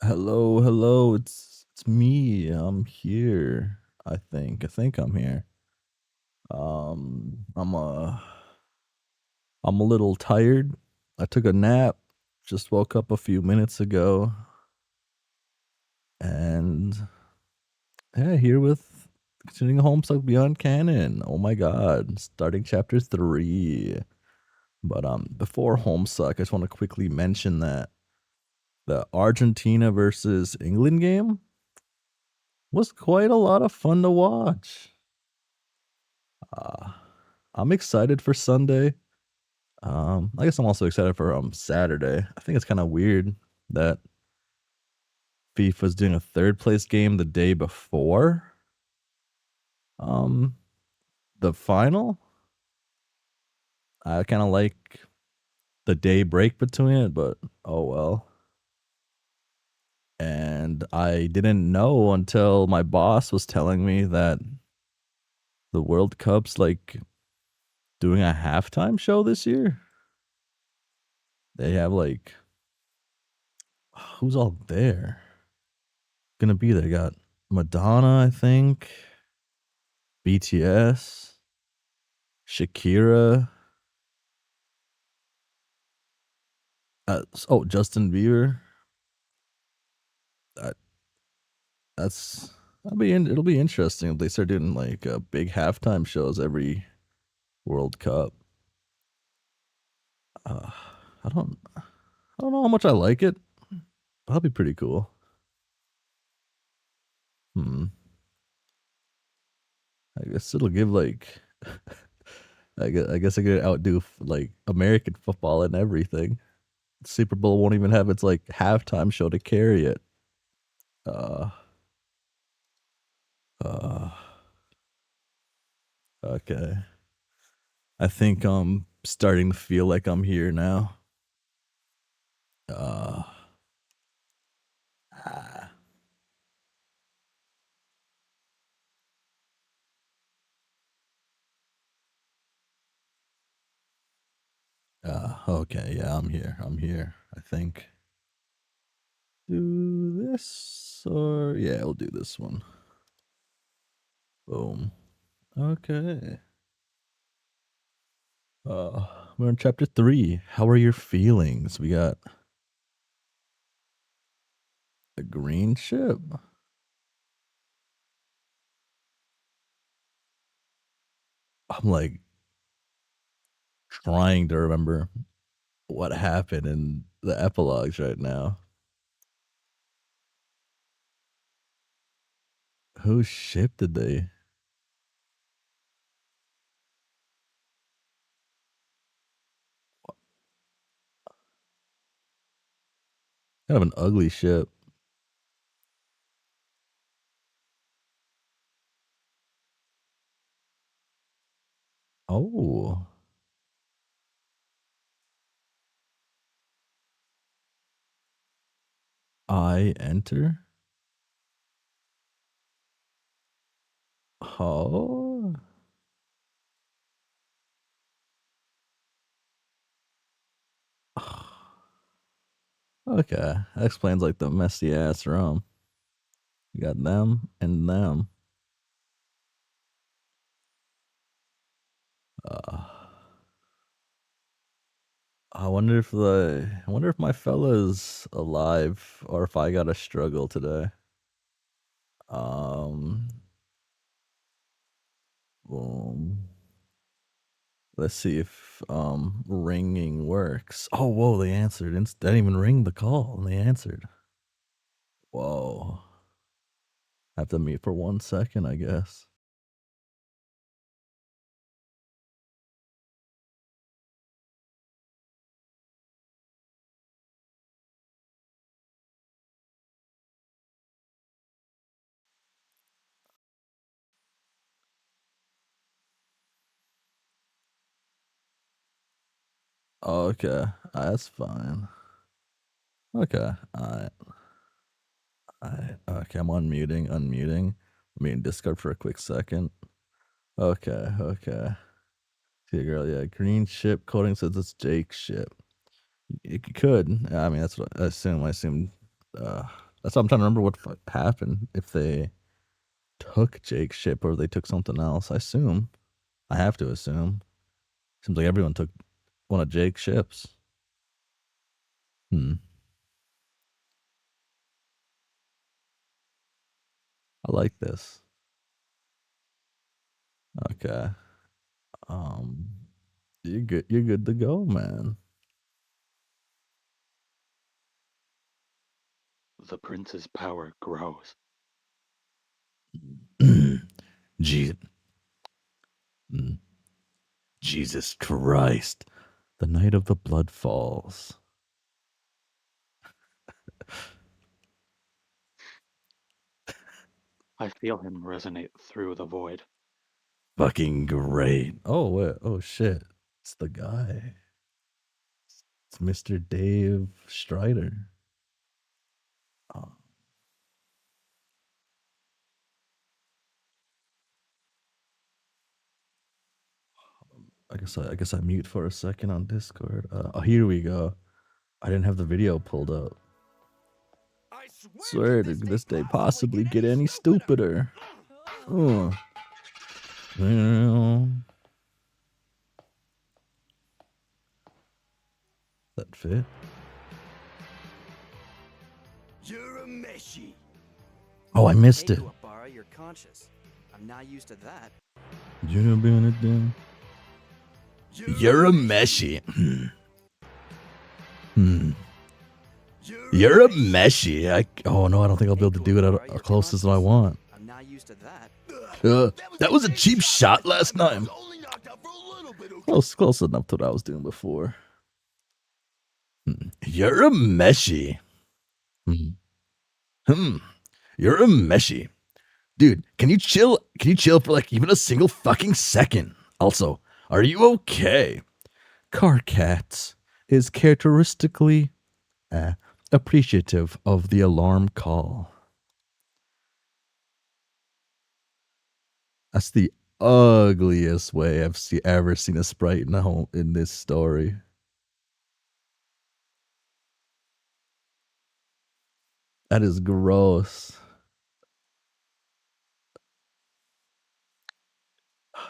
Hello, hello. It's me. I'm here. I think I'm here. Um, I'm uh I'm a little tired. I took a nap. Just woke up a few minutes ago, and yeah, here with continuing Homestuck Beyond Canon. Oh my god, starting chapter 3. But before Homestuck, I just want to quickly mention that the Argentina versus England game was quite a lot of fun to watch. Uh, I'm excited for Sunday. I guess I'm also excited for Saturday. I think it's kind of weird that FIFA's doing a third place game the day before um the final. I kind of like the day break between it, but oh well. And I didn't know until my boss was telling me that the World Cup's like doing a halftime show this year. They have like who's all there? Gonna be there. Got Madonna, I think, BTS, Shakira, Justin Bieber. Uh, that's it'll be interesting if they start doing like big halftime shows every World Cup. Uh, I don't know how much I like it. That'll be pretty cool. Hmm. I guess it'll give like I guess I could outdo like American football and everything. Super Bowl won't even have its like halftime show to carry it. Uh, uh, okay. I think I'm starting to feel like I'm here now. Uh, ah, okay, yeah, I'm here. I'm here. I think. Do this or yeah, we'll do this one. Boom. Okay. We're in chapter 3. How are your feelings? We got a green ship. I'm like trying to remember what happened in the epilogues right now. Whose ship did they? Kind of an ugly ship. Oh, I enter. Oh, okay. That explains like the messy ass room. You got them and them. Uh, I wonder if my fella's alive or if I gotta struggle today. Um, boom. Let's see if ringing works. Oh, whoa! They answered. They didn't even ring the call, and they answered. Whoa! Have to mute for 1 second, I guess. Okay, that's fine. Okay, alright, alright. Okay, I'm unmuting. I'm in Discord for a quick second. Okay, okay. See, girl, yeah, green ship coding says it's Jake's ship. It could. I mean, that's what I assume. I assume That's what I'm trying to remember what happened. If they took Jake's ship or they took something else. I assume. I have to assume. Seems like everyone took one of Jake's ships. I like this. Okay. Um, you're good. You're good to go, man. The prince's power grows. Jesus Christ. The night of the blood falls. I feel him resonate through the void. Fucking great. Oh, wait. Oh, shit. It's the guy. It's Mr. Dave Strider. Oh. I guess I mute for a second on Discord. Oh, here we go. I didn't have the video pulled up. I swear to this day possibly get any stupider. That fit? You're a meshy. Oh, I missed it. You're conscious. I'm not used to that. You're a meshy. You're a meshy. Oh no, I don't think I'll be able to do it as close as I want. I'm not used to that. That was a cheap shot last time. Close enough to what I was doing before. You're a meshy. You're a meshy. Dude, can you chill? Can you chill for like even a single fucking second? Also, are you okay? Carcat is characteristically appreciative of the alarm call. That's the ugliest way I've ever seen a sprite in this story. That is gross.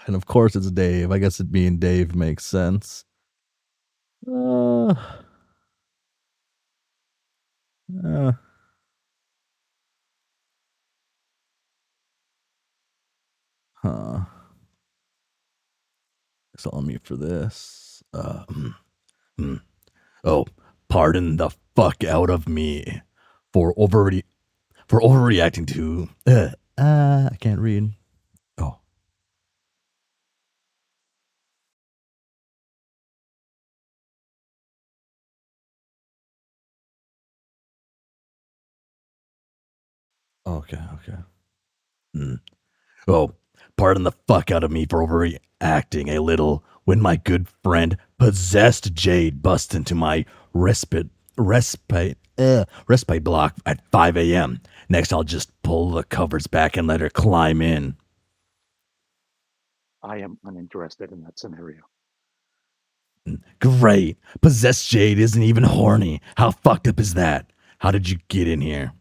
And of course it's Dave. I guess it being Dave makes sense. Huh. So I'll mute for this. Oh, pardon the fuck out of me for overreacting to. I can't read. Oh. Okay. Oh, pardon the fuck out of me for overreacting a little when my good friend possessed Jade bust into my respite block at 5 a.m. Next, I'll just pull the covers back and let her climb in. I am uninterested in that scenario. Great. Possessed Jade isn't even horny. How fucked up is that? How did you get in here?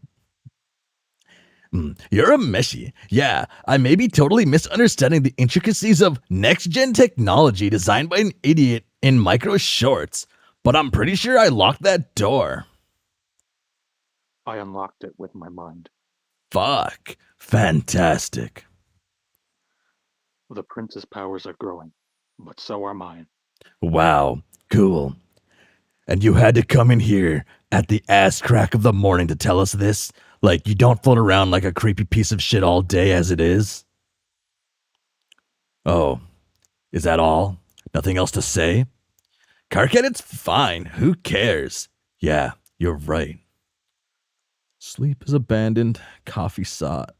You're a meshy. Yeah, I may be totally misunderstanding the intricacies of next-gen technology designed by an idiot in micro shorts, but I'm pretty sure I locked that door. I unlocked it with my mind. Fuck. Fantastic. The prince's powers are growing, but so are mine. Wow. Cool. And you had to come in here at the ass crack of the morning to tell us this? Like, you don't float around like a creepy piece of shit all day as it is? Oh, is that all? Nothing else to say? Carcat, it's fine. Who cares? Yeah, you're right. Sleep is abandoned. Coffee sought.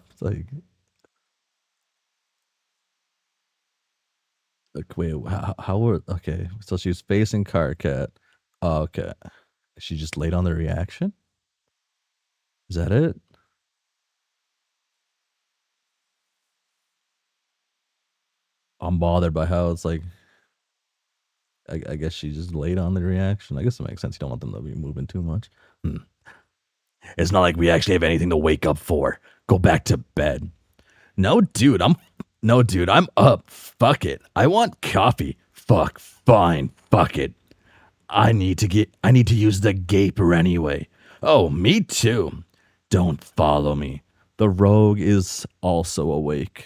It's like, Wait, how were okay? So she was facing Carcat. Oh, okay. She just laid on the reaction. Is that it? I'm bothered by how it's like. I guess she just laid on the reaction. I guess it makes sense. You don't want them to be moving too much. It's not like we actually have anything to wake up for. Go back to bed. No, dude, I'm up. Fuck it. I want coffee. Fuck, fine. Fuck it. I need to use the gaper anyway. Oh, me too. Don't follow me. The rogue is also awake.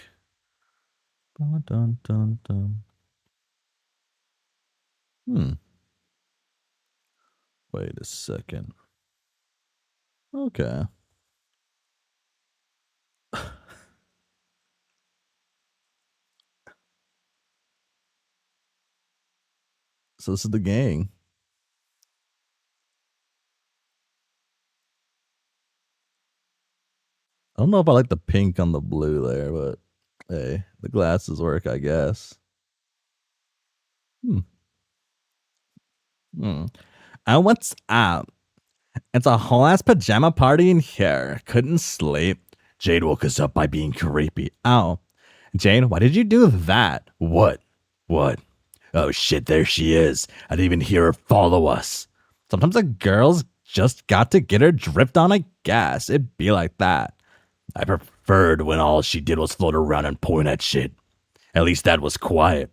Dun, dun, dun, dun. Wait a second. Okay. So this is the gang. I don't know if I like the pink on the blue there, but hey, the glasses work, I guess. And what's up? It's a whole ass pajama party in here. Couldn't sleep. Jade woke us up by being creepy. Ow. Jade, why did you do that? What? Oh shit, there she is. I didn't even hear her follow us. Sometimes the girls just got to get her dripped on, I guess. It'd be like that. I preferred when all she did was float around and point at shit. At least that was quiet.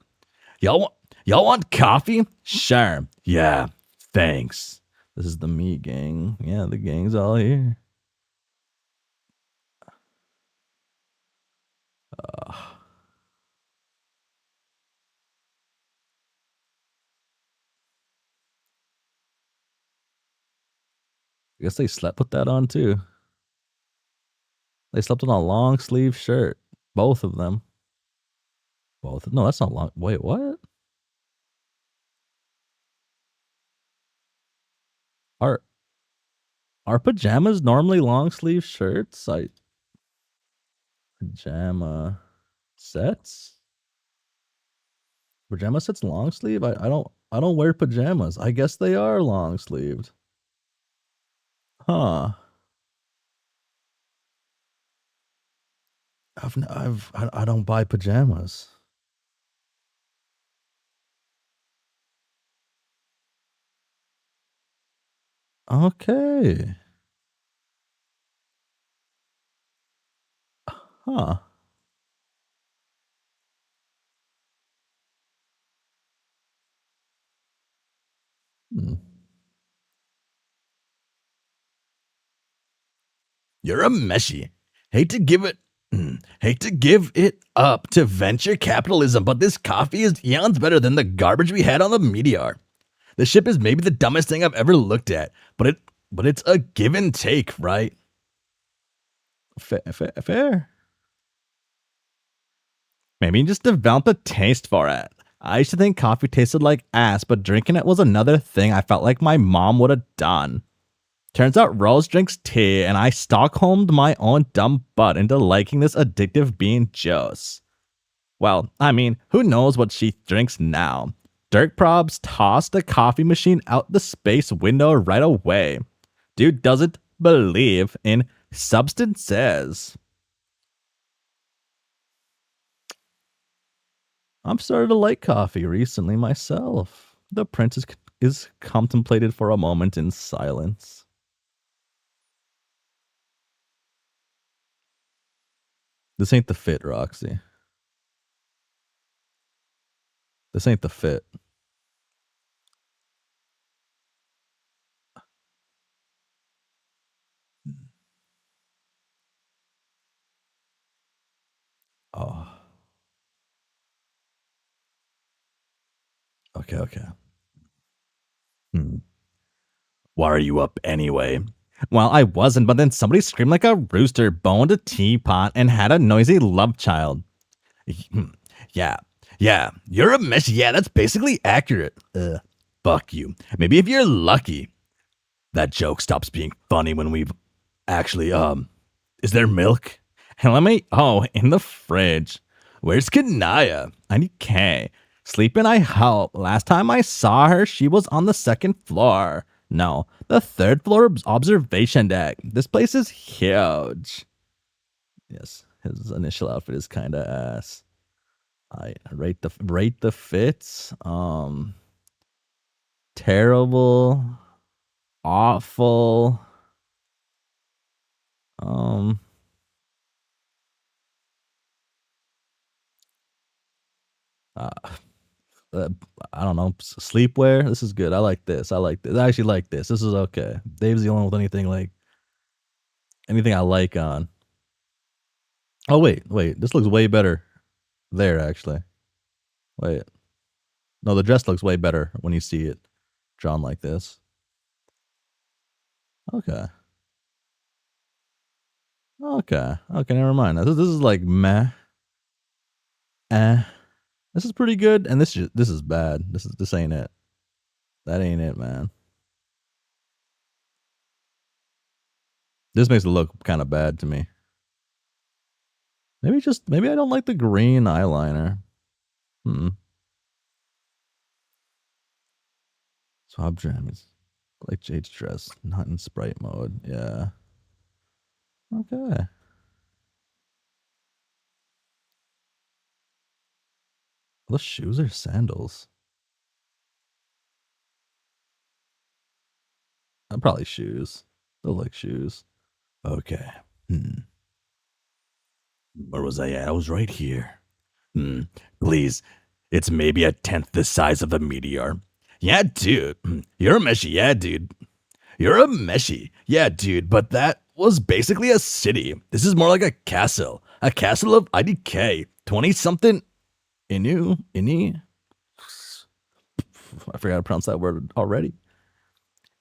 Y'all want coffee? Sure. Yeah. Thanks. This is the me gang. Yeah, the gang's all here. I guess they slept with that on too. They slept in a long sleeve shirt. Both of them. Both. No, that's not long. Wait, what? Are pajamas normally long sleeve shirts? Pajama sets? Pajama sets long sleeve? I don't wear pajamas. I guess they are long sleeved. Huh. I don't buy pajamas. Okay. Huh. You're a meshy. Hate to give it up to venture capitalism, but this coffee is eons better than the garbage we had on the Meteor. The ship is maybe the dumbest thing I've ever looked at, but it's a give and take, right? Fair. Maybe you just developed a taste for it. I used to think coffee tasted like ass, but drinking it was another thing I felt like my mom would have done. Turns out Rose drinks tea, and I Stockholmed my own dumb butt into liking this addictive bean juice. Well, I mean, who knows what she drinks now? Dirk Probs tossed the coffee machine out the space window right away. Dude doesn't believe in substances. I'm starting to like coffee recently myself. The prince is contemplated for a moment in silence. This ain't the fit, Roxy. This ain't the fit. Oh. Okay. Why are you up anyway? Well, I wasn't, but then somebody screamed like a rooster, boned a teapot, and had a noisy love child. Yeah, you're a mess. Yeah, that's basically accurate. Fuck you. Maybe if you're lucky. That joke stops being funny when we've actually, is there milk? And in the fridge. Where's Kanaya? I need K. Sleeping, I hope. Last time I saw her, she was on the 2nd floor. No, the 3rd floor observation deck. This place is huge. Yes, his initial outfit is kind of ass. I rate the fits. Terrible, awful. Uh, I don't know, sleepwear. This is good. I like this. I actually like this. This is okay. Dave's the only one with anything I like on. Oh wait, this looks way better there actually. Wait, no, the dress looks way better when you see it drawn like this. Okay, never mind. This is like meh. This is pretty good, and this is bad. This ain't it. That ain't it, man. This makes it look kind of bad to me. Maybe I don't like the green eyeliner. Swab jam is like Jade's dress, not in sprite mode. Yeah. Okay. Those shoes are sandals. Probably shoes. They look like shoes. Okay. Where was I at? I was right here. Please. It's maybe 1/10 the size of a meteor. Yeah, dude. You're a meshy. Yeah, dude. You're a meshy. Yeah, dude. But that was basically a city. This is more like a castle. A castle of IDK. 20-something. Ini? I forgot to pronounce that word already.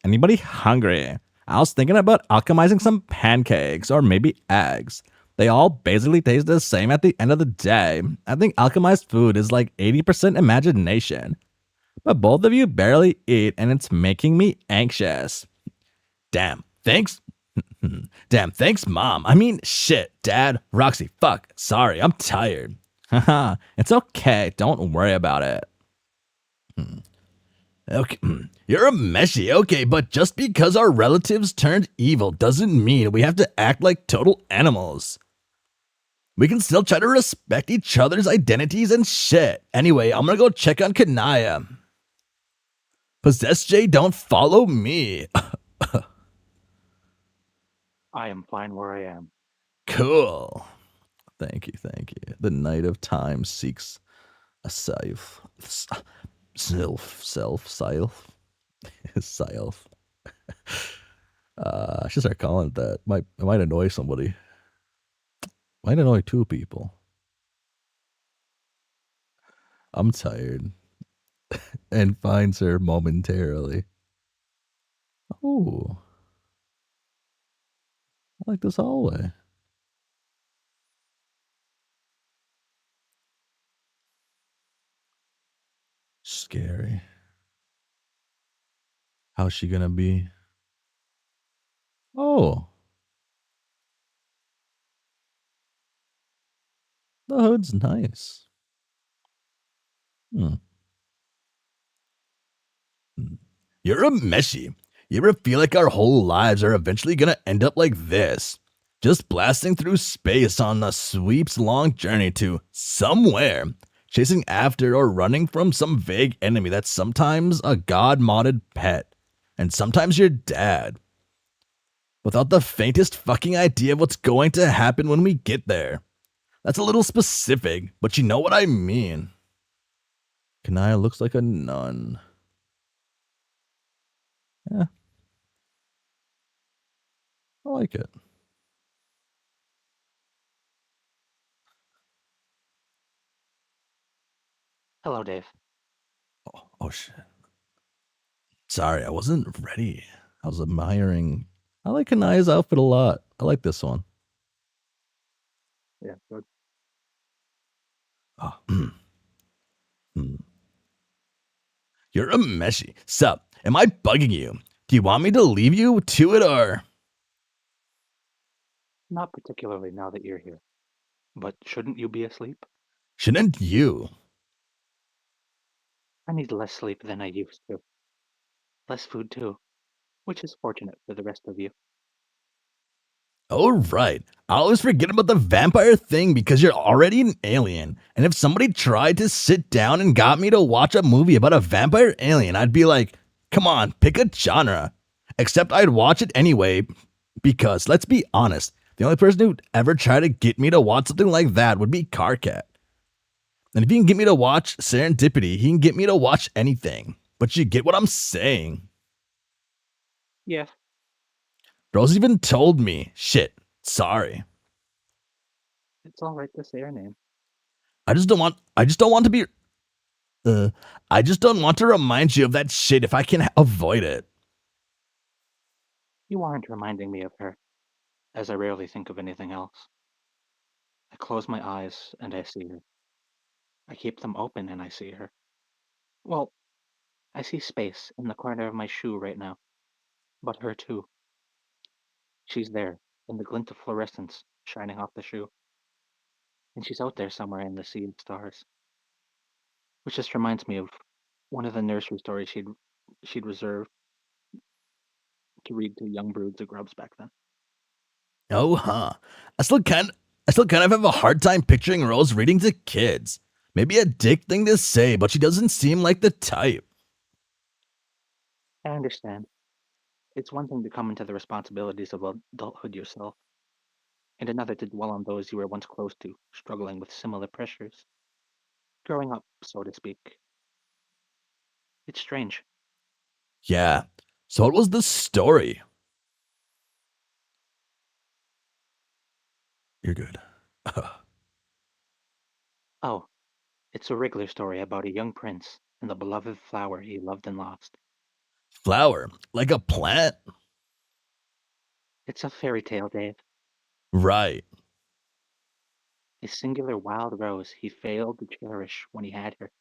Anybody hungry? I was thinking about alchemizing some pancakes or maybe eggs. They all basically taste the same at the end of the day. I think alchemized food is like 80% imagination. But both of you barely eat and it's making me anxious. Damn, thanks. Damn, thanks, Mom. I mean, shit, Dad, Roxy, fuck. Sorry, I'm tired. Haha, it's okay. Don't worry about it. Okay, you're a meshy, okay, but just because our relatives turned evil doesn't mean we have to act like total animals. We can still try to respect each other's identities and shit. Anyway, I'm gonna go check on Kanaya. Possessed J, don't follow me. I am fine where I am. Cool. Thank you. The Knight of Time seeks a self. I should start calling it that. It might annoy somebody. Might annoy 2 people. I'm tired. And finds her momentarily. Oh. I like this hallway. Scary. How's she gonna be? Oh. The hood's nice. You're a meshy. You ever feel like our whole lives are eventually gonna end up like this? Just blasting through space on a sweep's long journey to somewhere, chasing after or running from some vague enemy that's sometimes a god-modded pet, and sometimes your dad. Without the faintest fucking idea of what's going to happen when we get there. That's a little specific, but you know what I mean. Kanaya looks like a nun. Yeah. I like it. Hello, Dave. Oh shit. Sorry, I wasn't ready. I was admiring. I like Kanaya's outfit a lot. I like this one. Yeah, good. Oh. You're a meshy. Sup? Am I bugging you? Do you want me to leave you to it or? Not particularly now that you're here. But shouldn't you be asleep? Shouldn't you? I need less sleep than I used to. Less food too, which is fortunate for the rest of you. Oh, right. I always forget about the vampire thing because you're already an alien. And if somebody tried to sit down and got me to watch a movie about a vampire alien, I'd be like, come on, pick a genre. Except I'd watch it anyway because, let's be honest, the only person who'd ever try to get me to watch something like that would be Carcat. And if he can get me to watch Serendipity, he can get me to watch anything. But you get what I'm saying. Yeah, Rose even told me, shit, sorry. it's alright to say her name. I just don't want to be I just don't want to remind you of that shit if I can avoid it. You aren't reminding me of her, as I rarely think of anything else. I close my eyes and I see her. I keep them open and I see her. Well, I see space in the corner of my shoe right now, but her too. She's there, in the glint of fluorescence shining off the shoe, and she's out there somewhere in the sea of stars. Which just reminds me of one of the nursery stories she'd reserved to read to young broods of grubs back then. Oh, huh. I still kind of have a hard time picturing Rose reading to kids. Maybe a dick thing to say, but she doesn't seem like the type. I understand. It's one thing to come into the responsibilities of adulthood yourself, and another to dwell on those you were once close to, struggling with similar pressures. Growing up, so to speak. It's strange. Yeah. So what was the story? You're good. Oh, it's a Wriggler story about a young prince and the beloved flower he loved and lost. Flower, like a plant? It's a fairy tale, Dave. Right. A singular wild rose he failed to cherish when he had her,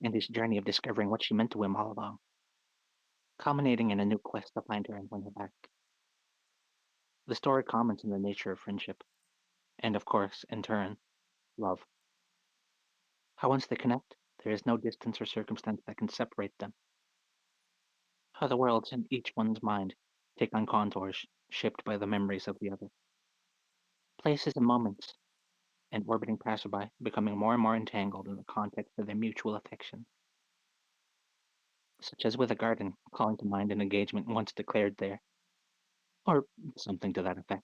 and his journey of discovering what she meant to him all along, culminating in a new quest to find her and win her back. The story comments on the nature of friendship, and of course, in turn, love. How once they connect, there is no distance or circumstance that can separate them. How the worlds in each one's mind take on contours shaped by the memories of the other. Places and moments, and orbiting passerby becoming more and more entangled in the context of their mutual affection, such as with a garden calling to mind an engagement once declared there, or something to that effect.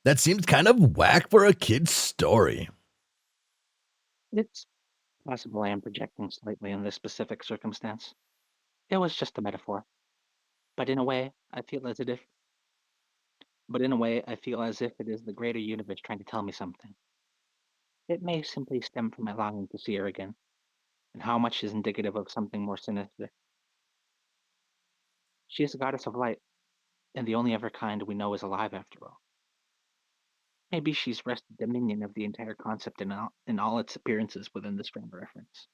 That seems kind of whack for a kid's story. It's possible I am projecting slightly in this specific circumstance. It was just a metaphor, but in a way, I feel as if it is the greater universe trying to tell me something. It may simply stem from my longing to see her again, and how much is indicative of something more sinister. She is a goddess of light, and the only of her kind we know is alive after all. Maybe she's wrested dominion of the entire concept in all its appearances within this frame of reference,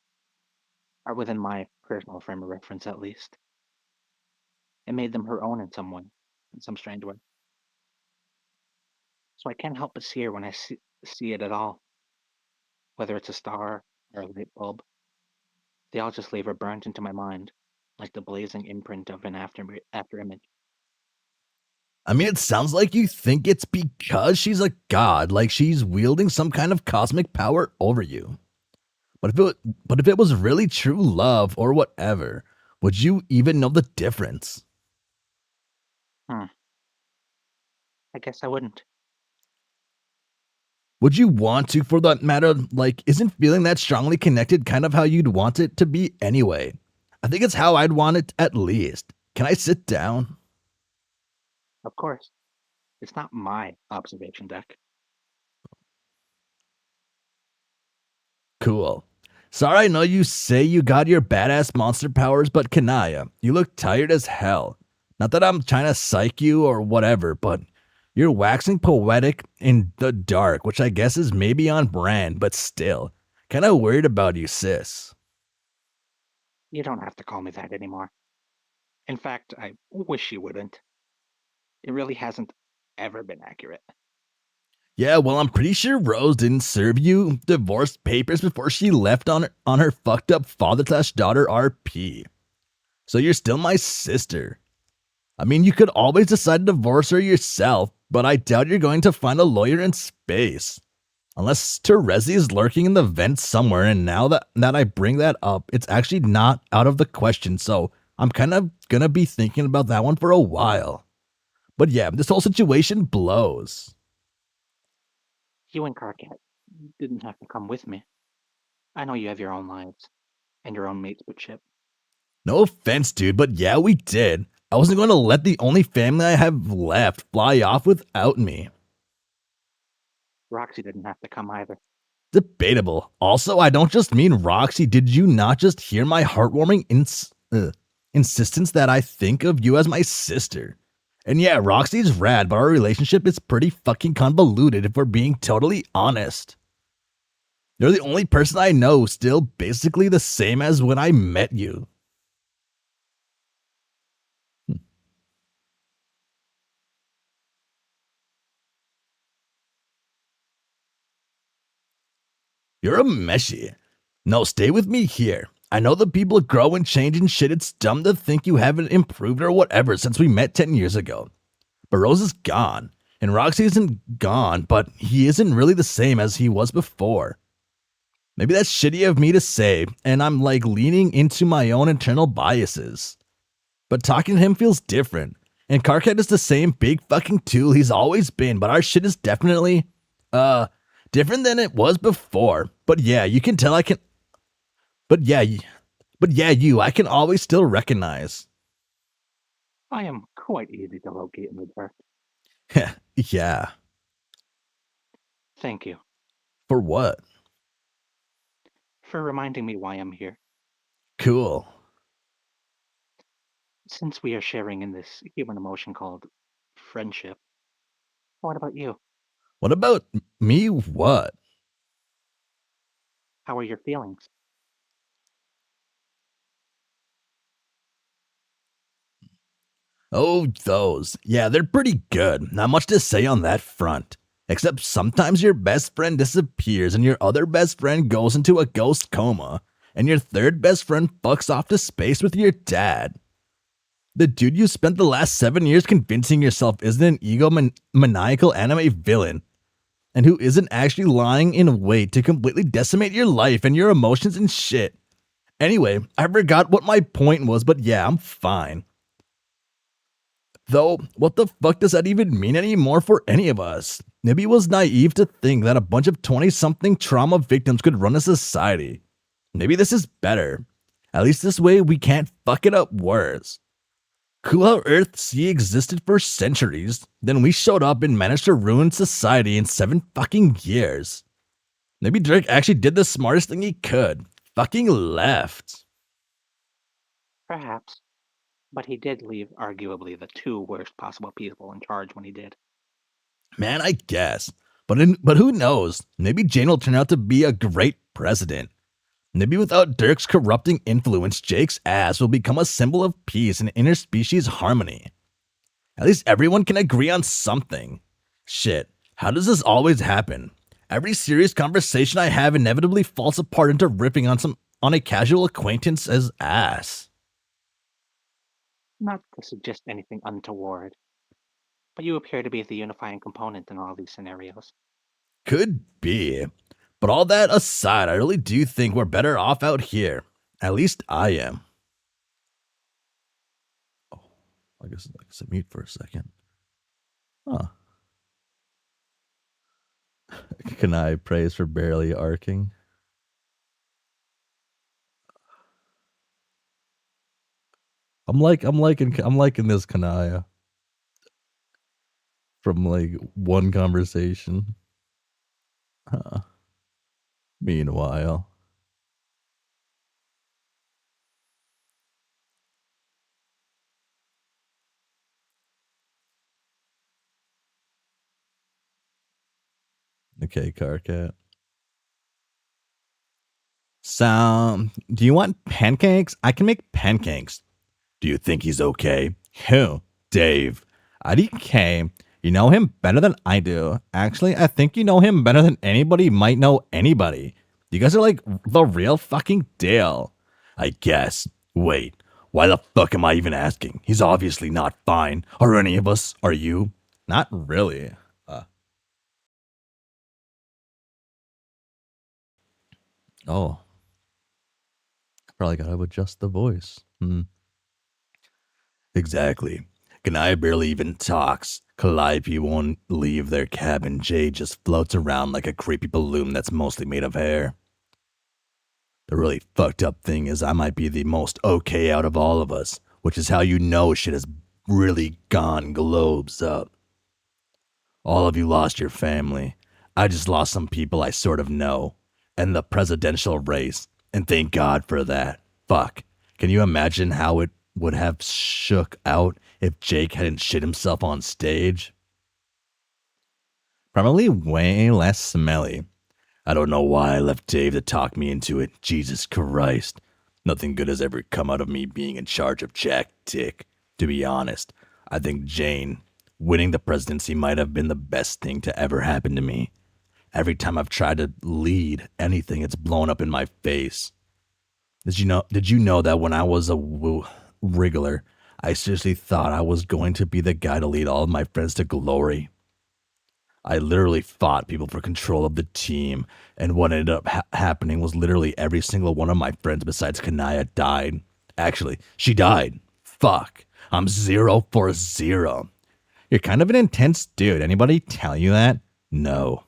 or within my personal frame of reference at least, and made them her own in some way, in some strange way. So I can't help but see her when I see it at all, whether it's a star or a light bulb. They all just leave her burnt into my mind, like the blazing imprint of an after image. I mean, it sounds like you think it's because she's a god, like she's wielding some kind of cosmic power over you. But if it was really true love or whatever, would you even know the difference? Hmm. I guess I wouldn't. Would you want to, for that matter? Like, isn't feeling that strongly connected kind of how you'd want it to be anyway? I think it's how I'd want it at least. Can I sit down? Of course, it's not my observation deck. Cool. Sorry, I know you say you got your badass monster powers, but Kanaya, you look tired as hell. Not that I'm trying to psych you or whatever, but you're waxing poetic in the dark, which I guess is maybe on brand, but still. Kinda worried about you, sis. You don't have to call me that anymore. In fact, I wish you wouldn't. It really hasn't ever been accurate. Yeah, well, I'm pretty sure Rose didn't serve you divorce papers before she left on her fucked up father/daughter RP. So you're still my sister. I mean, you could always decide to divorce her yourself, but I doubt you're going to find a lawyer in space. Unless Terezi is lurking in the vents somewhere, and now that I bring that up, it's actually not out of the question, so I'm kind of gonna be thinking about that one for a while. But yeah, this whole situation blows. You and Carcat didn't have to come with me. I know you have your own lives and your own mates with ship. No offense, dude, but yeah, we did. I wasn't going to let the only family I have left fly off without me. Roxy didn't have to come either. Debatable. Also, I don't just mean Roxy. Did you not just hear my heartwarming insistence that I think of you as my sister? And yeah, Roxy's rad, but our relationship is pretty fucking convoluted if we're being totally honest. You're the only person I know still basically the same as when I met you. You're a meshy. No, stay with me here. I know that people grow and change and shit. It's dumb to think you haven't improved or whatever since we met 10 years ago. But Rose is gone, and Roxy isn't gone, but he isn't really the same as he was before. Maybe that's shitty of me to say, and I'm like leaning into my own internal biases. But talking to him feels different, and Carcat is the same big fucking tool he's always been, but our shit is definitely, different than it was before. But yeah, you can tell I can, but yeah, I can always still recognize. I am quite easy to locate in the dark. Yeah. Thank you. For what? For reminding me why I'm here. Cool. Since we are sharing in this human emotion called friendship, what about you? What about me? What? How are your feelings? Oh, those. Yeah, they're pretty good. Not much to say on that front. Except sometimes your best friend disappears and your other best friend goes into a ghost coma, and your third best friend fucks off to space with your dad. The dude you spent the last 7 years convincing yourself isn't an egomaniacal anime villain, and who isn't actually lying in wait to completely decimate your life and your emotions and shit. Anyway, I forgot what my point was, but yeah, I'm fine. Though, what the fuck does that even mean anymore for any of us? Maybe it was naive to think that a bunch of 20-something trauma victims could run a society. Maybe this is better. At least this way we can't fuck it up worse. Cool how Earth-C existed for centuries, then we showed up and managed to ruin society in 7 fucking years. Maybe Drake actually did the smartest thing he could. Fucking left. Perhaps. But he did leave arguably the 2 worst possible people in charge when he did. Man, I guess. But who knows? Maybe Jane will turn out to be a great president. Maybe without Dirk's corrupting influence, Jake's ass will become a symbol of peace and interspecies harmony. At least everyone can agree on something. Shit, how does this always happen? Every serious conversation I have inevitably falls apart into ripping on a casual acquaintance's ass. Not to suggest anything untoward, but you appear to be the unifying component in all these scenarios. Could be. But all that aside, I really do think we're better off out here. At least I am. Oh, I guess I mute for a second. Huh. Can I praise for barely arcing? I'm liking this Kanaya from like one conversation. Huh. Meanwhile. Okay, Carcat. Do you want pancakes? I can make pancakes. Do you think he's okay? Who? Dave. IDK. You know him better than I do. Actually, I think you know him better than anybody might know anybody. You guys are like the real fucking deal. I guess. Wait, why the fuck am I even asking? He's obviously not fine. Are any of us? Are you? Not really. Oh, probably gotta adjust the voice. Exactly. Kanai barely even talks. Calliope won't leave their cabin. Jay just floats around like a creepy balloon that's mostly made of hair. The really fucked up thing is I might be the most okay out of all of us, which is how you know shit has really gone globes up. All of you lost your family. I just lost some people I sort of know. And the presidential race. And thank God for that. Fuck. Can you imagine how it would have shook out if Jake hadn't shit himself on stage? Probably way less smelly. I don't know why I left Dave to talk me into it. Jesus Christ. Nothing good has ever come out of me being in charge of Jack Dick. To be honest, I think Jane winning the presidency might have been the best thing to ever happen to me. Every time I've tried to lead anything, it's blown up in my face. Did you know that when I was a wriggler, I seriously thought I was going to be the guy to lead all of my friends to glory? I literally fought people for control of the team, and what ended up happening was literally every single one of my friends besides Kanaya died. Actually, she died. Fuck. I'm 0 for 0. You're kind of an intense dude. Anybody tell you that? No.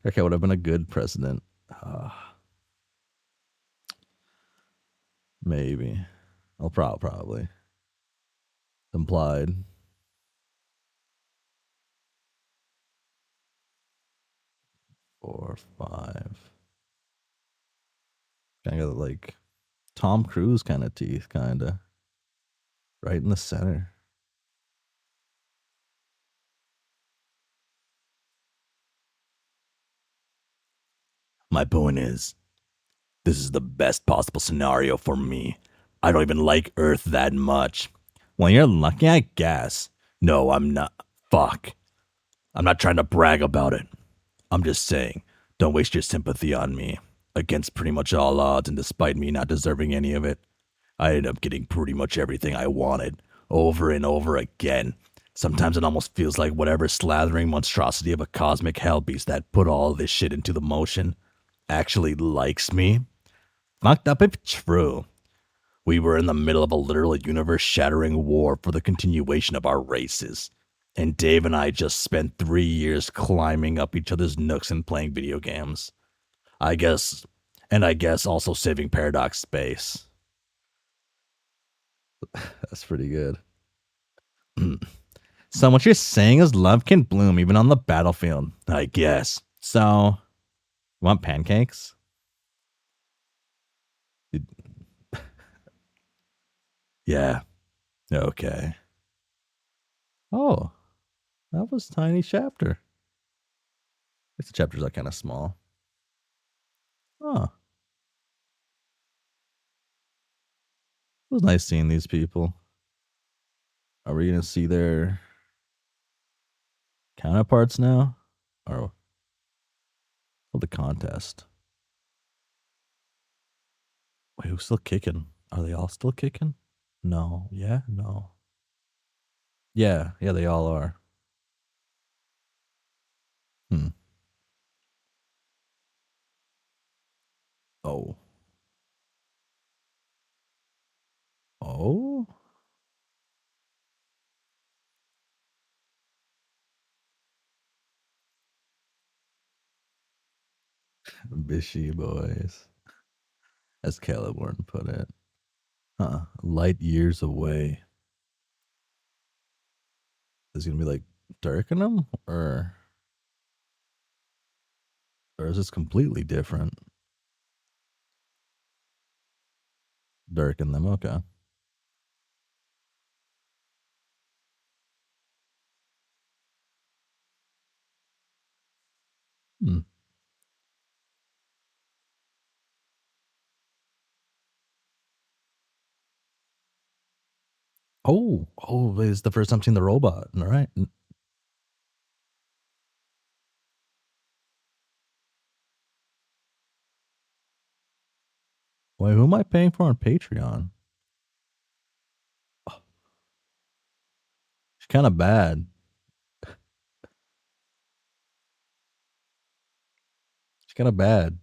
Okay, would have been a good president. Maybe. I'll probably. Implied. Four, five. Kind of like Tom Cruise kind of teeth, kind of. Right in the center. My point is, this is the best possible scenario for me. I don't even like Earth that much. Well, you're lucky, I guess. No, I'm not. Fuck. I'm not trying to brag about it. I'm just saying, don't waste your sympathy on me. Against pretty much all odds, and despite me not deserving any of it, I ended up getting pretty much everything I wanted, over and over again. Sometimes it almost feels like whatever slathering monstrosity of a cosmic hellbeast that put all this shit into the motion actually likes me. Fucked up if true. We were in the middle of a literal universe-shattering war for the continuation of our races. And Dave and I just spent 3 years climbing up each other's nooks and playing video games. I guess also saving Paradox Space. That's pretty good. So what you're saying is love can bloom even on the battlefield, I guess. So, you want pancakes? Yeah. Okay. Oh, that was tiny chapter. Guess the chapters are kind of small. Oh. It was nice seeing these people. Are we going to see their counterparts now? Or the contest? Wait, who's still kicking? Are they all still kicking? No. Yeah? No. Yeah, they all are. Oh. Oh? Bishy boys. As Caleb Warren put it. Huh. Light years away. Is it gonna be like Dirk in them? Or is this completely different? Dirk in them, okay. Hmm. Oh, it's the first time seeing the robot. All right. Wait, who am I paying for on Patreon? Oh, she's kind of bad. She's kind of bad.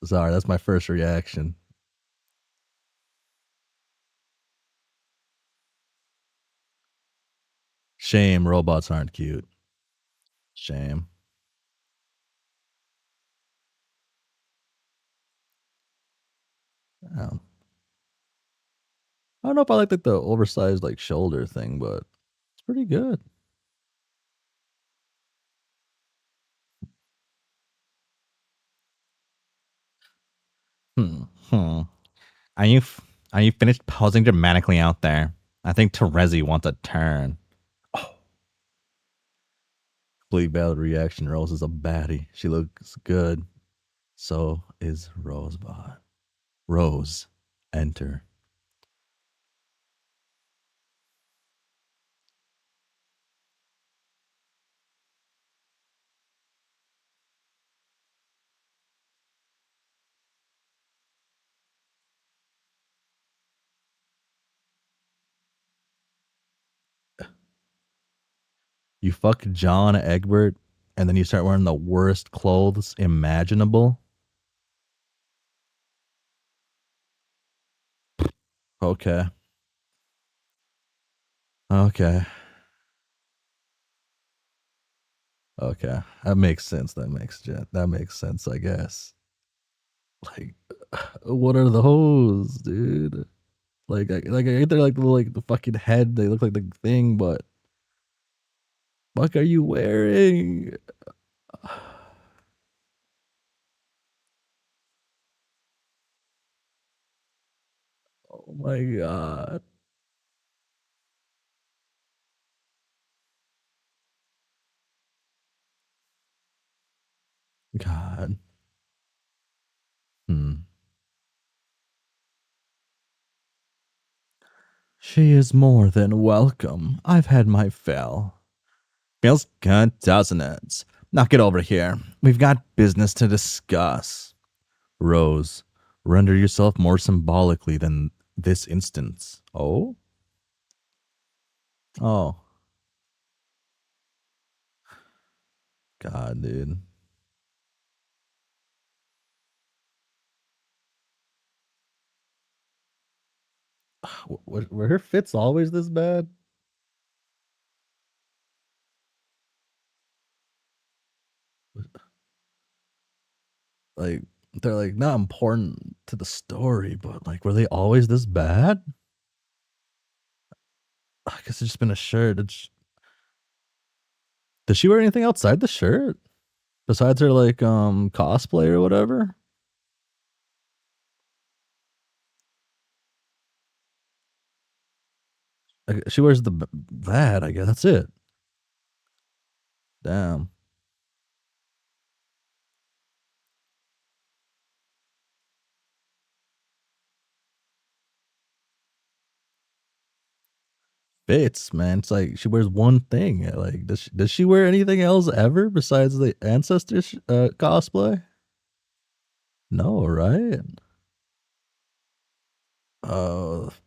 Sorry, that's my first reaction. Shame, robots aren't cute. Shame. I don't know if I like the oversized like shoulder thing, but it's pretty good. Are you finished posing dramatically out there? I think Terezi wants a turn. Oh. Complete valid reaction. Rose is a baddie. She looks good. So is Rosebud. Rose, enter. You fuck John Egbert, and then you start wearing the worst clothes imaginable. Okay. Okay. Okay. That makes sense. That makes sense, I guess. Like, what are those, dude? Like, I get they're like the fucking head. They look like the thing, but fuck, are you wearing? Oh my god. God. She is more than welcome. I've had my fill. Feels good, doesn't it? Now get over here. We've got business to discuss. Rose, render yourself more symbolically than this instance. Oh? Oh. God, dude. Were her fits always this bad? Like, they're like not important to the story, but like, were they always this bad? I guess it's just been a shirt. Does she wear anything outside the shirt besides her like cosplay or whatever? She wears that. I guess that's it. Damn. Fits, man. It's like she wears one thing. Like, does she wear anything else ever besides the ancestors cosplay? No, right?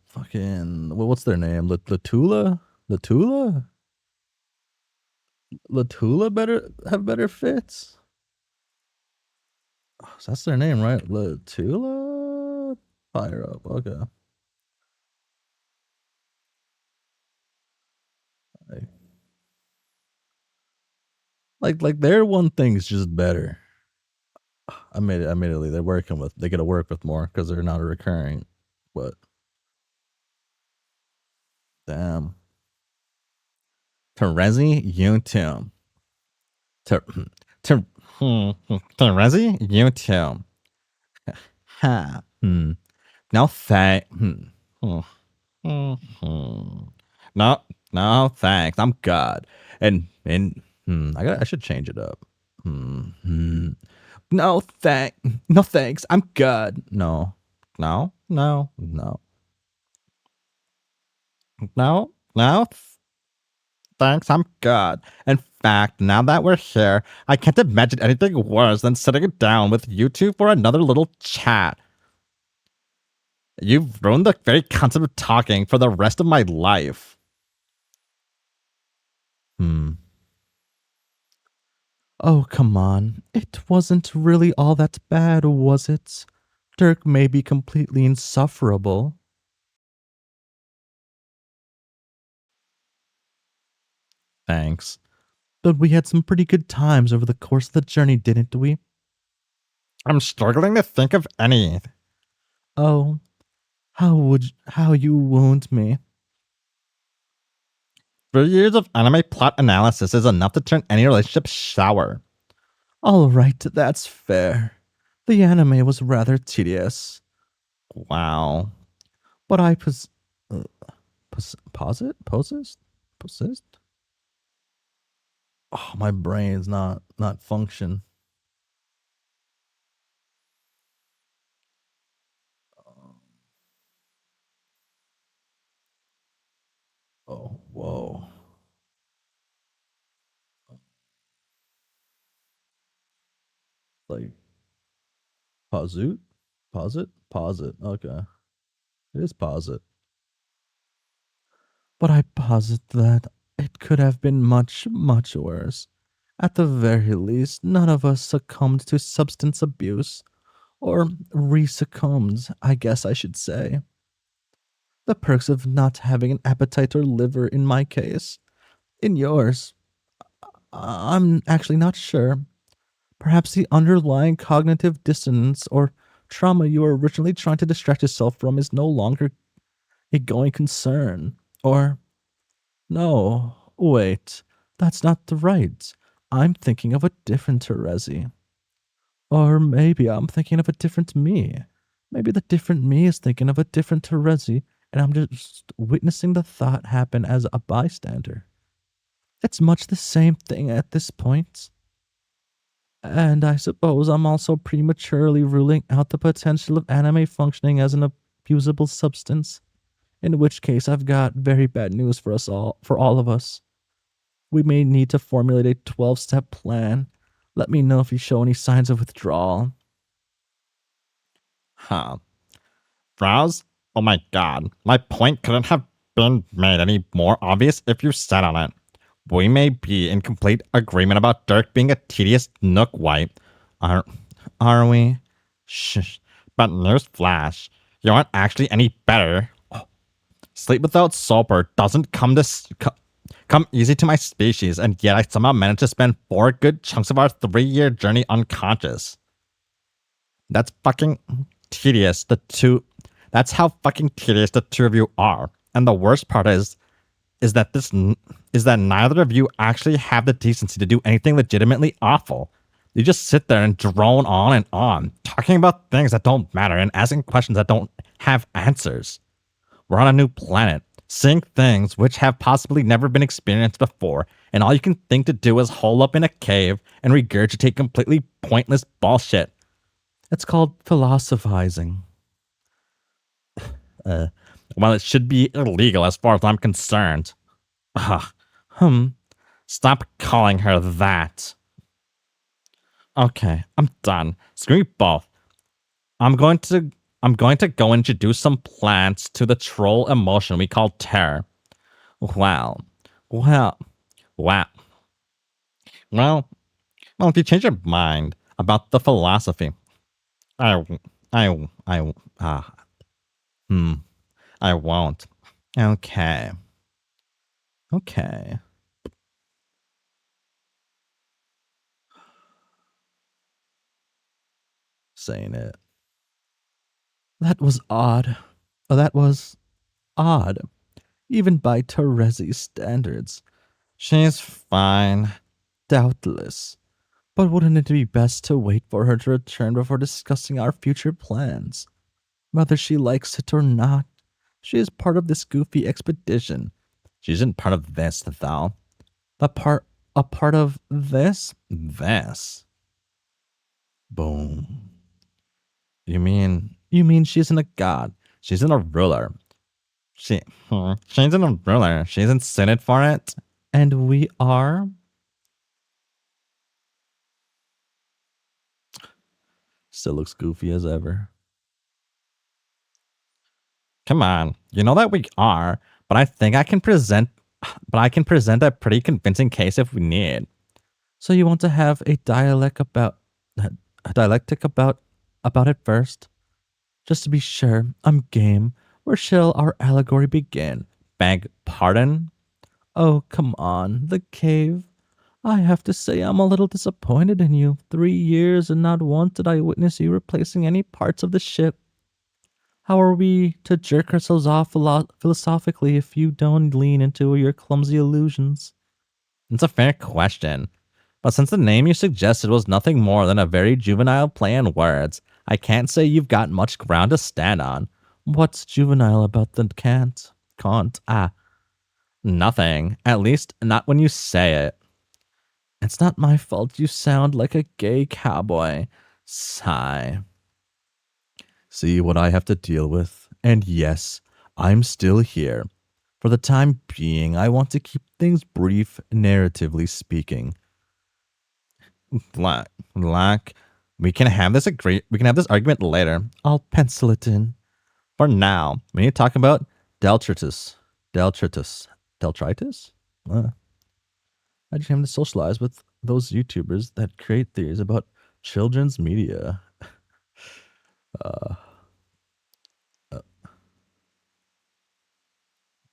Fucking what's their name? Latula? Latula? Latula better have better fits. Oh, so that's their name, right? Latula? Fire up. Okay. Like their one thing's just better. Immediately they get to work with more because they're not a recurring. But damn. Terezi, you too. Terezi, you too. Ha. No thanks. No thanks. I'm God. And I should change it up. No thanks. I'm good. No. No, thanks, I'm good. In fact, now that we're here, I can't imagine anything worse than sitting down with you two for another little chat. You've ruined the very concept of talking for the rest of my life. Oh, come on. It wasn't really all that bad, was it? Dirk may be completely insufferable. Thanks. But we had some pretty good times over the course of the journey, didn't we? I'm struggling to think of any. Oh, how you wound me. 3 years of anime plot analysis is enough to turn any relationship sour. All right, that's fair. The anime was rather tedious. Wow. But I Possessed? Oh, my brain's not function. Oh, whoa. Like, pause it? Pause it. Okay. It is pause it. But I posit that it could have been much, much worse. At the very least, none of us succumbed to substance abuse. Or re-succumbed, I guess I should say. The perks of not having an appetite or liver in my case. In yours, I'm actually not sure. Perhaps the underlying cognitive dissonance or trauma you were originally trying to distract yourself from is no longer a going concern. Or, no, wait, that's not the right. I'm thinking of a different Terezi. Or maybe I'm thinking of a different me. Maybe the different me is thinking of a different Terezi, and I'm just witnessing the thought happen as a bystander. It's much the same thing at this point. And I suppose I'm also prematurely ruling out the potential of anime functioning as an abusable substance, in which case I've got very bad news for all of us. We may need to formulate a 12-step plan. Let me know if you show any signs of withdrawal. Huh. Browse? Oh my god. My point couldn't have been made any more obvious if you sat on it. We may be in complete agreement about Dirk being a tedious nook wipe. Are we? Shh. But newsflash, you aren't actually any better. Sleep without sulfur doesn't come easy to my species, and yet I somehow managed to spend 4 good chunks of our 3-year journey unconscious. That's fucking tedious. That's how fucking tedious the two of you are. And the worst part is that neither of you actually have the decency to do anything legitimately awful. You just sit there and drone on, talking about things that don't matter and asking questions that don't have answers. We're on a new planet, seeing things which have possibly never been experienced before, and all you can think to do is hole up in a cave and regurgitate completely pointless bullshit. It's called philosophizing. Well, it should be illegal as far as I'm concerned. Stop calling her that. Okay, I'm done. Screw you both. I'm going to go introduce some plants to the troll emotion we call terror. Well, if you change your mind about the philosophy, I won't. Okay. Saying it. That was odd. That was odd. Even by Terezi's standards. She's fine. Doubtless. But wouldn't it be best to wait for her to return before discussing our future plans? Whether she likes it or not, she is part of this goofy expedition. She isn't part of this, though. A part of this? This. Boom. You mean she isn't a god? She isn't a ruler. She's an ruler. She's incented for it. And we are. Still looks goofy as ever. Come on, you know that we are, but I think I can present a pretty convincing case if we need. So you want to have a dialectic about it first? Just to be sure, I'm game. Where shall our allegory begin? Beg pardon? Oh, come on, the cave. I have to say I'm a little disappointed in you. 3 years and not once did I witness you replacing any parts of the ship. How are we to jerk ourselves off philosophically if you don't lean into your clumsy illusions? It's a fair question. But since the name you suggested was nothing more than a very juvenile play on words, I can't say you've got much ground to stand on. What's juvenile about the can't? Nothing. At least not when you say it. It's not my fault you sound like a gay cowboy. Sigh. See what I have to deal with. And yes, I'm still here. For the time being, I want to keep things brief, narratively speaking. Lack. We can have this argument later. I'll pencil it in. For now, we need to talk about Deltritus. Deltritus? I just have to socialize with those YouTubers that create theories about children's media.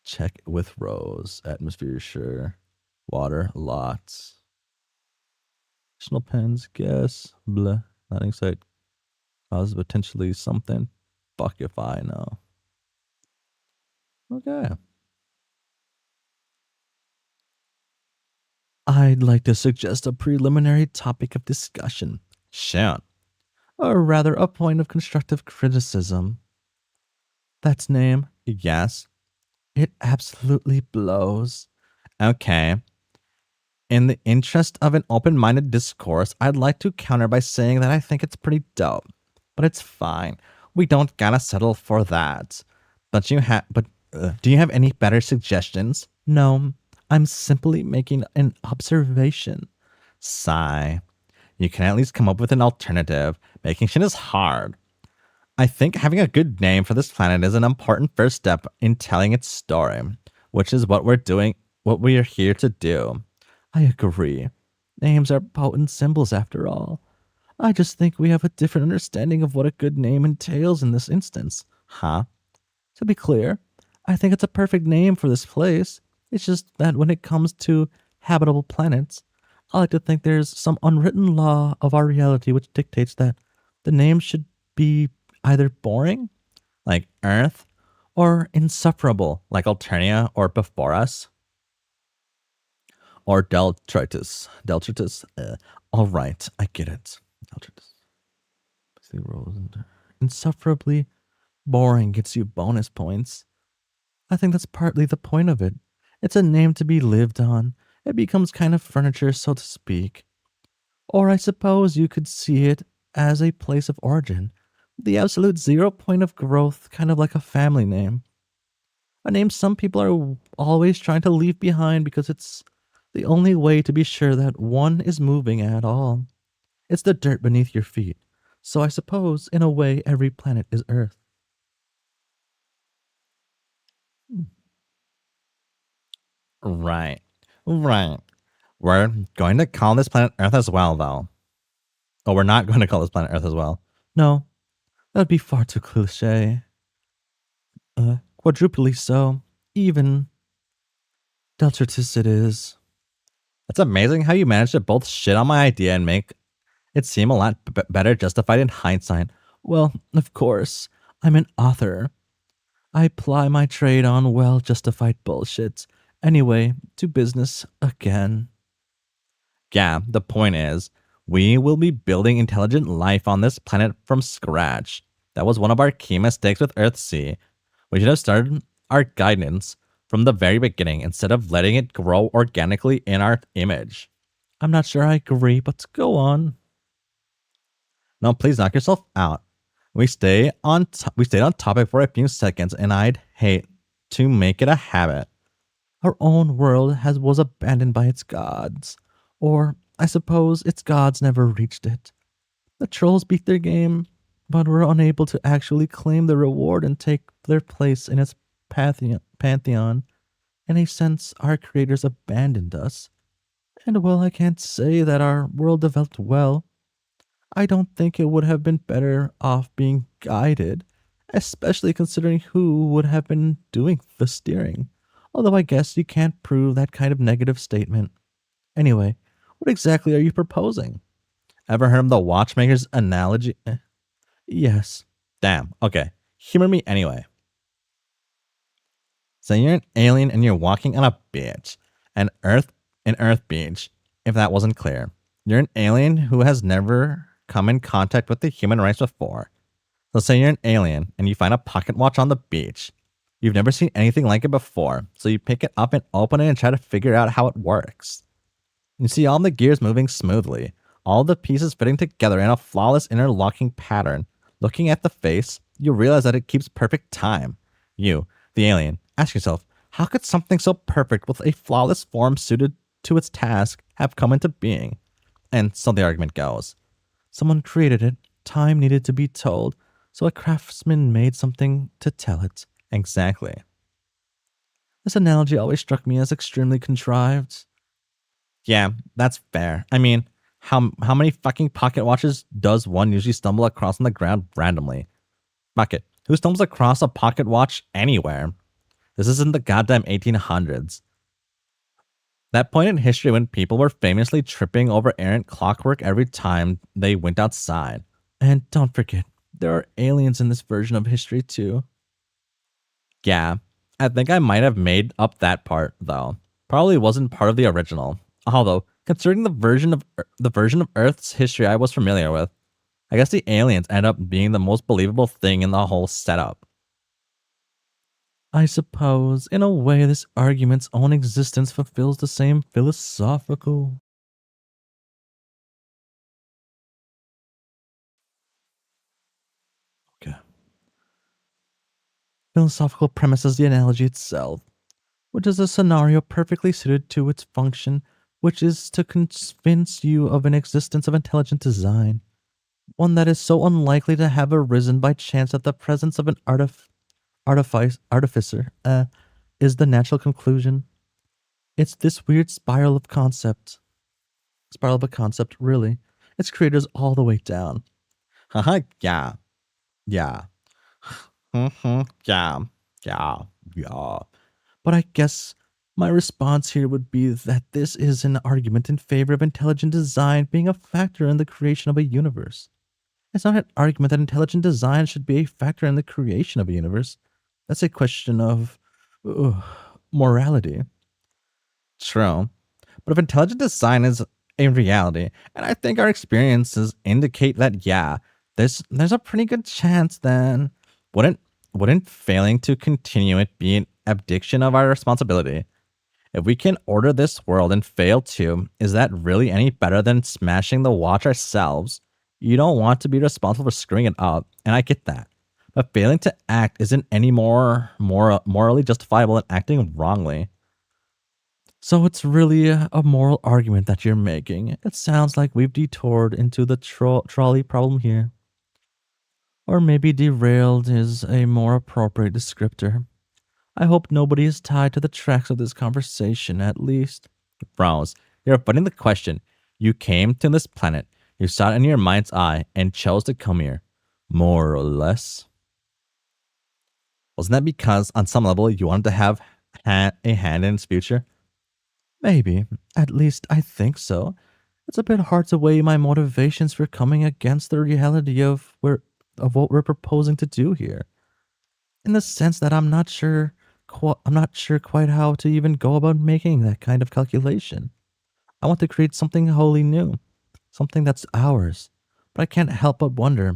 Check with Rose. Atmosphere, sure. Water, lots. Additional pens, guess. Blah. Landing site causes potentially something. Fuck if I know. Okay. I'd like to suggest a preliminary topic of discussion. Shout. Or rather, a point of constructive criticism. That's name. Yes. It absolutely blows. Okay. In the interest of an open-minded discourse, I'd like to counter by saying that I think it's pretty dope. But it's fine. We don't gotta settle for that. Do you have any better suggestions? No. I'm simply making an observation. Sigh. You can at least come up with an alternative. Making shit is hard. I think having a good name for this planet is an important first step in telling its story, which is what we are here to do. I agree. Names are potent symbols after all. I just think we have a different understanding of what a good name entails in this instance. Huh? To be clear, I think it's a perfect name for this place. It's just that when it comes to habitable planets, I like to think there's some unwritten law of our reality which dictates that the name should be either boring, like Earth, or insufferable, like Alternia or Before Us. Or Deltritus. All right, I get it. Deltritus. Insufferably boring gets you bonus points. I think that's partly the point of it. It's a name to be lived on. It becomes kind of furniture, so to speak. Or I suppose you could see it as a place of origin. The absolute 0 point of growth, kind of like a family name. A name some people are always trying to leave behind because it's the only way to be sure that one is moving at all. It's the dirt beneath your feet. So I suppose, in a way, every planet is Earth. Right. We're going to call this planet Earth as well, though. Oh, we're not going to call this planet Earth as well. No, that would be far too cliche. Quadruply so. Even Deltritus it is. It's amazing how you managed to both shit on my idea and make it seem a lot better justified in hindsight. Well, of course, I'm an author. I ply my trade on well-justified bullshit. Anyway, to business again. Yeah, the point is, we will be building intelligent life on this planet from scratch. That was one of our key mistakes with Earthsea. We should have started our guidance from the very beginning instead of letting it grow organically in our image. I'm not sure I agree, but go on. No, please knock yourself out. We stayed on topic for a few seconds, and I'd hate to make it a habit. Our own world was abandoned by its gods. Or, I suppose, its gods never reached it. The trolls beat their game, but were unable to actually claim the reward and take their place in its pantheon. In a sense, our creators abandoned us. And while I can't say that our world developed well, I don't think it would have been better off being guided, especially considering who would have been doing the steering. Although I guess you can't prove that kind of negative statement. Anyway, what exactly are you proposing? Ever heard of the watchmaker's analogy? Yes. Damn, okay. Humor me anyway. So you're an alien and you're walking on a beach. An Earth beach, if that wasn't clear. You're an alien who has never come in contact with the human race before. So say you're an alien and you find a pocket watch on the beach. You've never seen anything like it before, so you pick it up and open it and try to figure out how it works. You see all the gears moving smoothly, all the pieces fitting together in a flawless interlocking pattern. Looking at the face, you realize that it keeps perfect time. You, the alien, ask yourself, how could something so perfect with a flawless form suited to its task have come into being? And so the argument goes. Someone created it, time needed to be told, so a craftsman made something to tell it. Exactly. This analogy always struck me as extremely contrived. Yeah, that's fair. I mean, how many fucking pocket watches does one usually stumble across on the ground randomly? Fuck it. Who stumbles across a pocket watch anywhere? This isn't the goddamn 1800s. That point in history when people were famously tripping over errant clockwork every time they went outside. And don't forget, there are aliens in this version of history too. Yeah, I think I might have made up that part, though. Probably wasn't part of the original. Although, considering the version of Earth's history I was familiar with, I guess the aliens end up being the most believable thing in the whole setup. I suppose, in a way, this argument's own existence fulfills the same philosophical... Okay. Philosophical premise as the analogy itself, which is a scenario perfectly suited to its function, which is to convince you of an existence of intelligent design, one that is so unlikely to have arisen by chance that the presence of an artificer is the natural conclusion. It's this weird spiral of a concept, really. Its creators all the way down. Haha, yeah. Yeah. Yeah. But I guess my response here would be that this is an argument in favor of intelligent design being a factor in the creation of a universe. It's not an argument that intelligent design should be a factor in the creation of a universe. That's a question of morality. True. But if intelligent design is a reality, and I think our experiences indicate that, yeah, there's a pretty good chance then wouldn't failing to continue it be an abdication of our responsibility? If we can order this world and fail to, is that really any better than smashing the watch ourselves? You don't want to be responsible for screwing it up, and I get that. But failing to act isn't any more morally justifiable than acting wrongly. So it's really a moral argument that you're making. It sounds like we've detoured into the trolley problem here. Or maybe derailed is a more appropriate descriptor. I hope nobody is tied to the tracks of this conversation, at least. Browse, you're avoiding the question. You came to this planet, you saw it in your mind's eye, and chose to come here. More or less. Wasn't that because, on some level, you wanted to have a hand in its future? Maybe. At least I think so. It's a bit hard to weigh my motivations for coming against the reality of what we're proposing to do here. In the sense that I'm not sure quite how to even go about making that kind of calculation. I want to create something wholly new, something that's ours. But I can't help but wonder,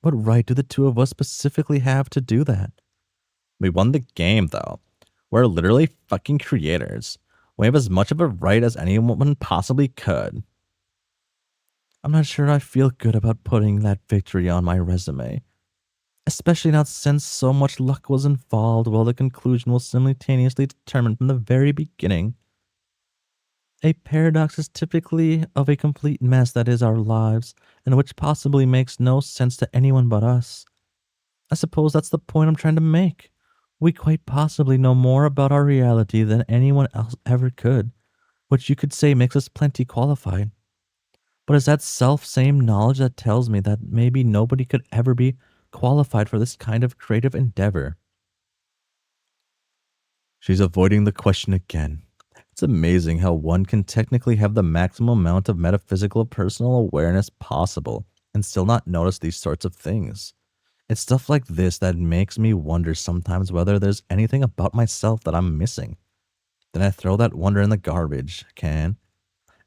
what right do the two of us specifically have to do that? We won the game, though. We're literally fucking creators. We have as much of a right as anyone possibly could. I'm not sure I feel good about putting that victory on my resume. especially not since so much luck was involved while the conclusion was simultaneously determined from the very beginning. A paradox is typically of a complete mess that is our lives, and which possibly makes no sense to anyone but us. I suppose that's the point I'm trying to make. We quite possibly know more about our reality than anyone else ever could, which you could say makes us plenty qualified. But it's that self-same knowledge that tells me that maybe nobody could ever be qualified for this kind of creative endeavor. She's avoiding the question again. It's amazing how one can technically have the maximum amount of metaphysical personal awareness possible and still not notice these sorts of things. It's stuff like this that makes me wonder sometimes whether there's anything about myself that I'm missing. Then I throw that wonder in the garbage can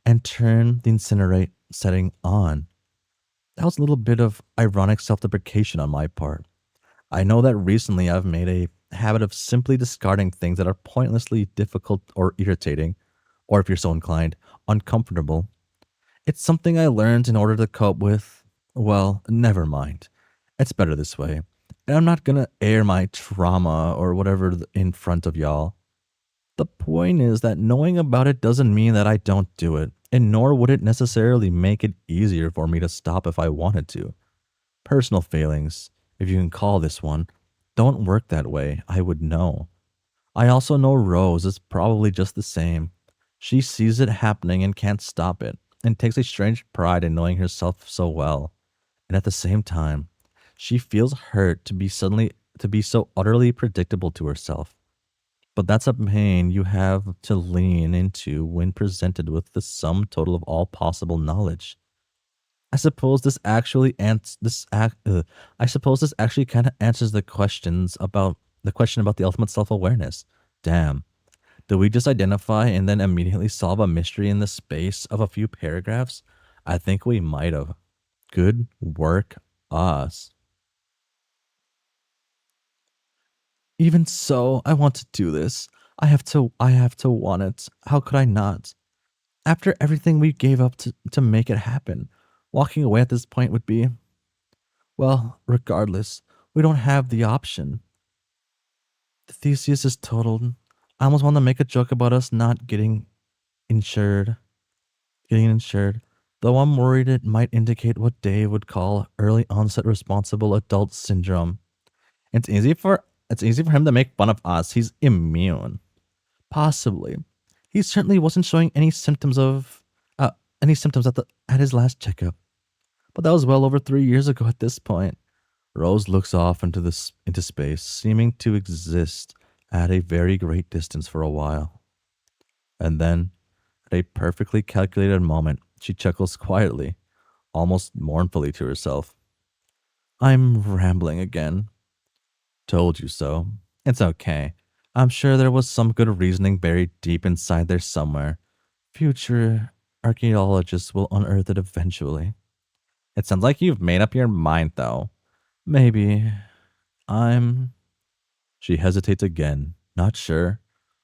and turn the incinerate setting on. That was a little bit of ironic self-deprecation on my part. I know that recently I've made a habit of simply discarding things that are pointlessly difficult or irritating, or if you're so inclined, uncomfortable. It's something I learned in order to cope with, well, never mind. It's better this way. And I'm not gonna air my trauma or whatever in front of y'all. The point is that knowing about it doesn't mean that I don't do it, and nor would it necessarily make it easier for me to stop if I wanted to. Personal failings, if you can call this one, don't work that way, I would know. I also know Rose is probably just the same. She sees it happening and can't stop it, and takes a strange pride in knowing herself so well. And at the same time, she feels hurt to be so utterly predictable to herself. But that's a pain you have to lean into when presented with the sum total of all possible knowledge. I suppose this actually I suppose this actually kind of answers the question about the ultimate self-awareness. Damn. Did we just identify and then immediately solve a mystery in the space of a few paragraphs? I think we might have. Good work, us. Even so, I want to do this. I have to want it. How could I not? After everything we gave up to make it happen, walking away at this point would be, well, regardless, we don't have the option. The Theseus is totaled. I almost want to make a joke about us not getting insured, though I'm worried it might indicate what Dave would call early onset responsible adult syndrome. It's easy for him to make fun of us. He's immune. Possibly. He certainly wasn't showing any symptoms at his last checkup. But that was well over 3 years ago at this point. Rose looks off into space, seeming to exist at a very great distance for a while. And then, at a perfectly calculated moment, she chuckles quietly, almost mournfully to herself. I'm rambling again. Told you so. It's okay. I'm sure there was some good reasoning buried deep inside there somewhere. Future archaeologists will unearth it eventually. It sounds like you've made up your mind, though. Maybe. She hesitates again, not sure.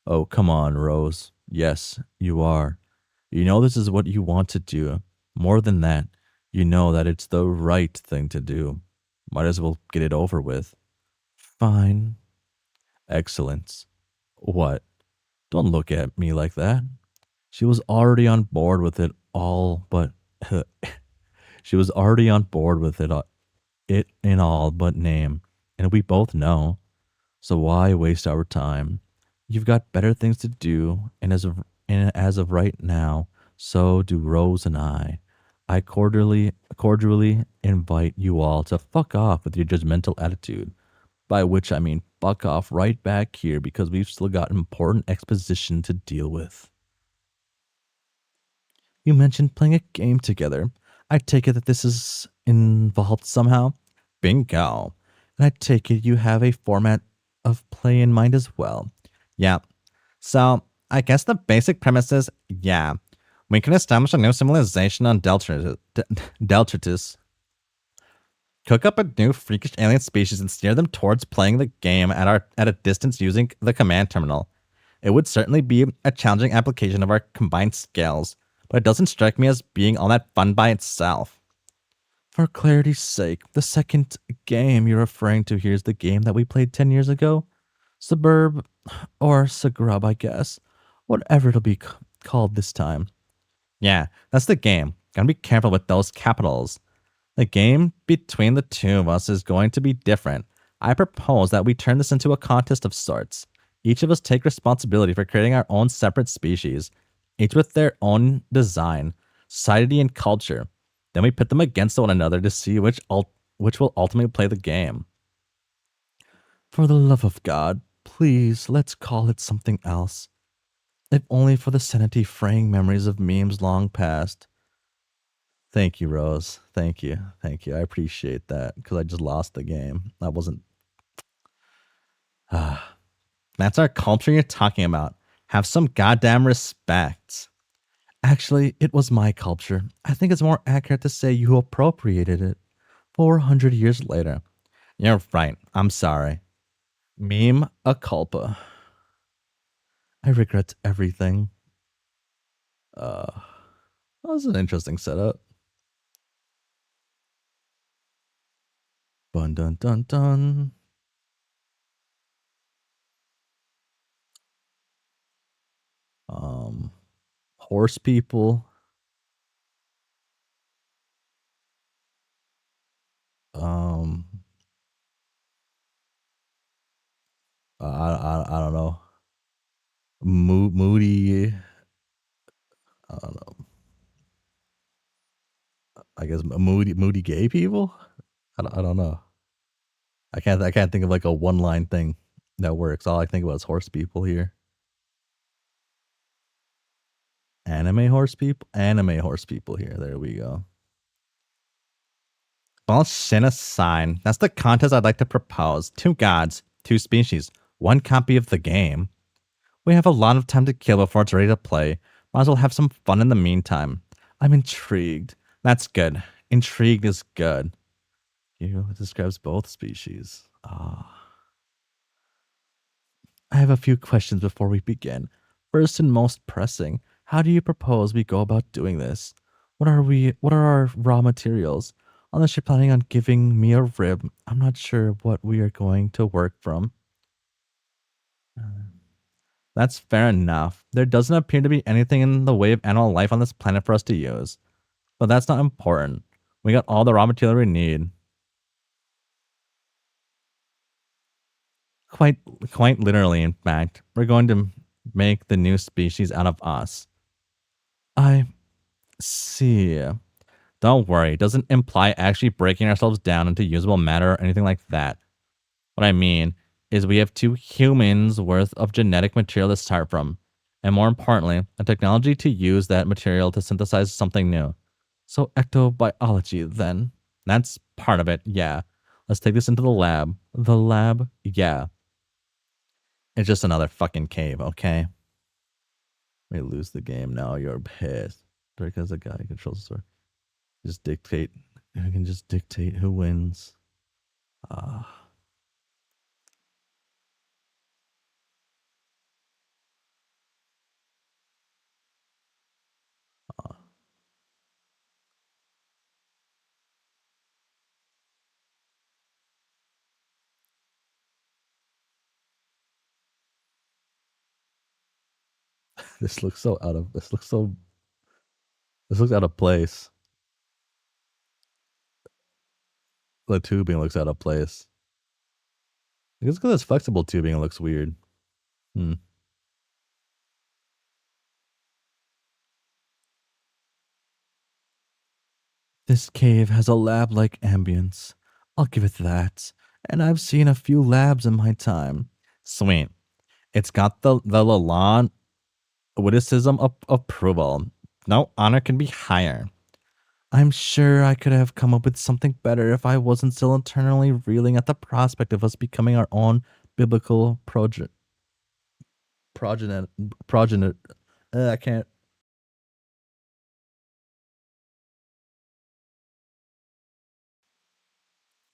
Oh, come on, Rose. Yes, you are. You know this is what you want to do. More than that, you know that it's the right thing to do. Might as well get it over with. Fine. Excellent. What? Don't look at me like that. She was already on board with it all, but she was already on board with it in all but name, and we both know. So why waste our time? You've got better things to do, and as of right now, so do Rose and I. I cordially invite you all to fuck off with your judgmental attitude. By which I mean fuck off right back here because we've still got important exposition to deal with. You mentioned playing a game together. I take it that this is involved somehow? Bingo. And I take it you have a format of play in mind as well. Yeah. So, I guess the basic premise is, yeah, we can establish a new civilization on Deltritus. Cook up a new freakish alien species and steer them towards playing the game at a distance using the command terminal. It would certainly be a challenging application of our combined skills, but it doesn't strike me as being all that fun by itself. For clarity's sake, the second game you're referring to here is the game that we played 10 years ago. Suburb, or Sagrub, I guess. Whatever it'll be called this time. Yeah, that's the game. Gotta be careful with those capitals. The game between the two of us is going to be different. I propose that we turn this into a contest of sorts. Each of us take responsibility for creating our own separate species, each with their own design, society, and culture. Then we pit them against one another to see which will ultimately play the game. For the love of God, please, let's call it something else. If only for the sanity fraying memories of memes long past. Thank you, Rose. Thank you. Thank you. I appreciate that because I just lost the game. I wasn't. That's our culture you're talking about. Have some goddamn respect. Actually, it was my culture. I think it's more accurate to say you appropriated it 400 years later. You're right. I'm sorry. Meme a culpa. I regret everything. That was an interesting setup. Dun dun dun dun. Horse people. I don't know. Moody. I don't know. I guess moody gay people. I don't know. I can't think of like a one line thing that works. All I think about is horse people here. Anime horse people here. There we go. Bullshit aside, that's the contest I'd like to propose. 2 gods, 2 species, 1 copy of the game. We have a lot of time to kill before it's ready to play. Might as well have some fun in the meantime. I'm intrigued. That's good. Intrigued is good. It describes both species. I have a few questions before we begin. First and most pressing, how do you propose we go about doing this? What are our raw materials? Unless you're planning on giving me a rib, I'm not sure what we are going to work from. That's fair enough. There doesn't appear to be anything in the way of animal life on this planet for us to use. But that's not important. We got all the raw material we need. Quite literally, in fact. We're going to make the new species out of us. I see. Don't worry, it doesn't imply actually breaking ourselves down into usable matter or anything like that. What I mean is we have 2 humans worth of genetic material to start from. And more importantly, a technology to use that material to synthesize something new. So ectobiology, then. That's part of it, yeah. Let's take this into the lab. The lab, yeah. It's just another fucking cave, okay? We lose the game now, you're pissed. Because the guy who controls the story. Just dictate. You can just dictate who wins. This looks out of place. The tubing looks out of place. I guess because it's flexible tubing, it looks weird. This cave has a lab-like ambience. I'll give it that. And I've seen a few labs in my time. Sweet. It's got the Lalon witticism of approval. No honor can be higher. I'm sure I could have come up with something better if I wasn't still internally reeling at the prospect of us becoming our own biblical progenitor. I can't.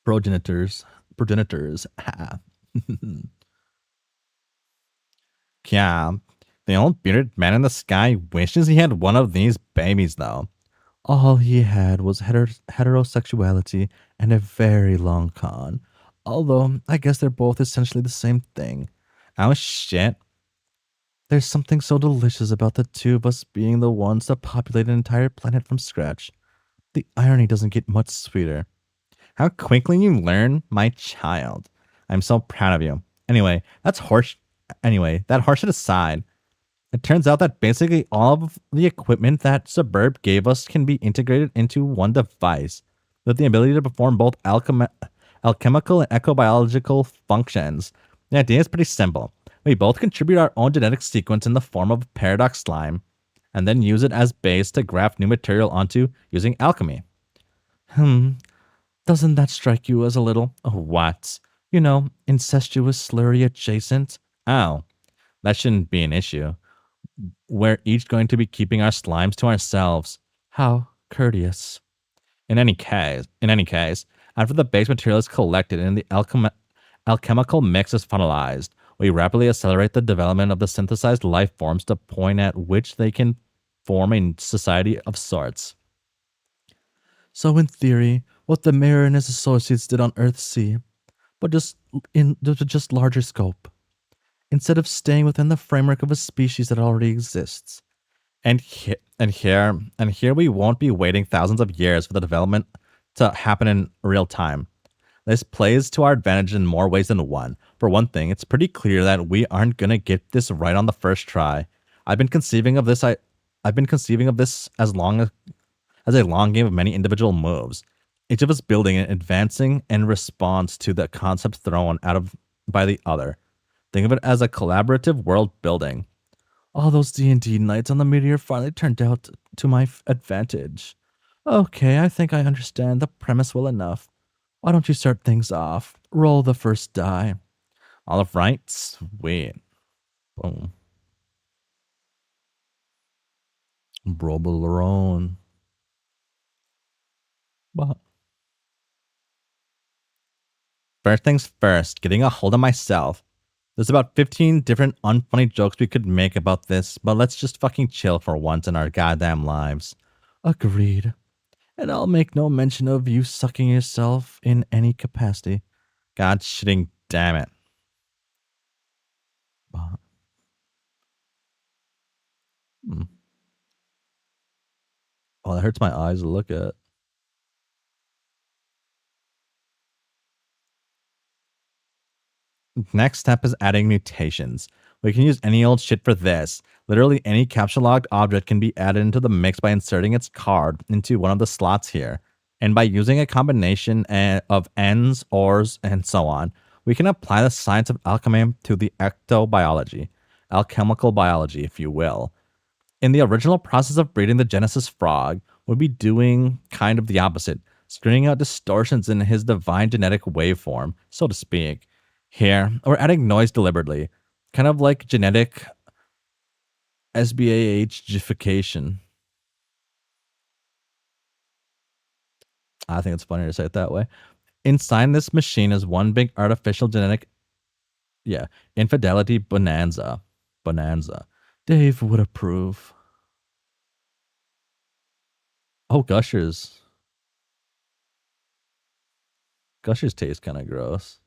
Progenitors. Yeah. The old bearded man in the sky wishes he had one of these babies, though. All he had was heterosexuality and a very long con. Although, I guess they're both essentially the same thing. Oh shit. There's something so delicious about the two of us being the ones that populate an entire planet from scratch. The irony doesn't get much sweeter. How quickly you learn, my child. I'm so proud of you. Anyway, that horseshit aside, it turns out that basically all of the equipment that Suburb gave us can be integrated into one device with the ability to perform both alchemical and ecobiological functions. The idea is pretty simple. We both contribute our own genetic sequence in the form of paradox slime, and then use it as base to graft new material onto using alchemy. Doesn't that strike you as a little, what? You know, incestuous slurry adjacent? Oh, that shouldn't be an issue. We're each going to be keeping our slimes to ourselves. How courteous. In any case, after the base material is collected and the alchemical mix is finalized, we rapidly accelerate the development of the synthesized life forms to point at which they can form a society of sorts. So in theory, what the mayor and his associates did on Earthsea, but just larger scope. Instead of staying within the framework of a species that already exists. And here we won't be waiting thousands of years for the development to happen in real time. This plays to our advantage in more ways than one. For one thing, it's pretty clear that we aren't gonna get this right on the first try. I've been conceiving of this as a long game of many individual moves, each of us building and advancing in response to the concepts thrown out of by the other. Think of it as a collaborative world building. All those D&D nights on the meteor finally turned out to my advantage. Okay, I think I understand the premise well enough. Why don't you start things off? Roll the first die. All right, sweet. Boom. Brobelerone. But first things first, getting a hold of myself. There's about 15 different unfunny jokes we could make about this, but let's just fucking chill for once in our goddamn lives. Agreed. And I'll make no mention of you sucking yourself in any capacity. God shitting damn it. Oh, that hurts my eyes to look at. Next step is adding mutations. We can use any old shit for this. Literally any capture logged object can be added into the mix by inserting its card into one of the slots here. And by using a combination of ends, ors, and so on, we can apply the science of alchemy to the ectobiology, alchemical biology, if you will. In the original process of breeding the Genesis frog, we'd be doing kind of the opposite, screening out distortions in his divine genetic waveform, so to speak. Here, we're adding noise deliberately, kind of like genetic SBAH-ification. I think it's funnier to say it that way. Inside this machine is one big artificial genetic, infidelity bonanza. Dave would approve. Oh, Gushers. Gushers taste kind of gross.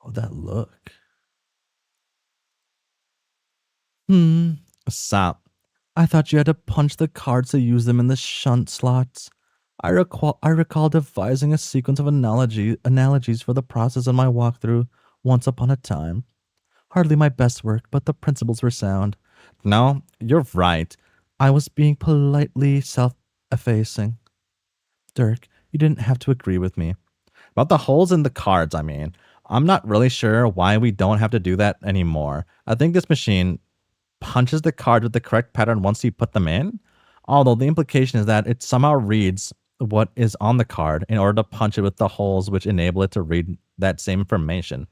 Oh, that look. Stop. I thought you had to punch the cards to use them in the shunt slots. I recall devising a sequence of analogies for the process in my walkthrough once upon a time. Hardly my best work, but the principles were sound. No, you're right. I was being politely self-effacing. Dirk, you didn't have to agree with me. About the holes in the cards, I mean. I'm not really sure why we don't have to do that anymore. I think this machine punches the cards with the correct pattern once you put them in, although the implication is that it somehow reads what is on the card in order to punch it with the holes which enable it to read that same information.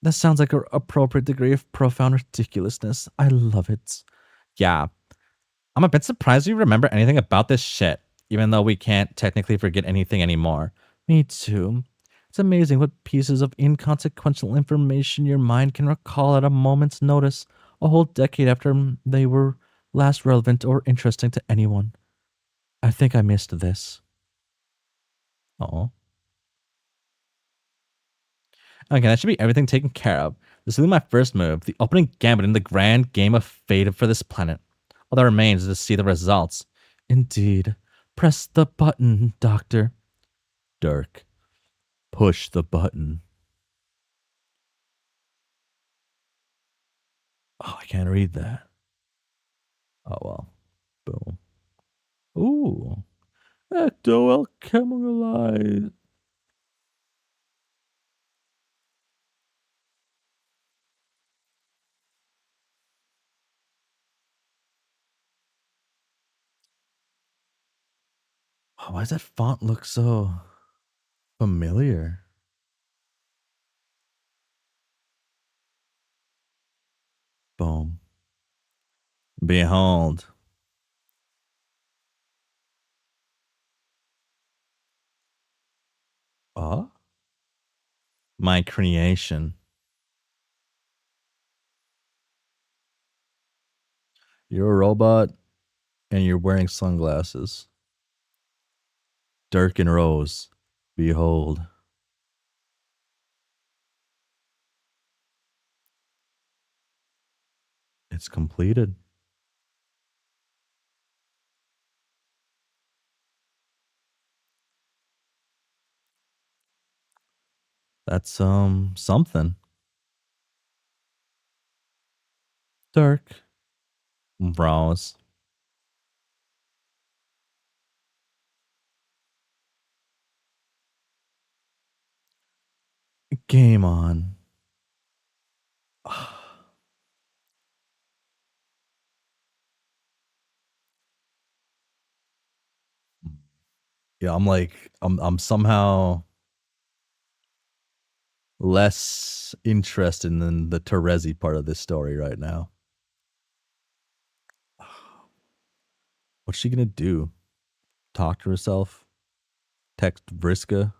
That sounds like an appropriate degree of profound ridiculousness. I love it. Yeah. I'm a bit surprised you remember anything about this shit, even though we can't technically forget anything anymore. Me too. It's amazing what pieces of inconsequential information your mind can recall at a moment's notice, a whole decade after they were last relevant or interesting to anyone. I think I missed this. Oh. Okay, that should be everything taken care of. This will be my first move, the opening gambit in the grand game of fate for this planet. All that remains is to see the results. Indeed. Press the button, Doctor. Dirk. Push the button. Oh, I can't read that. Oh, well. Boom. Ooh. Ectoalchemalized. Oh, why does that font look so familiar? Boom. Behold. My creation. You're a robot and you're wearing sunglasses. Dirk and Rose. Behold. It's completed. That's something. Dirk. Rose. Game on. Yeah, I'm somehow less interested in the Terezi part of this story right now. What's she gonna do? Talk to herself? Text Vriska?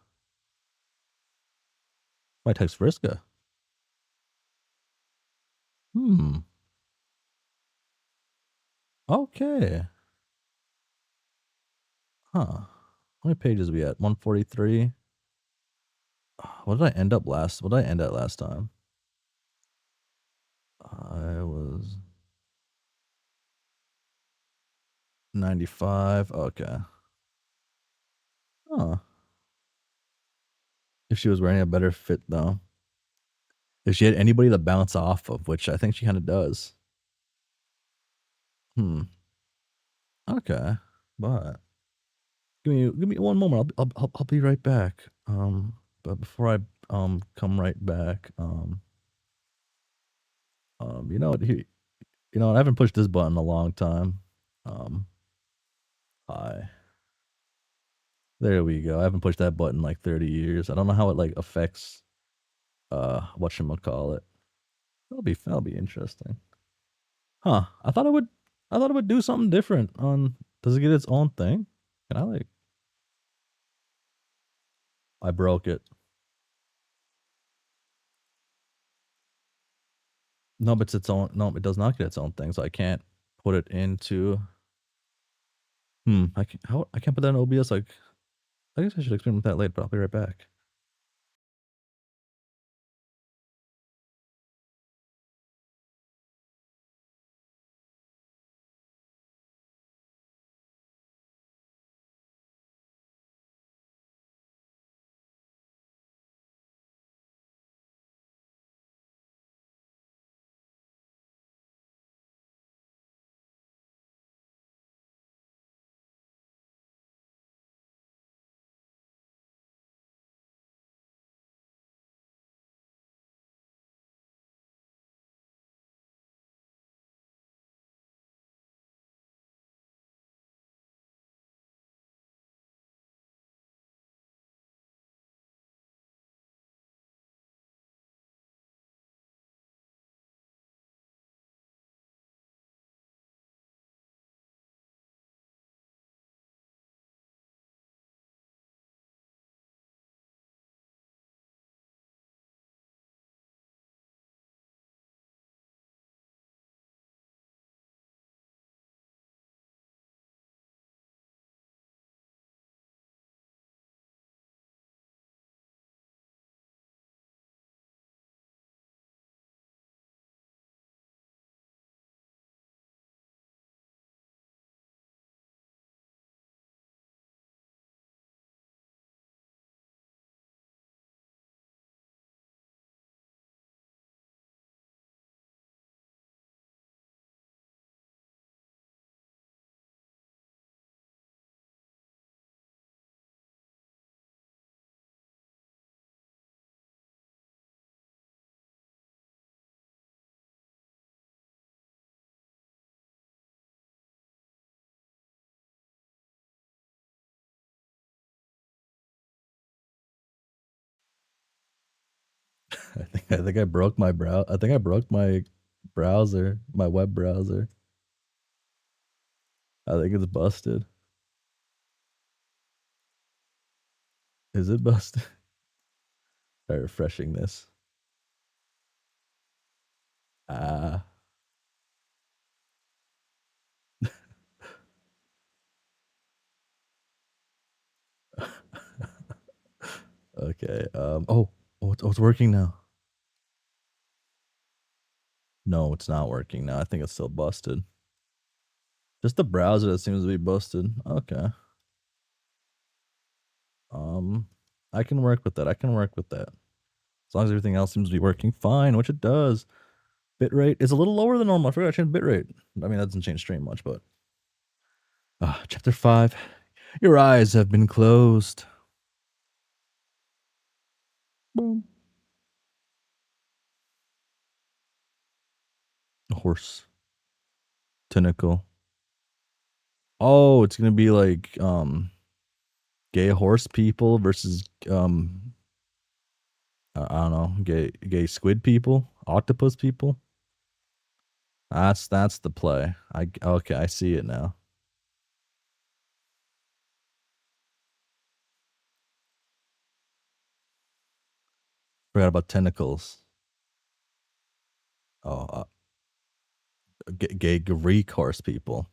Why text Vriska? Okay. Huh. How many pages are we at? 143. What did I end up last? What did I end at last time? I was 95. Okay. Huh. If she was wearing a better fit though. If she had anybody to bounce off of, which I think she kind of does. Okay. But give me one moment. I'll be right back. But before I come right back, you know what? You know what? I haven't pushed this button in a long time. Hi. There we go. I haven't pushed that button in like 30 years. I don't know how it like affects whatchamacallit. That'll be interesting. Huh. I thought it would do something different on does it get its own thing? Can I like I broke it. No, but it's its own no, it does not get its own thing, so I can't put it into I can't put that in OBS like I guess I should experiment with that later, but I'll be right back. I think I broke my I think I broke my browser, my web browser. I think it's busted. Is it busted? Try refreshing this. Ah. Okay. It's working now. No, it's not working now. I think it's still busted. Just the browser that seems to be busted. Okay. I can work with that. I can work with that. As long as everything else seems to be working fine, which it does. Bitrate is a little lower than normal. I forgot to change bitrate. I mean, that doesn't change stream much, but. Chapter 5. Your eyes have been closed. Boom. A horse. Tentacle. Oh, it's gonna be like gay horse people versus I don't know, gay squid people, octopus people. That's the play. Okay, I see it now. Forgot about tentacles. Oh, gay Greek horse people.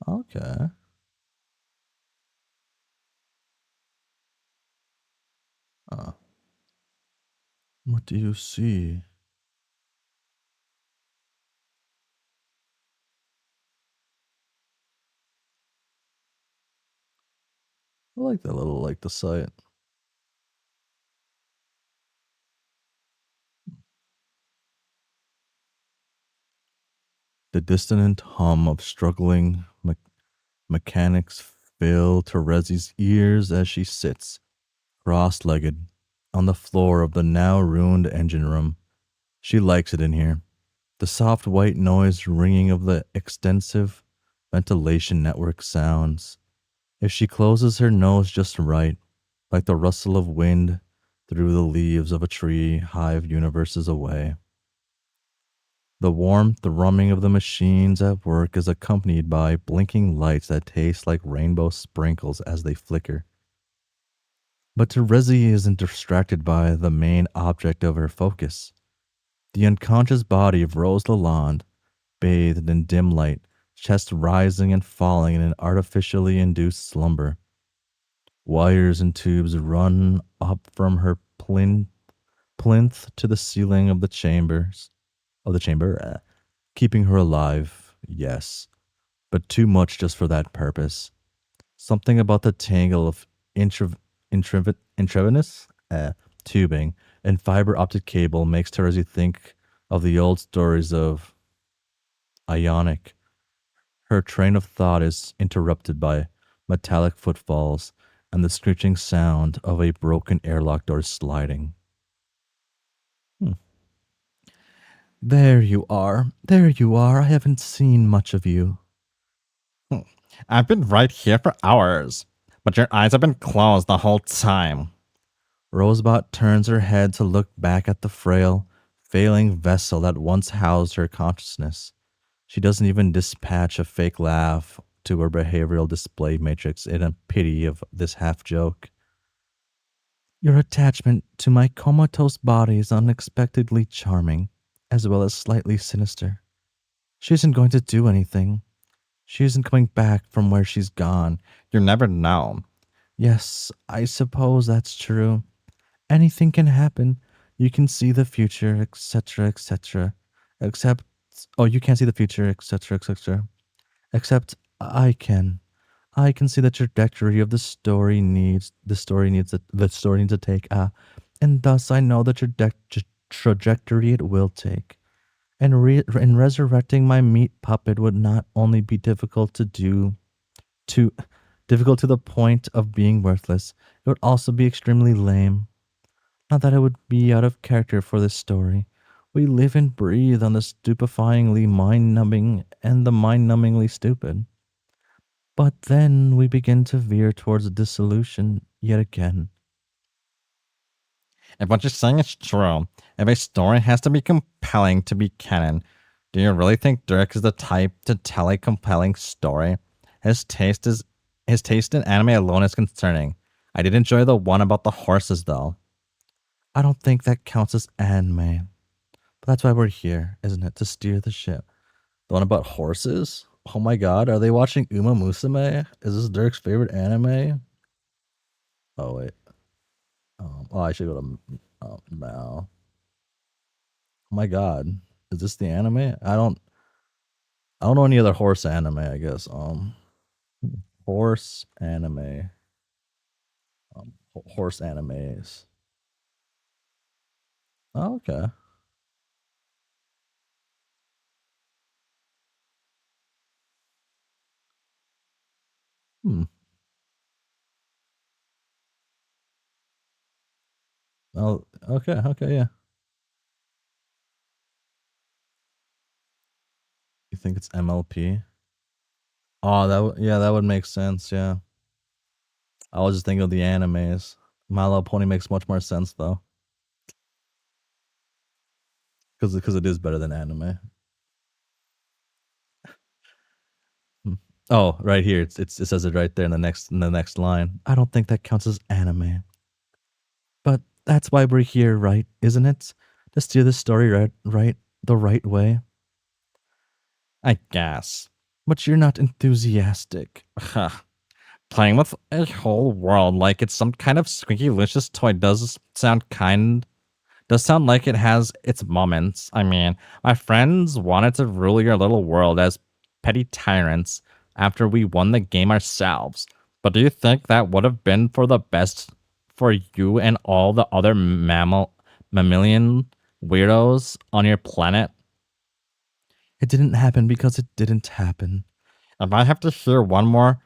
Okay. What do you see? I like that little the site. The dissonant hum of struggling mechanics fill Terezi's ears as she sits, cross-legged, on the floor of the now ruined engine room. She likes it in here. The soft white noise ringing of the extensive ventilation network sounds. If she closes her nose just right, like the rustle of wind through the leaves of a tree hive universes away. The warm thrumming of the machines at work is accompanied by blinking lights that taste like rainbow sprinkles as they flicker. But Terezi isn't distracted by the main object of her focus. The unconscious body of Rose Lalonde, bathed in dim light, chest rising and falling in an artificially induced slumber. Wires and tubes run up from her plinth to the ceiling of the chamber, keeping her alive, yes, but too much just for that purpose. Something about the tangle of intravenous tubing and fiber optic cable makes Terezi think of the old stories of Ionic. Her train of thought is interrupted by metallic footfalls and the screeching sound of a broken airlock door sliding. There you are. There you are. I haven't seen much of you. I've been right here for hours, but your eyes have been closed the whole time. Rosebot turns her head to look back at the frail, failing vessel that once housed her consciousness. She doesn't even dispatch a fake laugh to her behavioral display matrix in a pity of this half-joke. Your attachment to my comatose body is unexpectedly charming, as well as slightly sinister. She isn't going to do anything. She isn't coming back from where she's gone. You never know. Yes, I suppose that's true. Anything can happen. You can see the future, etc., etc. Except, you can't see the future, etc., etc. Except I can. I can see the trajectory of the story needs to take, and thus I know the trajectory it will take. And resurrecting my meat puppet would not only be difficult difficult to the point of being worthless, it would also be extremely lame. Not that it would be out of character for this story. We live and breathe on the stupefyingly mind-numbing and the mind-numbingly stupid. But then we begin to veer towards dissolution yet again. If what you're saying is true, if a story has to be compelling to be canon, do you really think Dirk is the type to tell a compelling story? His taste in anime alone is concerning. I did enjoy the one about the horses though. I don't think that counts as anime. But that's why we're here, isn't it? To steer the ship. The one about horses? Oh my god, are they watching Uma Musume? Is this Dirk's favorite anime? Oh wait. I should go to now. Oh my god. Is this the anime? I don't know any other horse anime, I guess. Horse anime. Horse animes. Oh, okay. Hmm. Oh, okay, yeah. You think it's MLP? Oh, that would make sense, yeah. I was just thinking of the animes. My Little Pony makes much more sense though. Because it is better than anime. Oh, right here. It says it right there in the next line. I don't think that counts as anime. But that's why we're here, right? Isn't it? To steer the story the right way. I guess. But you're not enthusiastic. Playing with a whole world like it's some kind of squeaky licious toy does sound like it has its moments. I mean, my friends wanted to rule your little world as petty tyrants after we won the game ourselves. But do you think that would have been for the best for you and all the other mammalian weirdos on your planet? It didn't happen because it didn't happen. If I have to hear one more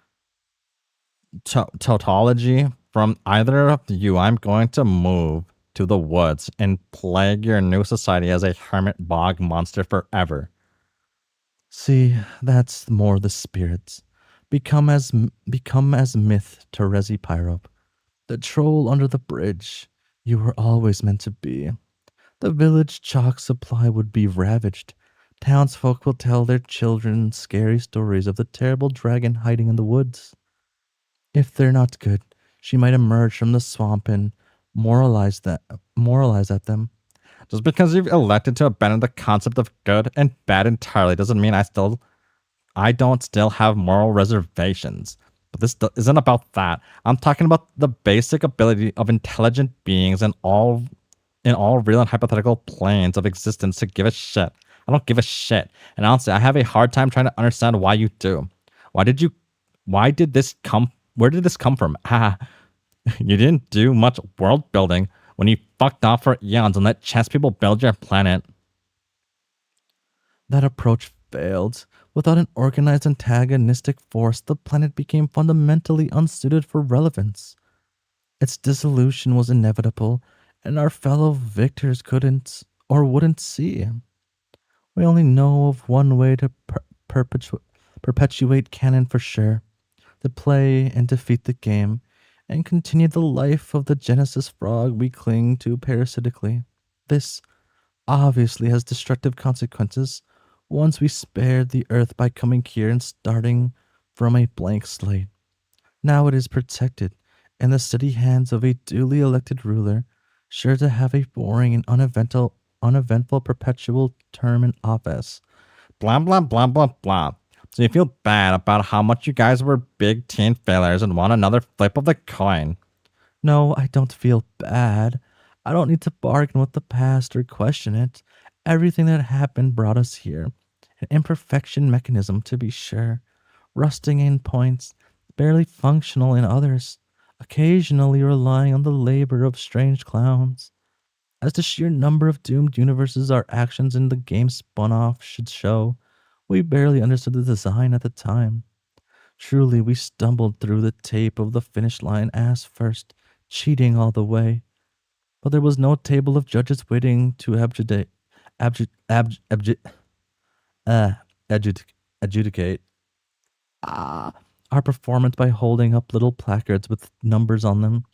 tautology from either of you, I'm going to move to the woods and plague your new society as a hermit bog monster forever. See, that's more the spirits. Become as myth to Resi Pyrope. The troll under the bridge. You were always meant to be. The village chalk supply would be ravaged. Townsfolk will tell their children scary stories of the terrible dragon hiding in the woods. If they're not good, she might emerge from the swamp and moralize at them. Just because you've elected to abandon the concept of good and bad entirely doesn't mean I don't still have moral reservations. But this isn't about that. I'm talking about the basic ability of intelligent beings in all real and hypothetical planes of existence to give a shit. I don't give a shit. And honestly, I have a hard time trying to understand why you do. Where did this come from? You didn't do much world building when you fucked off for eons and let chess people build your planet. That approach failed. Without an organized antagonistic force, the planet became fundamentally unsuited for relevance. Its dissolution was inevitable, and our fellow victors couldn't or wouldn't see. We only know of one way to perpetuate canon for sure. To play and defeat the game, and continue the life of the Genesis frog we cling to parasitically. This obviously has destructive consequences once we spared the earth by coming here and starting from a blank slate. Now it is protected in the steady hands of a duly elected ruler, sure to have a boring and uneventful perpetual term in office. Blah, blah, blah, blah, blah. So you feel bad about how much you guys were big teen failures and want another flip of the coin. No, I don't feel bad. I don't need to bargain with the past or question it. Everything that happened brought us here. An imperfection mechanism, to be sure. Rusting in points, barely functional in others. Occasionally relying on the labor of strange clowns. As the sheer number of doomed universes our actions in the game spun off should show, we barely understood the design at the time. Truly, we stumbled through the tape of the finish line ass first, cheating all the way. But there was no table of judges waiting to adjudicate. our performance by holding up little placards with numbers on them.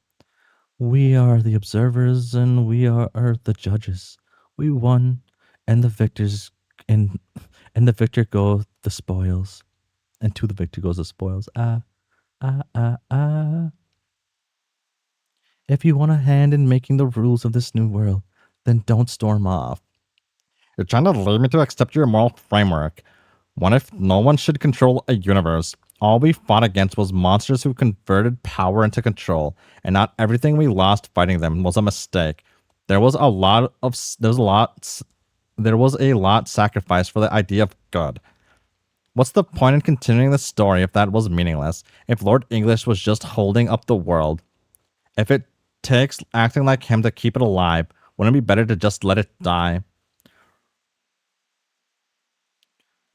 We are the observers and we are the judges. We won, and the victors and and the victor go the spoils. And to the victor goes the spoils. Ah, ah, ah, ah. If you want a hand in making the rules of this new world, then don't storm off. You're trying to lead me to accept your moral framework. What if no one should control a universe? All we fought against was monsters who converted power into control, and not everything we lost fighting them was a mistake. There was a lot sacrificed for the idea of good. What's the point in continuing the story if that was meaningless? If Lord English was just holding up the world? If it takes acting like him to keep it alive, wouldn't it be better to just let it die?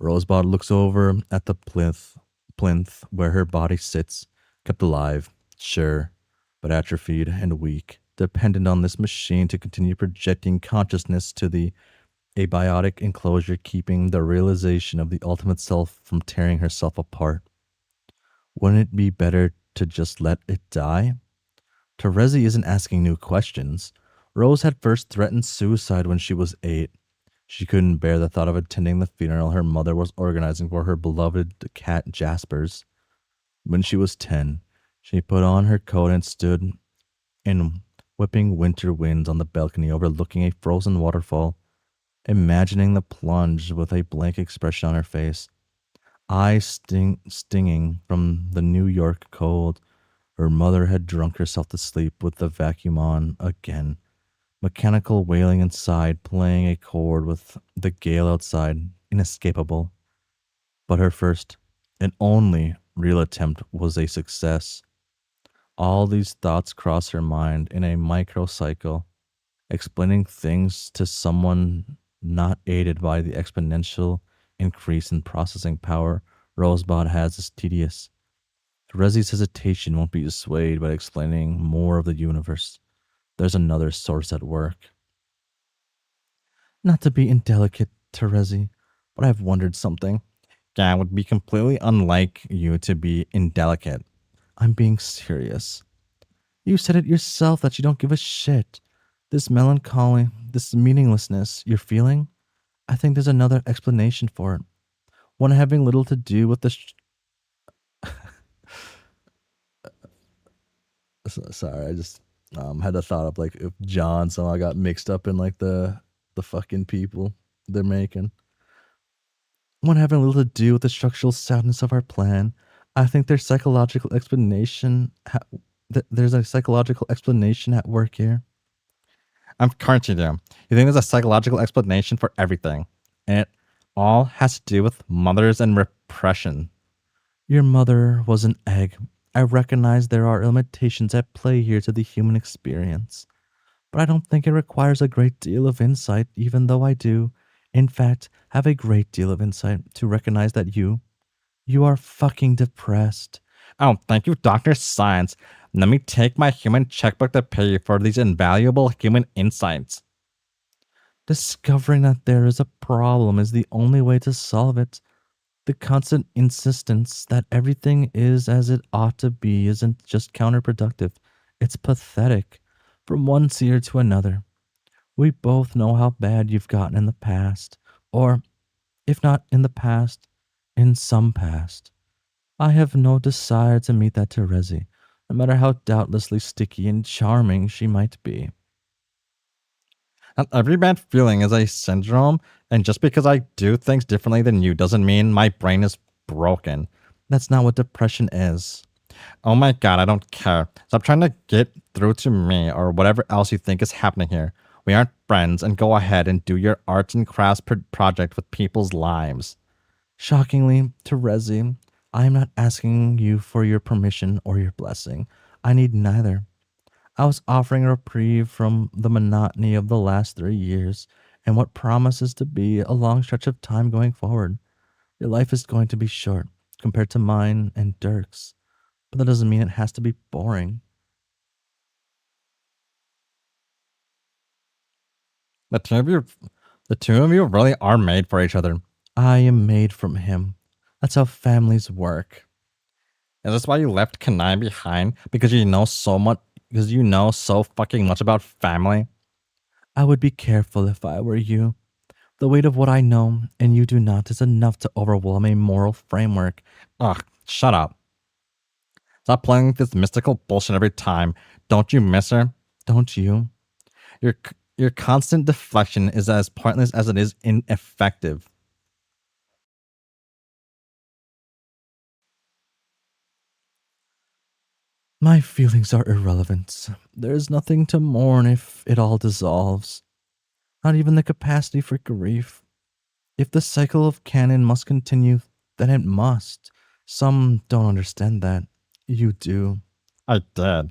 Rosebud looks over at the plinth where her body sits, kept alive, sure, but atrophied and weak, dependent on this machine to continue projecting consciousness to the abiotic enclosure, keeping the realization of the ultimate self from tearing herself apart. Wouldn't it be better to just let it die? Terezi isn't asking new questions. Rose had first threatened suicide when she was 8. She couldn't bear the thought of attending the funeral her mother was organizing for her beloved cat Jaspers. When she was 10, she put on her coat and stood in whipping winter winds on the balcony overlooking a frozen waterfall, imagining the plunge with a blank expression on her face, eyes stinging from the New York cold. Her mother had drunk herself to sleep with the vacuum on again. Mechanical wailing inside, playing a chord with the gale outside, inescapable. But her first and only real attempt was a success. All these thoughts cross her mind in a microcycle, explaining things to someone not aided by the exponential increase in processing power Rosebud has is tedious. Rezi's hesitation won't be dissuaded by explaining more of the universe. There's another source at work. Not to be indelicate, Terezi, but I've wondered something. Yeah, it would be completely unlike you to be indelicate. I'm being serious. You said it yourself that you don't give a shit. This melancholy, this meaninglessness you're feeling, I think there's another explanation for it. One having little to do with the sorry, I just had the thought of like if John somehow got mixed up in like the fucking people they're making. One having little to do with the structural soundness of our plan. I think there's psychological explanation. There's a psychological explanation at work here. I'm correcting you. You think there's a psychological explanation for everything, and it all has to do with mothers and repression. Your mother was an egg. I recognize there are limitations at play here to the human experience, but I don't think it requires a great deal of insight, even though I do, in fact, have a great deal of insight to recognize that you are fucking depressed. Oh, thank you, Dr. Science. Let me take my human checkbook to pay you for these invaluable human insights. Discovering that there is a problem is the only way to solve it. The constant insistence that everything is as it ought to be isn't just counterproductive, it's pathetic. From one seer to another. We both know how bad you've gotten in the past, or, if not in the past, in some past. I have no desire to meet that Terezi, no matter how doubtlessly sticky and charming she might be. And every bad feeling is a syndrome, and just because I do things differently than you doesn't mean my brain is broken. That's not what depression is. Oh my god, I don't care. Stop trying to get through to me or whatever else you think is happening here. We aren't friends, and go ahead and do your arts and crafts project with people's lives. Shockingly, Terezi, I am not asking you for your permission or your blessing. I need neither. I was offering a reprieve from the monotony of the last 3 years and what promises to be a long stretch of time going forward. Your life is going to be short compared to mine and Dirk's, but that doesn't mean it has to be boring. The two of you really are made for each other. I am made from him. That's how families work. Is this why you left Kanai behind? Because you know so much. Because you know so fucking much about family. I would be careful if I were you. The weight of what I know and you do not is enough to overwhelm a moral framework. Ugh, shut up. Stop playing with this mystical bullshit every time. Don't you miss her? Don't you? Your constant deflection is as pointless as it is ineffective. My feelings are irrelevant. There is nothing to mourn if it all dissolves. Not even the capacity for grief. If the cycle of canon must continue, then it must. Some don't understand that. You do. I did.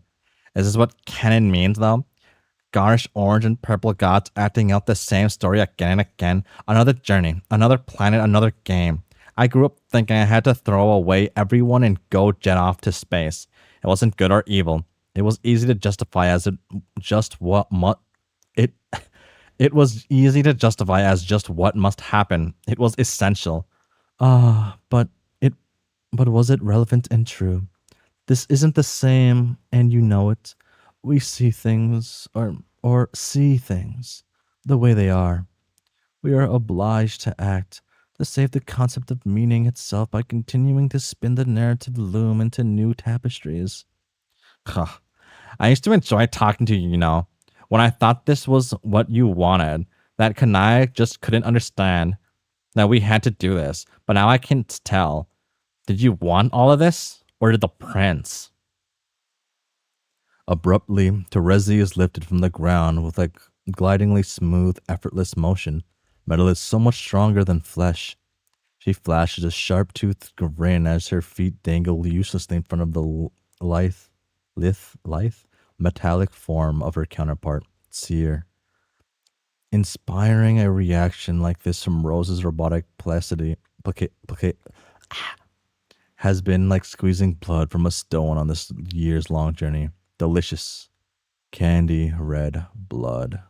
Is this what canon means, though? Garish orange and purple gods acting out the same story again and again. Another journey, another planet, another game. I grew up thinking I had to throw away everyone and go jet off to space. It wasn't good or evil. It was easy to justify as it was easy to justify as just what must happen. It was essential. But was it relevant and true? This isn't the same, and you know it. We see things, or see things, the way they are. We are obliged to act, to save the concept of meaning itself by continuing to spin the narrative loom into new tapestries. I used to enjoy talking to you, when I thought this was what you wanted, that Kanai just couldn't understand that we had to do this, but now I can tell. Did you want all of this, or did the prince? Abruptly, Terezi is lifted from the ground with a glidingly smooth, effortless motion. Metal is so much stronger than flesh. She flashes a sharp-toothed grin as her feet dangle uselessly in front of the lithe, metallic form of her counterpart, Seer. Inspiring a reaction like this from Rose's robotic placidity has been like squeezing blood from a stone on this years-long journey. Delicious, candy red blood.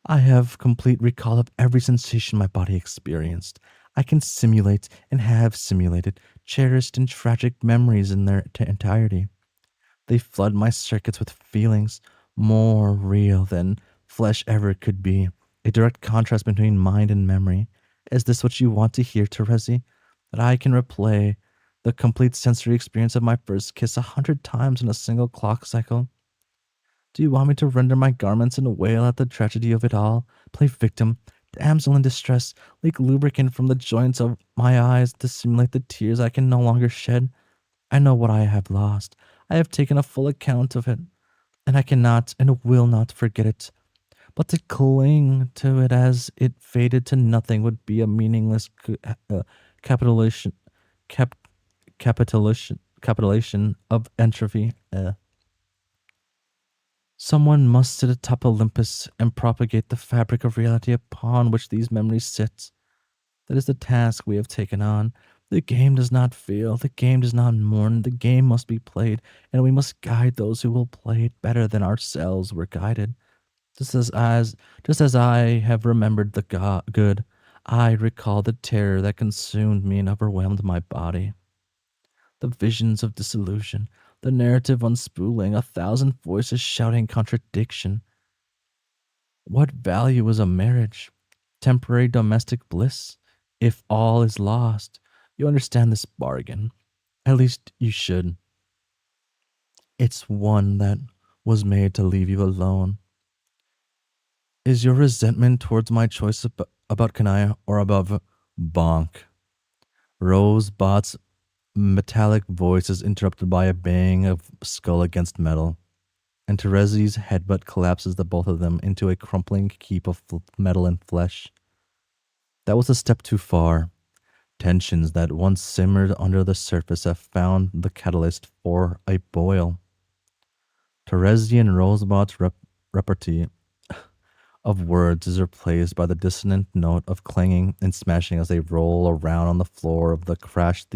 I have complete recall of every sensation my body experienced. I can simulate and have simulated cherished and tragic memories in their entirety. They flood my circuits with feelings more real than flesh ever could be, a direct contrast between mind and memory. Is this what you want to hear, Terezi? That I can replay the complete sensory experience of my first kiss 100 times in a single clock cycle? Do you want me to render my garments and wail at the tragedy of it all, play victim, damsel in distress, leak lubricant from the joints of my eyes to simulate the tears I can no longer shed? I know what I have lost. I have taken a full account of it, and I cannot and will not forget it. But to cling to it as it faded to nothing would be a meaningless capitulation of entropy. Someone must sit atop Olympus and propagate the fabric of reality upon which these memories sit. That is the task we have taken on. The game does not feel, the game does not mourn, the game must be played, and we must guide those who will play it better than ourselves were guided. Just as I have remembered the good, I recall the terror that consumed me and overwhelmed my body. The visions of disillusion, the narrative unspooling, 1,000 voices shouting contradiction. What value is a marriage? Temporary domestic bliss? If all is lost, you understand this bargain. At least you should. It's one that was made to leave you alone. Is your resentment towards my choice about Kanaya or above bonk? Rosebot's metallic voice is interrupted by a bang of skull against metal, and Terezi's headbutt collapses the both of them into a crumpling heap of metal and flesh. That was a step too far. Tensions that once simmered under the surface have found the catalyst for a boil. Terezi and Rosebot's repartee of words is replaced by the dissonant note of clanging and smashing as they roll around on the floor of the crashed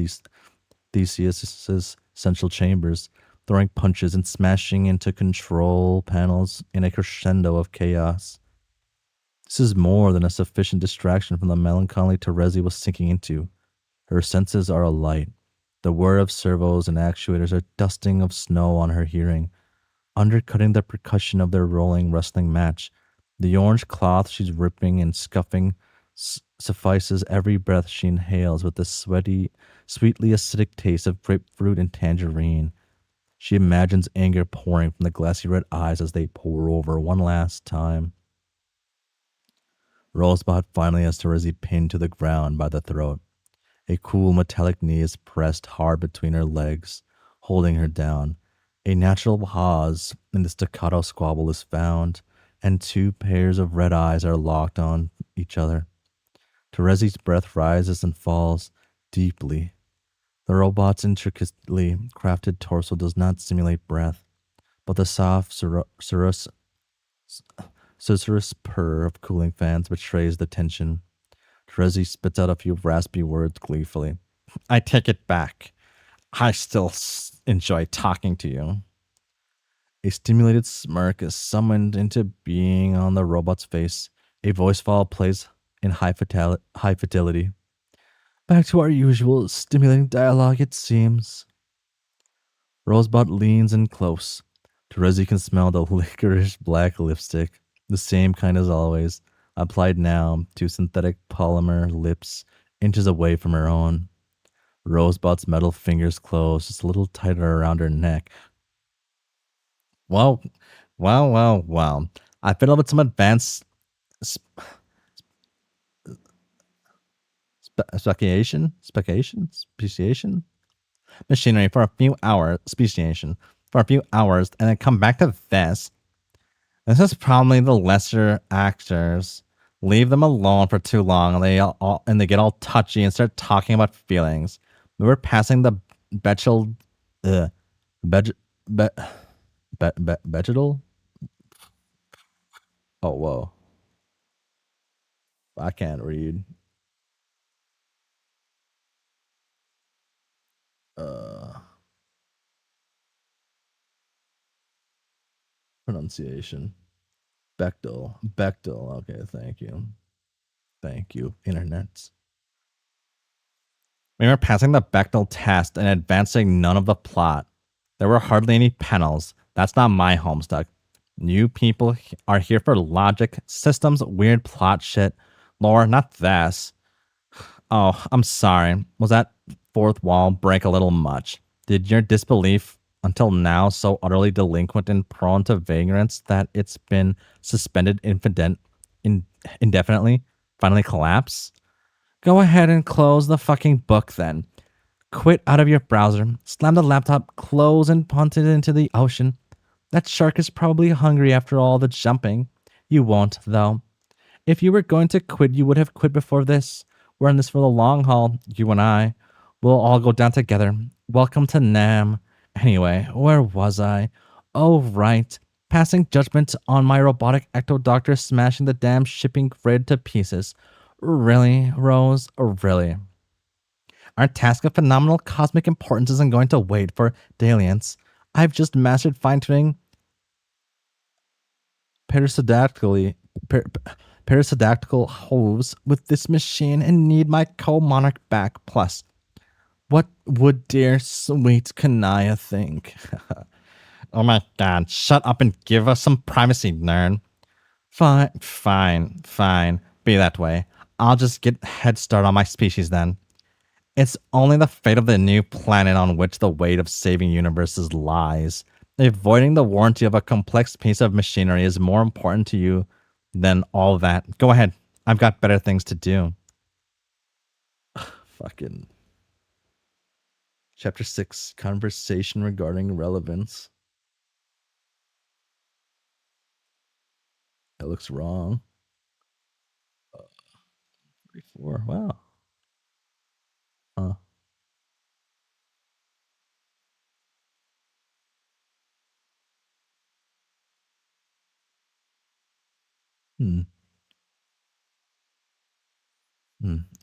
Theseus's central chambers, throwing punches and smashing into control panels in a crescendo of chaos. This is more than a sufficient distraction from the melancholy Terezi was sinking into. Her senses are alight. The whir of servos and actuators are dusting of snow on her hearing, undercutting the percussion of their rolling wrestling match. The orange cloth she's ripping and scuffing suffices every breath she inhales with the sweetly acidic taste of grapefruit and tangerine. She imagines anger pouring from the glassy red eyes as they pour over one last time. Rosebud finally has Terezi pinned to the ground by the throat. A cool metallic knee is pressed hard between her legs, holding her down. A natural pause in the staccato squabble is found, and two pairs of red eyes are locked on each other. Terezi's breath rises and falls deeply. The robot's intricately crafted torso does not simulate breath, but the soft, susurrus purr of cooling fans betrays the tension. Terezi spits out a few raspy words gleefully. I take it back. I still enjoy talking to you. A stimulated smirk is summoned into being on the robot's face. A voice file plays in high fidelity. Back to our usual stimulating dialogue, it seems. Rosebud leans in close. Terezi can smell the licorice black lipstick, the same kind as always, applied now to synthetic polymer lips inches away from her own. Rosebud's metal fingers close just a little tighter around her neck. Well. I fiddled with some advanced speciation machinery for a few hours, speciation for a few hours, and then come back to this. This is probably the lesser actors. Leave them alone for too long, and they get all touchy and start talking about feelings. We were passing the vegetal. Oh whoa! I can't read. Pronunciation. Bechtel. Okay, thank you, internet. We were passing the Bechdel test and advancing none of the plot. There were hardly any panels. That's not my Homestuck. You people are here for logic, systems, weird plot shit. Lore, not this. Oh, I'm sorry. Was that fourth wall break a little much? Did your disbelief, until now so utterly delinquent and prone to vagrants that it's been suspended indefinitely, finally collapse? Go ahead and close the fucking book then. Quit out of your browser, slam the laptop, close and punt it into the ocean. That shark is probably hungry after all the jumping. You won't, though. If you were going to quit, you would have quit before this. We're in this for the long haul, you and I. We'll all go down together. Welcome to Nam. Anyway, where was I? Oh, right. Passing judgment on my robotic ecto-doctor smashing the damn shipping grid to pieces. Really, Rose? Really? Our task of phenomenal cosmic importance isn't going to wait for dalliance. I've just mastered fine-tuning parasodactyl hooves with this machine and need my co-monarch back. Plus, what would dear sweet Kanaya think? Oh my god, shut up and give us some privacy, nerd. Fine. Be that way. I'll just get head start on my species then. It's only the fate of the new planet on which the weight of saving universes lies. Avoiding the warranty of a complex piece of machinery is more important to you than all that. Go ahead. I've got better things to do. Fucking. Chapter 6, Conversation Regarding Relevance. That looks wrong. 34. Wow. Huh.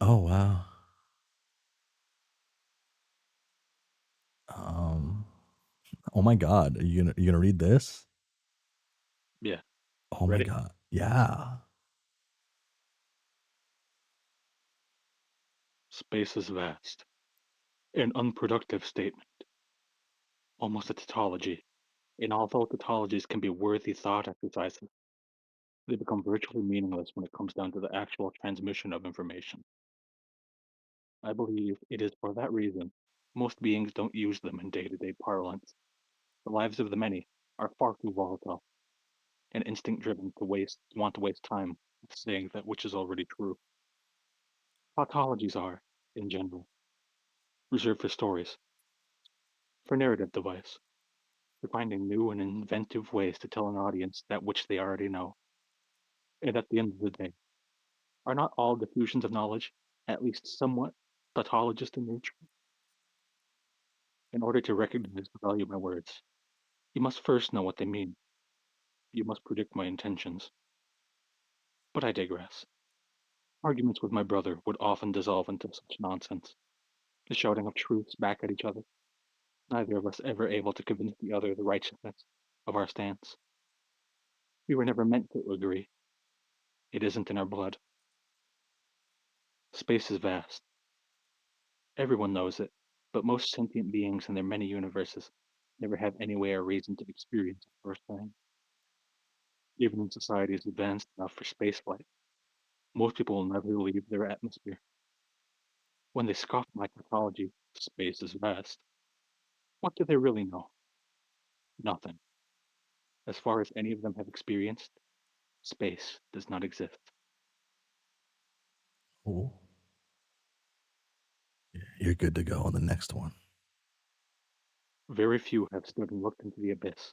Oh wow. Oh my god. Are you gonna read this? Yeah. Oh Ready? my god. Yeah. Space is vast. An unproductive statement. Almost a tautology. And although tautologies can be worthy thought exercises, they become virtually meaningless when it comes down to the actual transmission of information. I believe it is for that reason most beings don't use them in day-to-day parlance. The lives of the many are far too volatile and instinct-driven to want to waste time saying that which is already true. Tautologies are, in general, reserved for stories, for narrative device, for finding new and inventive ways to tell an audience that which they already know. And at the end of the day, are not all diffusions of knowledge at least somewhat tautologist in nature? In order to recognize the value of my words, you must first know what they mean. You must predict my intentions. But I digress. Arguments with my brother would often dissolve into such nonsense, the shouting of truths back at each other, neither of us ever able to convince the other the righteousness of our stance. We were never meant to agree. It isn't in our blood. Space is vast. Everyone knows it, but most sentient beings in their many universes never have any way or reason to experience it firsthand. Even in societies advanced enough for spaceflight, most people will never leave their atmosphere. When they scoff at my tautology, space is vast, what do they really know? Nothing. As far as any of them have experienced, space does not exist. Oh, you're good to go on the next one. Very few have stood and looked into the abyss,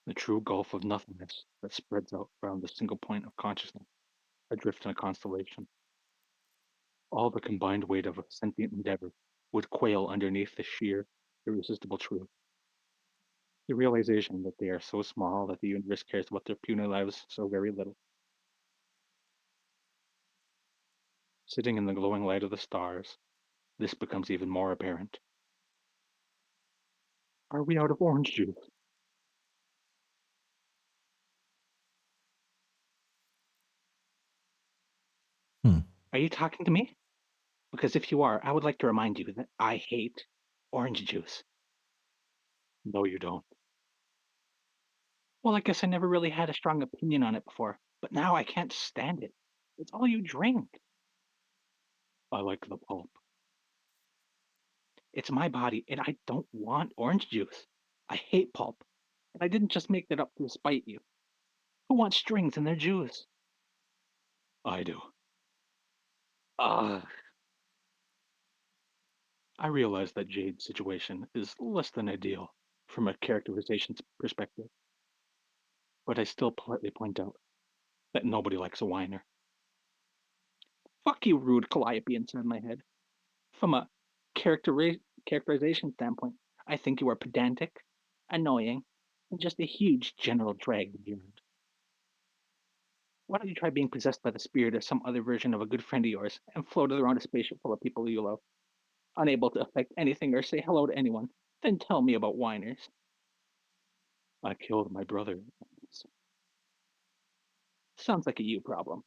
the true gulf of nothingness that spreads out around a single point of consciousness, adrift in a constellation. All the combined weight of a sentient endeavor would quail underneath the sheer, irresistible truth. The realization that they are so small that the universe cares about their puny lives so very little. Sitting in the glowing light of the stars, this becomes even more apparent. Are we out of orange juice? Are you talking to me? Because if you are, I would like to remind you that I hate orange juice. No, you don't. Well, I guess I never really had a strong opinion on it before, but now I can't stand it. It's all you drink. I like the pulp. It's my body, and I don't want orange juice. I hate pulp, and I didn't just make that up to spite you. Who wants strings in their juice? I do. Ugh. I realize that Jade's situation is less than ideal from a characterization perspective, but I still politely point out that nobody likes a whiner. Fuck you, rude calliope inside my head. From a characterization standpoint, I think you are pedantic, annoying, and just a huge general drag to be around. Why don't you try being possessed by the spirit of some other version of a good friend of yours and float around a spaceship full of people you love, unable to affect anything or say hello to anyone, then tell me about whiners. I killed my brother. Sounds like a you problem.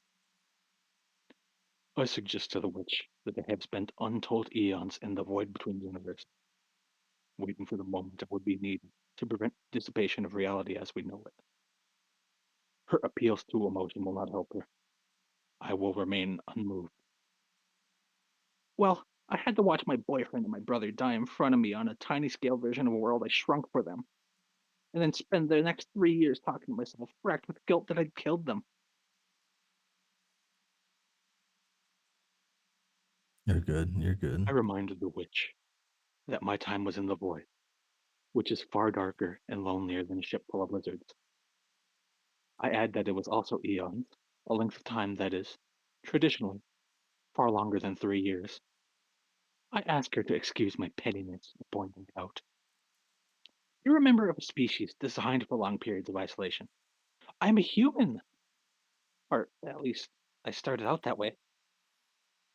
I suggest to the witch that I have spent untold eons in the void between universes, waiting for the moment that would be needed to prevent dissipation of reality as we know it. Her appeals to emotion will not help her. I will remain unmoved. Well, I had to watch my boyfriend and my brother die in front of me on a tiny scale version of a world I shrunk for them, and then spend the next 3 years talking to myself, racked with guilt that I'd killed them. You're good. You're good. I reminded the witch that my time was in the void, which is far darker and lonelier than a ship full of lizards. I add that it was also eons, a length of time that is, traditionally, far longer than 3 years. I ask her to excuse my pettiness in pointing it out. You're a member of a species designed for long periods of isolation. I'm a human! Or, at least, I started out that way.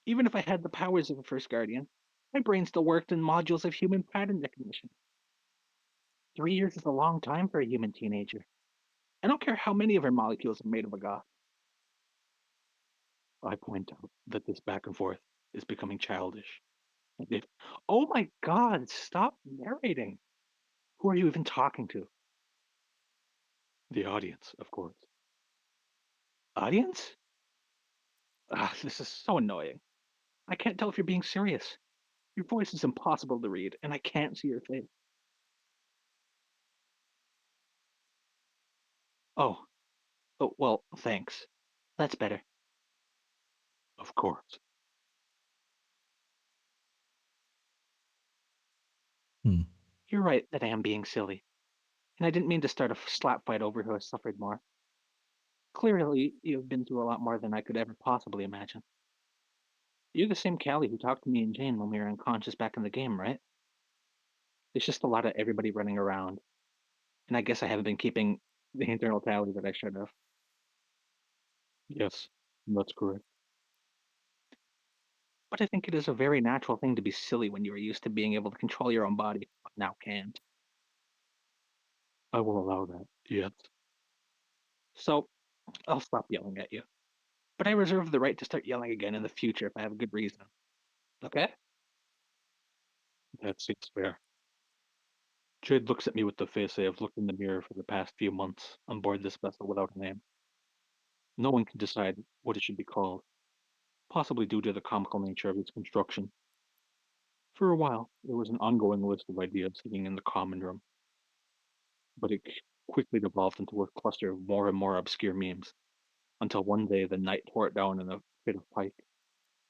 Even if I had the powers of a first guardian, my brain still worked in modules of human pattern recognition. 3 years is a long time for a human teenager. I don't care how many of her molecules are made of a goth. I point out that this back and forth is becoming childish. Oh my god, stop narrating. Who are you even talking to? The audience, of course. Audience? Ah, this is so annoying. I can't tell if you're being serious. Your voice is impossible to read, and I can't see your face. Oh, well, thanks. That's better. Of course. You're right that I am being silly, and I didn't mean to start a slap fight over who has suffered more. Clearly, you've been through a lot more than I could ever possibly imagine. You're the same Callie who talked to me and Jane when we were unconscious back in the game, right? There's just a lot of everybody running around, and I guess I haven't been keeping the internal tally that I should have. Yes, that's correct. But I think it is a very natural thing to be silly when you are used to being able to control your own body, but now can't. I will allow that, yes. So, I'll stop yelling at you. But I reserve the right to start yelling again in the future if I have a good reason. Okay? That seems fair. Jade looks at me with the face I have looked in the mirror for the past few months on board this vessel without a name. No one can decide what it should be called, possibly due to the comical nature of its construction. For a while, there was an ongoing list of ideas sitting in the common room, but it quickly devolved into a cluster of more and more obscure memes, until one day the night tore it down in a fit of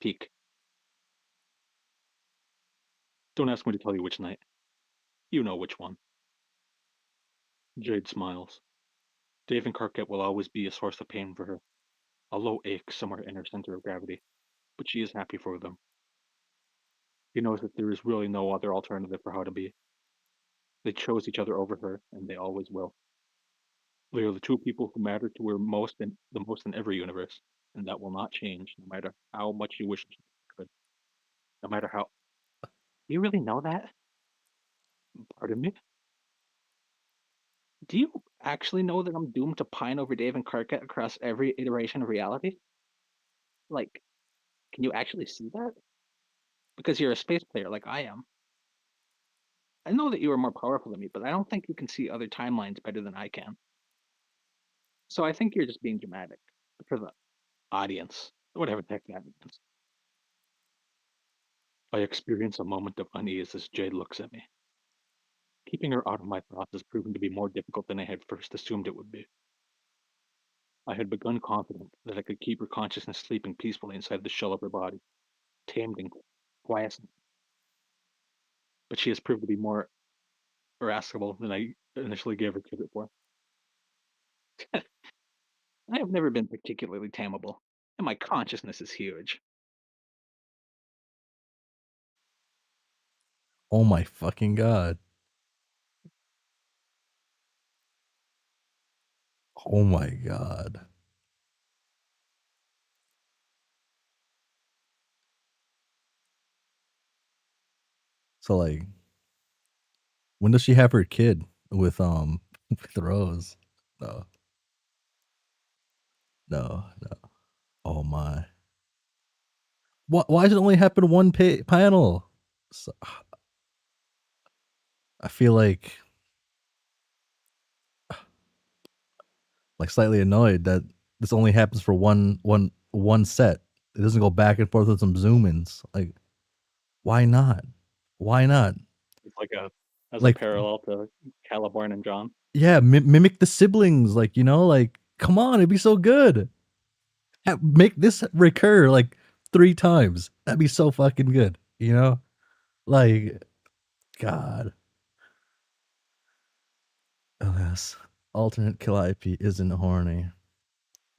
pique. Don't ask me to tell you which night. You know which one. Jade smiles. Dave and Carquette will always be a source of pain for her, a low ache somewhere in her center of gravity, but she is happy for them. She knows that there is really no other alternative for how to be. They chose each other over her, and they always will. They are the two people who matter to her the most in every universe, and that will not change, no matter how much you wish it could. No matter how. You really know that? Pardon me? Do you actually know that I'm doomed to pine over Dave and Carquette across every iteration of reality? Like, can you actually see that? Because you're a space player like I am. I know that you are more powerful than me, but I don't think you can see other timelines better than I can. So I think you're just being dramatic for the audience, whatever the heck that means. I experience a moment of unease as Jade looks at me. Keeping her out of my thoughts has proven to be more difficult than I had first assumed it would be. I had begun confident that I could keep her consciousness sleeping peacefully inside the shell of her body, tamed and quiescent. But she has proved to be more irascible than I initially gave her credit for. I have never been particularly tameable, and my consciousness is huge. Oh my fucking god. Oh my god. So like, when does she have her kid with with Rose? No. No, no. Oh my. Why does it only happen one panel? So, I feel like slightly annoyed that this only happens for one set. It doesn't go back and forth with some zoom ins. Like, why not? Why not? It's like a Like, parallel to Caliborn and John. yeah, mimic the siblings. Like, you know, like, come on, it'd be so good. Make this recur like 3 times. That'd be so fucking good. You know, like, God. Oh, yes. Alternate Calliope isn't horny.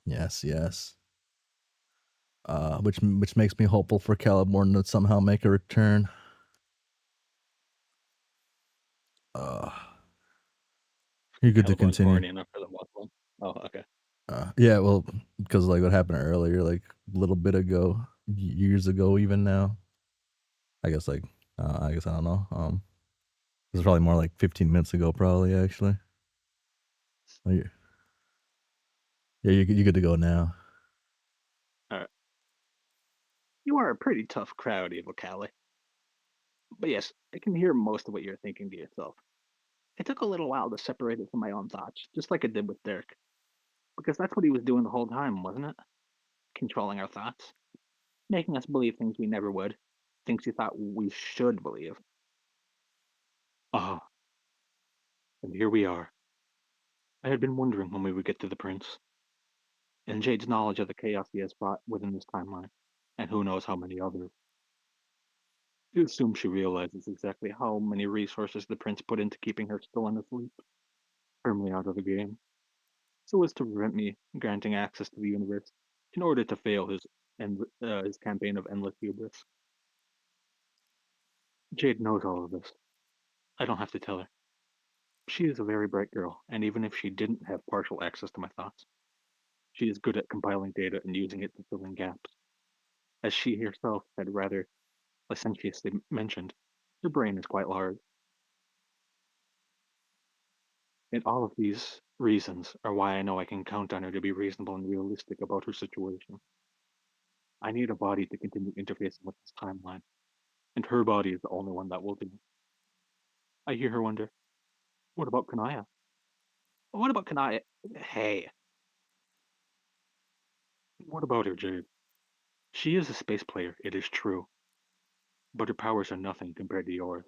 Yes, yes. Which makes me hopeful for Caliborn to somehow make a return. You're good to Caliborn's continue. horny enough for the one. Oh, okay. Yeah, well, because like what happened earlier, like a little bit ago, years ago, even now. I guess like I guess I don't know. It was probably more like 15 minutes ago, probably actually. Oh, yeah, you're good to go now. All right. You are a pretty tough crowd, Evil Callie. But yes, I can hear most of what you're thinking to yourself. It took a little while to separate it from my own thoughts, just like it did with Dirk. Because that's what he was doing the whole time, wasn't it? Controlling our thoughts. Making us believe things we never would. Things he thought we should believe. Ah, and here we are. I had been wondering when we would get to the prince. And Jade's knowledge of the chaos he has brought within this timeline. And who knows how many others. You assume she realizes exactly how many resources the prince put into keeping her still in asleep, firmly out of the game, so as to prevent me granting access to the universe in order to fail his campaign of endless hubris. Jade knows all of this. I don't have to tell her. She is a very bright girl, and even if she didn't have partial access to my thoughts, she is good at compiling data and using it to fill in gaps. As she herself had rather licentiously mentioned, her brain is quite large. And all of these reasons are why I know I can count on her to be reasonable and realistic about her situation. I need a body to continue interfacing with this timeline, and her body is the only one that will do. I hear her wonder, what about Kanaya? What about Kanaya? Hey, what about her, Jade? She is a space player, it is true, but her powers are nothing compared to yours.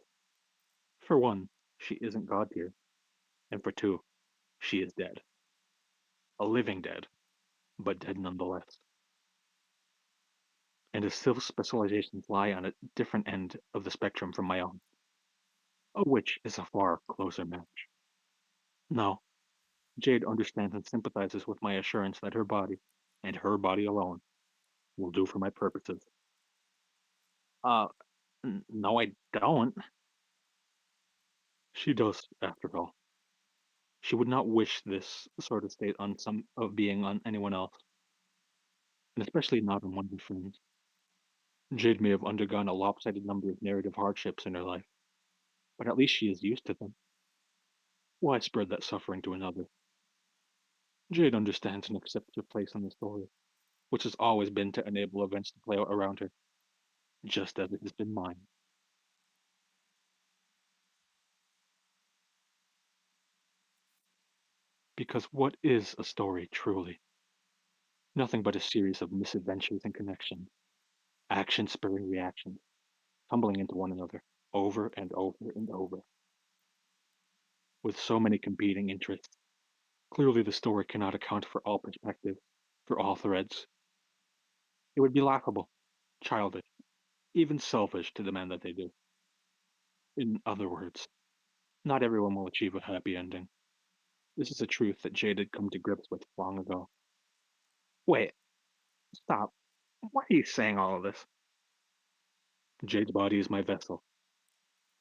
For one, she isn't God tier, and for two, she is dead. A living dead, but dead nonetheless. And his civil specializations lie on a different end of the spectrum from my own, which is a far closer match. No, Jade understands and sympathizes with my assurance that her body, and her body alone, will do for my purposes. Uh, no, I don't. She does, after all. She would not wish this sort of state on some of being on anyone else, and especially not on one of her friends. Jade may have undergone a lopsided number of narrative hardships in her life, but at least she is used to them. Why spread that suffering to another? Jade understands and accepts her place in the story, which has always been to enable events to play out around her, just as it has been mine. Because what is a story, truly? Nothing but a series of misadventures and connections, action spurring reactions, tumbling into one another, over and over and over. With so many competing interests, clearly the story cannot account for all perspectives, for all threads. It would be laughable, childish, even selfish to demand that they do. In other words, not everyone will achieve a happy ending. This is a truth that Jade had come to grips with long ago. Wait, stop. Why are you saying all of this? Jade's body is my vessel,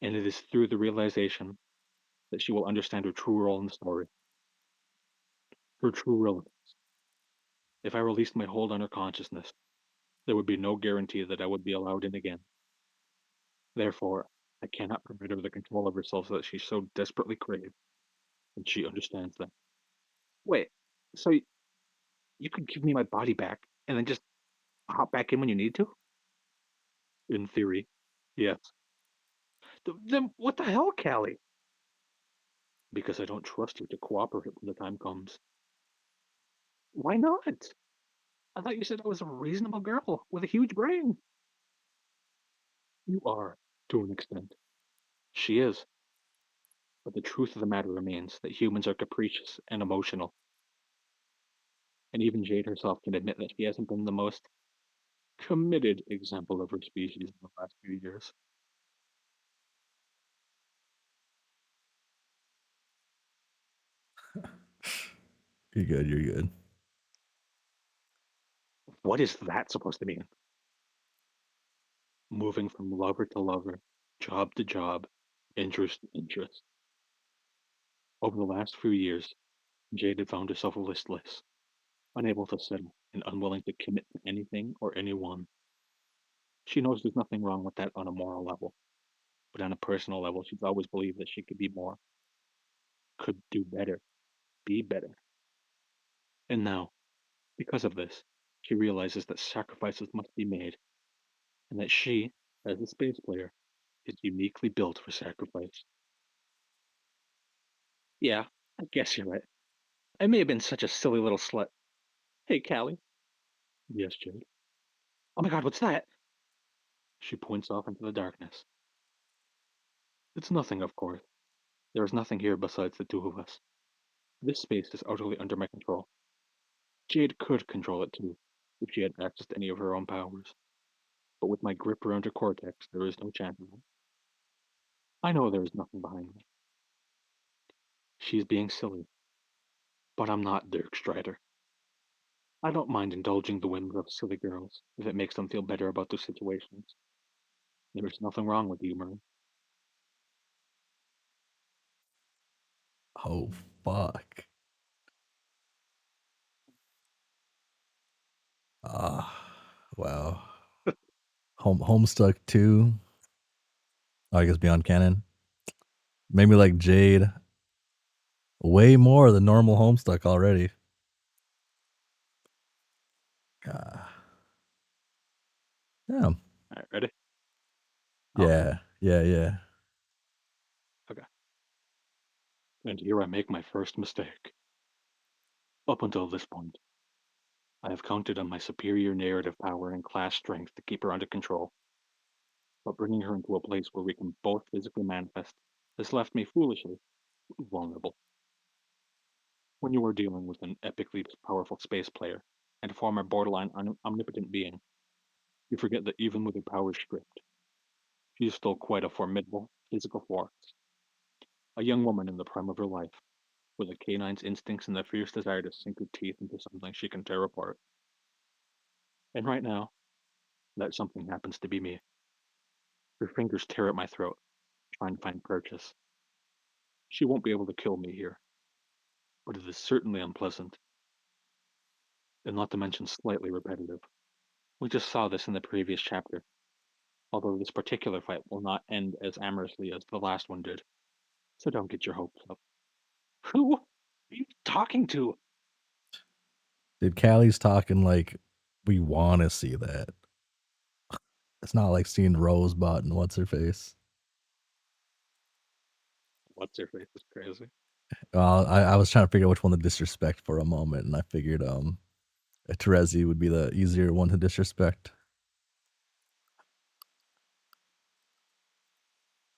and it is through the realization that she will understand her true role in the story, her true relevance. If I released my hold on her consciousness, there would be no guarantee that I would be allowed in again. Therefore, I cannot permit her the control of herself that she so desperately craves, and she understands that. Wait, so you could give me my body back and then just hop back in when you need to? In theory, yes. Then what the hell, Callie? Because I don't trust her to cooperate when the time comes. Why not? I thought you said I was a reasonable girl with a huge brain. You are, to an extent. She is. But the truth of the matter remains that humans are capricious and emotional. And even Jade herself can admit that she hasn't been the most committed example of her species in the last few years. You're good. You're good. What is that supposed to mean? Moving from lover to lover, job to job, interest to interest. Over the last few years, Jade had found herself listless, unable to settle, and unwilling to commit to anything or anyone. She knows there's nothing wrong with that on a moral level, but on a personal level, she's always believed that she could be more, could do better, be better. And now, because of this, she realizes that sacrifices must be made, and that she, as a space player, is uniquely built for sacrifice. Yeah, I guess you're right. I may have been such a silly little slut. Hey, Callie. Yes, Jade. Oh my god, what's that? She points off into the darkness. It's nothing, of course. There is nothing here besides the two of us. This space is utterly under my control. Jade could control it too, if she had access to any of her own powers. But with my grip around her cortex, there is no chance of it. I know there is nothing behind me. She's being silly. But I'm not Dirk Strider. I don't mind indulging the whims of silly girls if it makes them feel better about their situations. There's nothing wrong with humor. Oh fuck. Wow. Homestuck 2. Oh, I guess Beyond Canon. Made me like Jade way more than normal Homestuck already. Yeah. Alright, ready? Yeah. Yeah. Okay. And here I make my first mistake. Up until this point, I have counted on my superior narrative power and class strength to keep her under control. But bringing her into a place where we can both physically manifest has left me foolishly vulnerable. When you are dealing with an epically powerful space player and a former borderline omnipotent being, you forget that even with her powers stripped, she is still quite a formidable physical force. A young woman in the prime of her life, with a canine's instincts and the fierce desire to sink her teeth into something she can tear apart. And right now, that something happens to be me. Her fingers tear at my throat, trying to find purchase. She won't be able to kill me here, but it is certainly unpleasant, and not to mention slightly repetitive. We just saw this in the previous chapter, although this particular fight will not end as amorously as the last one did, so don't get your hopes up. Who are you talking to? Dude, Callie's talking like we want to see that. It's not like seeing Rosebud and what's her face. What's her face is crazy. I was trying to figure out which one to disrespect for a moment, and I figured Terezi would be the easier one to disrespect.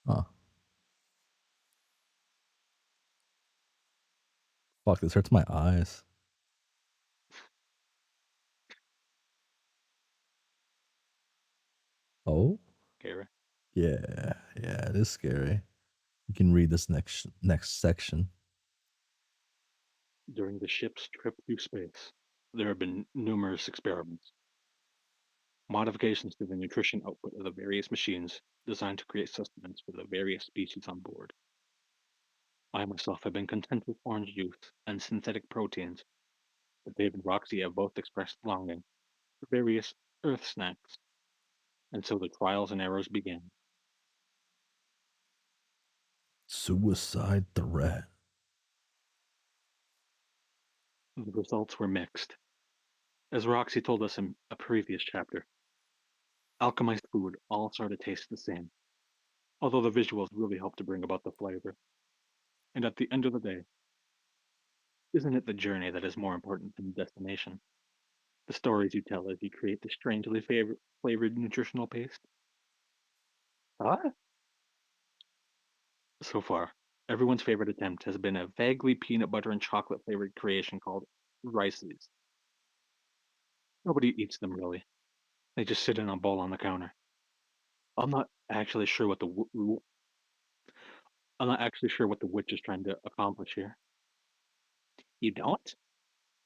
Huh. Fuck, this hurts my eyes. Oh? Scary. Yeah, it is scary. You can read this next section. During the ship's trip through space, there have been numerous experiments. Modifications to the nutrition output of the various machines designed to create sustenance for the various species on board. I myself have been content with orange juice and synthetic proteins, but Dave and Roxy have both expressed longing for various earth snacks, and so the trials and errors began. Suicide threat. The results were mixed. As Roxy told us in a previous chapter, alchemized food all sort of tastes the same, although the visuals really help to bring about the flavor. And at the end of the day, isn't it the journey that is more important than the destination? The stories you tell as you create the strangely flavored nutritional paste? Huh? So far, everyone's favorite attempt has been a vaguely peanut butter and chocolate flavored creation called Riceys. Nobody eats them really. They just sit in a bowl on the counter. I'm not actually sure what I'm not actually sure what the witch is trying to accomplish here. You don't?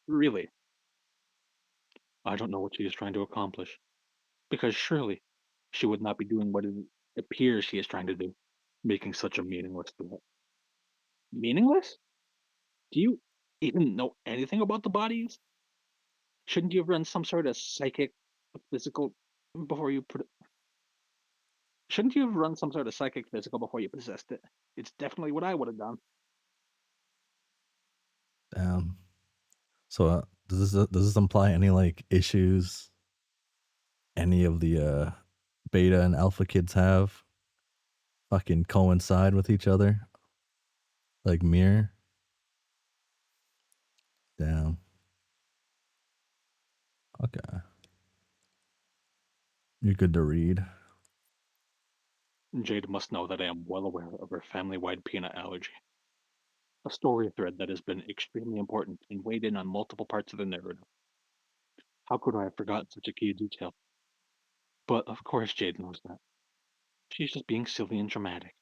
Really? I don't know what she is trying to accomplish. Because surely she would not be doing what it appears she is trying to do, making such a meaningless threat. Meaningless? Do you even know anything about the bodies? Shouldn't you have run some sort of psychic, physical before you put? Shouldn't you have run some sort of psychic physical before you possessed it? It's definitely what I would have done. So does this imply any like issues? Any of the beta and alpha kids have fucking coincide with each other. Like mirror. Damn. Okay. You're good to read. Jade must know that I am well aware of her family-wide peanut allergy. A story thread that has been extremely important and weighed in on multiple parts of the narrative. How could I have forgotten such a key detail? But of course Jade knows that. She's just being silly and dramatic.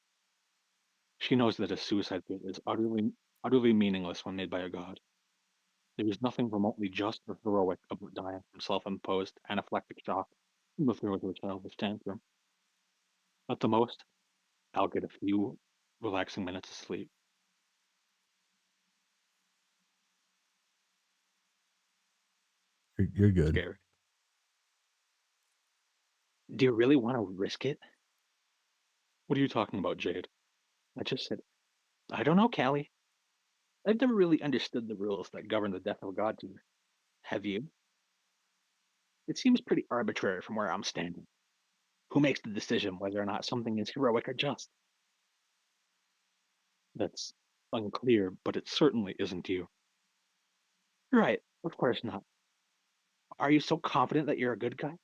She knows that a suicide bit is utterly meaningless when made by a god. There is nothing remotely just or heroic about dying from self-imposed anaphylactic shock in the throes of a childish tantrum. At the most, I'll get a few relaxing minutes of sleep. You're good. Scared. Do you really want to risk it? What are you talking about, Jade? I just said, I don't know, Callie. I've never really understood the rules that govern the death of a god tier. Have you? It seems pretty arbitrary from where I'm standing. Who makes the decision whether or not something is heroic or just? That's unclear, but it certainly isn't you. Right, of course not. Are you so confident that you're a good guy?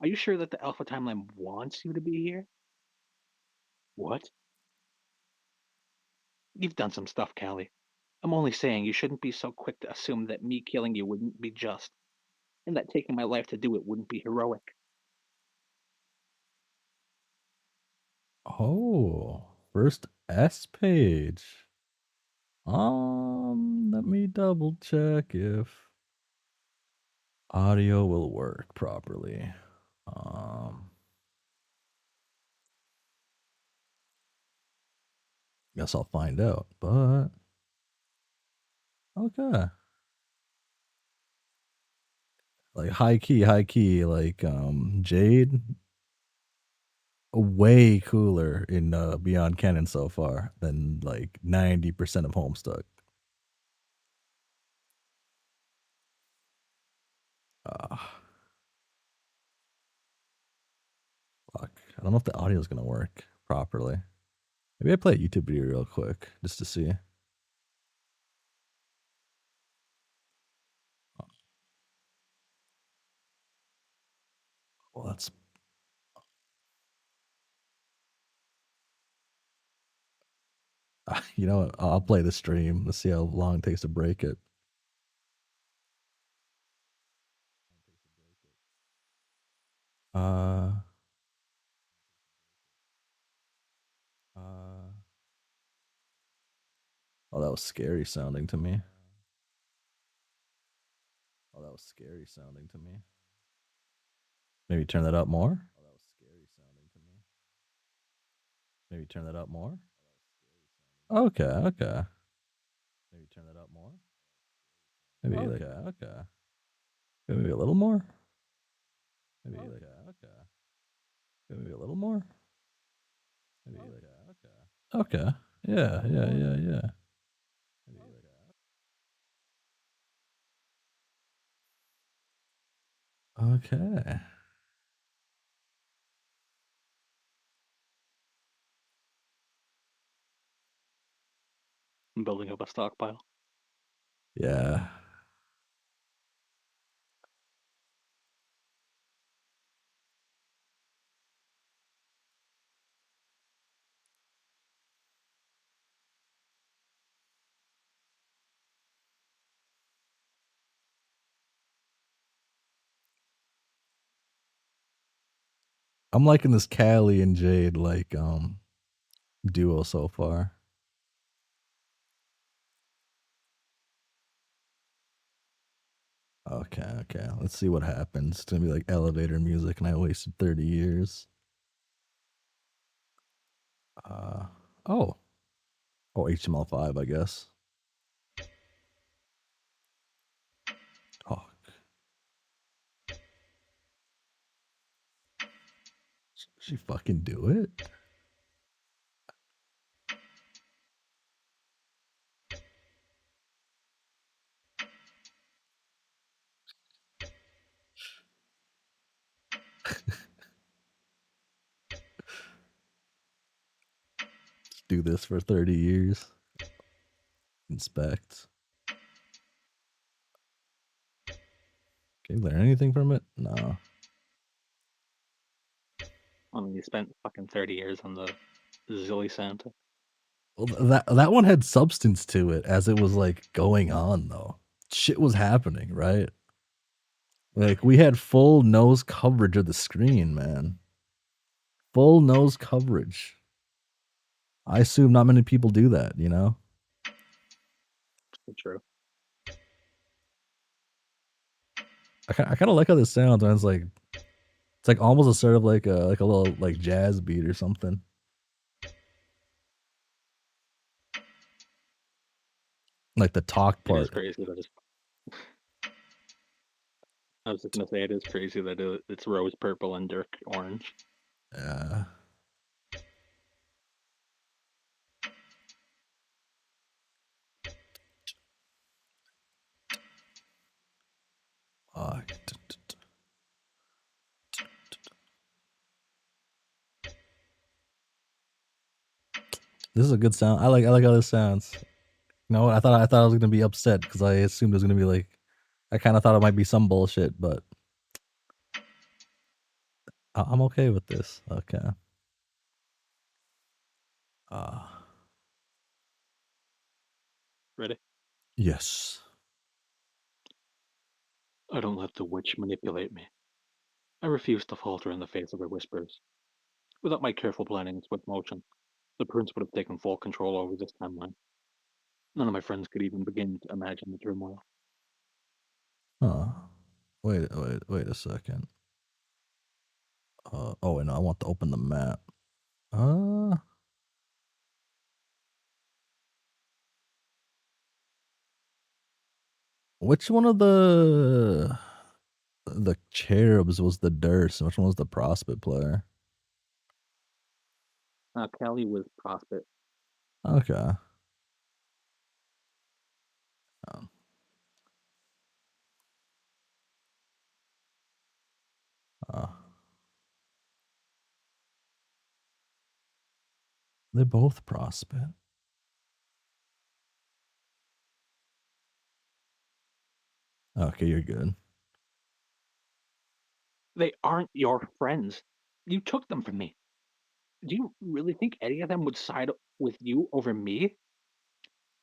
Are you sure that the Alpha Timeline wants you to be here? What? You've done some stuff, Callie. I'm only saying you shouldn't be so quick to assume that me killing you wouldn't be just, and that taking my life to do it wouldn't be heroic. Oh, first S page. Let me double check if audio will work properly. Guess I'll find out, but okay. Like high key, like Jade, way cooler in Beyond Canon so far than like 90% of Homestuck. Fuck. I don't know if the audio is gonna work properly. Maybe I play a YouTube video real quick just to see. Well, that's you know what? I'll play the stream. Let's see how long it takes to break it. Uh, oh, that was scary sounding to me. Oh, that was scary sounding to me. Maybe turn that up more. Oh, that was scary sounding to me. Maybe turn that up more. Okay, okay. Maybe turn that up more. Maybe okay, okay. Maybe a little more. Maybe okay, okay. Maybe a little more. Maybe okay, okay. Yeah, yeah, yeah, yeah. Okay. I'm building up a stockpile. Yeah. I'm liking this Callie and Jade like duo so far. Okay, okay. Let's see what happens. It's gonna be like elevator music, and I wasted 30 years. Oh, oh, HTML5, I guess. Oh, she fucking do it. do this for 30 years. Inspect. Can you learn anything from it? No. I mean, you spent fucking 30 years on the Zilly Santa. Well, that one had substance to it as it was like going on though. Shit was happening, right? Like we had full nose coverage of the screen, man. Full nose coverage. I assume not many people do that, you know? True. I kind of like how this sounds when it's like almost a sort of like a little like jazz beat or something. Like the talk It is part. crazy that it's. I was just gonna say it is crazy that it's rose purple and Dirk orange. Yeah. This is a good sound. I like how this sounds. You know what? I thought I was gonna be upset because I assumed it was gonna be like I kind of thought it might be some bullshit, but I'm okay with this. Okay. Ready? Yes. I don't let the witch manipulate me. I refuse to falter in the face of her whispers. Without my careful planning and swift motion, the prince would have taken full control over this timeline. None of my friends could even begin to imagine the turmoil. Wait a second. Oh wait, no, I want to open the map. Which one of the cherubs was the Durst? Which one was the Prospect player? Callie was Prospect. Okay. They're both Prospect. Okay, you're good. They aren't your friends. You took them from me. Do you really think any of them would side with you over me?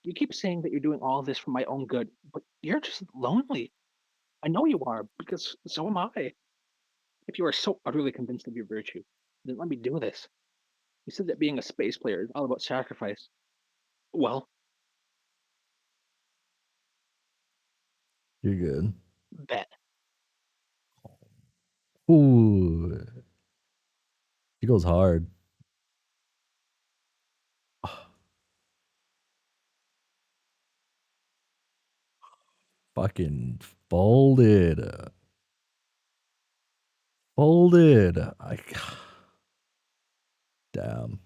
You keep saying that you're doing all this for my own good, but you're just lonely. I know you are, because so am I. If you are so utterly convinced of your virtue, then let me do this. You said that being a space player is all about sacrifice. Well, You're good. bet. Ooh. He goes hard. Fucking folded. Folded. Damn.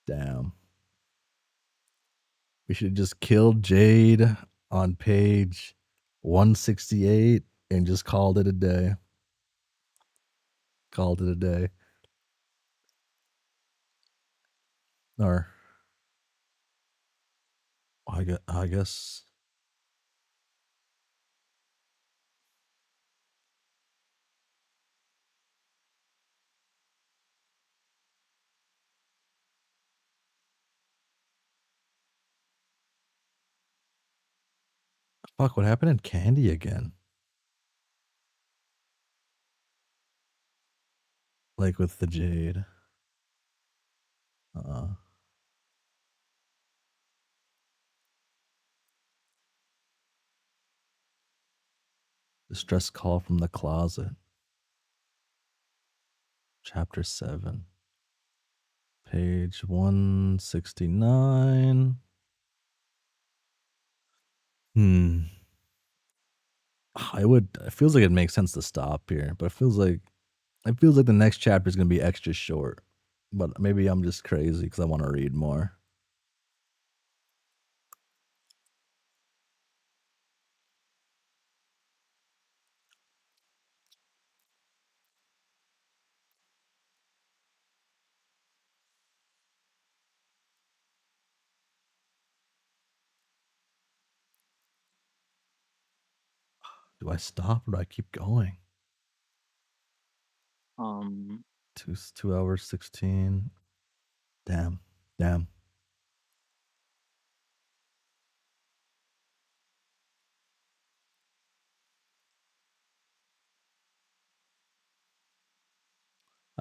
Damn. We should have just killed Jade on page 168 and just called it a day. Called it a day. Or I guess fuck, what happened in Candy again? Like with the Jade. Distress call from the closet. Chapter 7. Page 169. It feels like it makes sense to stop here, but it feels like the next chapter is gonna be extra short. But maybe I'm just crazy because I want to read more. Do I stop or do I keep going? 2 hours 16. Damn.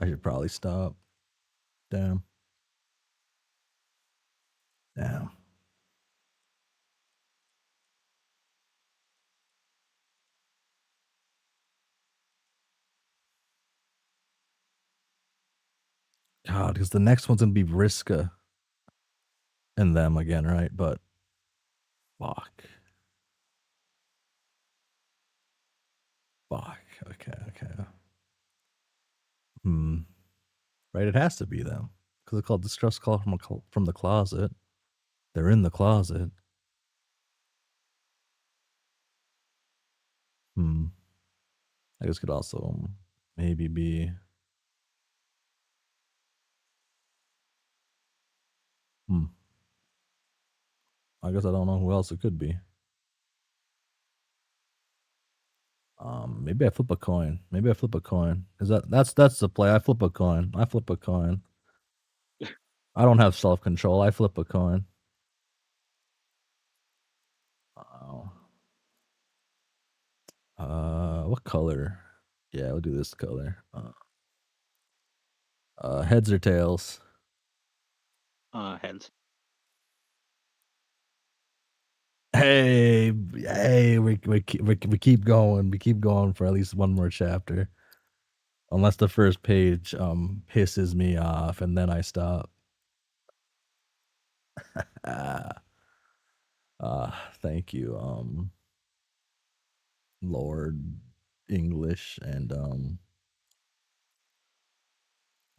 I should probably stop. Damn. God, because the next one's gonna be Vriska and them again, right? But fuck. Okay. Right, it has to be them because it's called distress call from the closet. They're in the closet. I guess could also maybe be. I guess I don't know who else it could be. Maybe I flip a coin. Is that's the play? I flip a coin. I don't have self-control. I flip a coin. What color? Yeah, we'll do this color. Heads or tails? Heads. Hey, we keep going. We keep going for at least one more chapter. Unless the first page pisses me off and then I stop. Thank you, Lord English and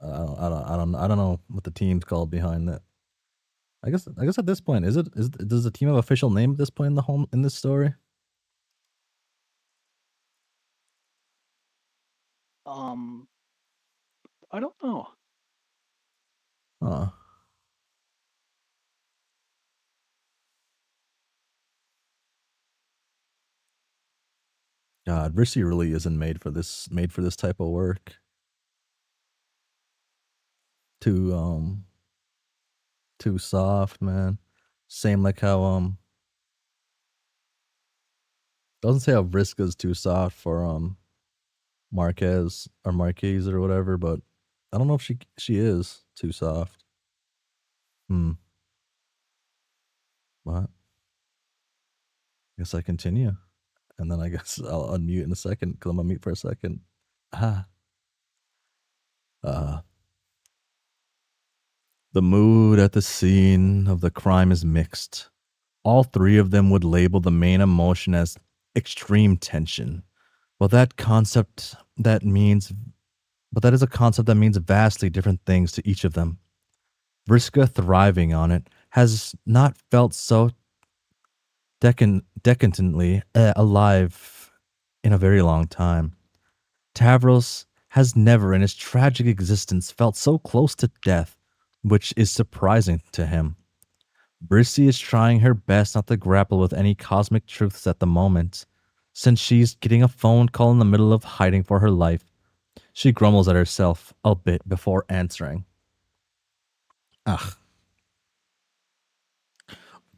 I don't know what the team's called behind that. I guess at this point does the team have official name at this point in this story? I don't know. God, Rissy really isn't made for this type of work. Too soft, man. Same like how doesn't say how Vriska's too soft for Marquez or Marquise or whatever, but I don't know if she is too soft. What? Guess I continue. And then I guess I'll unmute in a second because I'm gonna mute for a second. The mood at the scene of the crime is mixed. All three of them would label the main emotion as extreme tension. But that is a concept that means vastly different things to each of them. Vriska, thriving on it, has not felt so decadently alive in a very long time. Tavros has never in his tragic existence felt so close to death, which is surprising to him. Brissy is trying her best not to grapple with any cosmic truths at the moment, since she's getting a phone call in the middle of hiding for her life. She grumbles at herself a bit before answering. Ugh.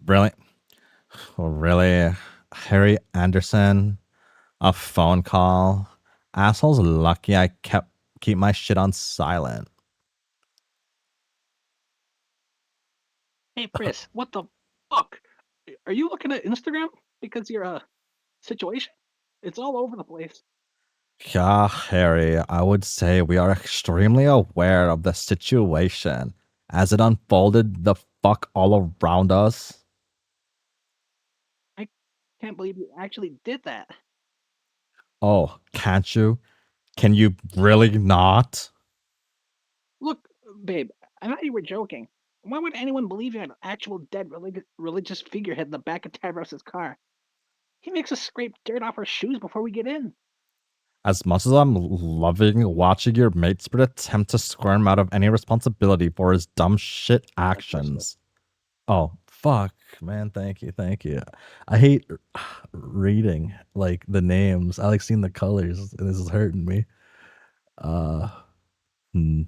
Really? Really? Harry Anderson? A phone call? Asshole's lucky I keep my shit on silent. Hey, Chris, what the fuck? Are you looking at Instagram? Because your situation? It's all over the place. Yeah, Harry, I would say we are extremely aware of the situation as it unfolded the fuck all around us. I can't believe you actually did that. Oh, can't you? Can you really not? Look, babe, I thought you were joking. Why would anyone believe you had an actual dead religious figurehead in the back of Tavros's car? He makes us scrape dirt off our shoes before we get in. As much as I'm loving watching your mates but attempt to squirm out of any responsibility for his dumb shit actions. Oh, fuck, man. Thank you, thank you. I hate reading like the names. I like seeing the colors, and this is hurting me. Uh, hmm.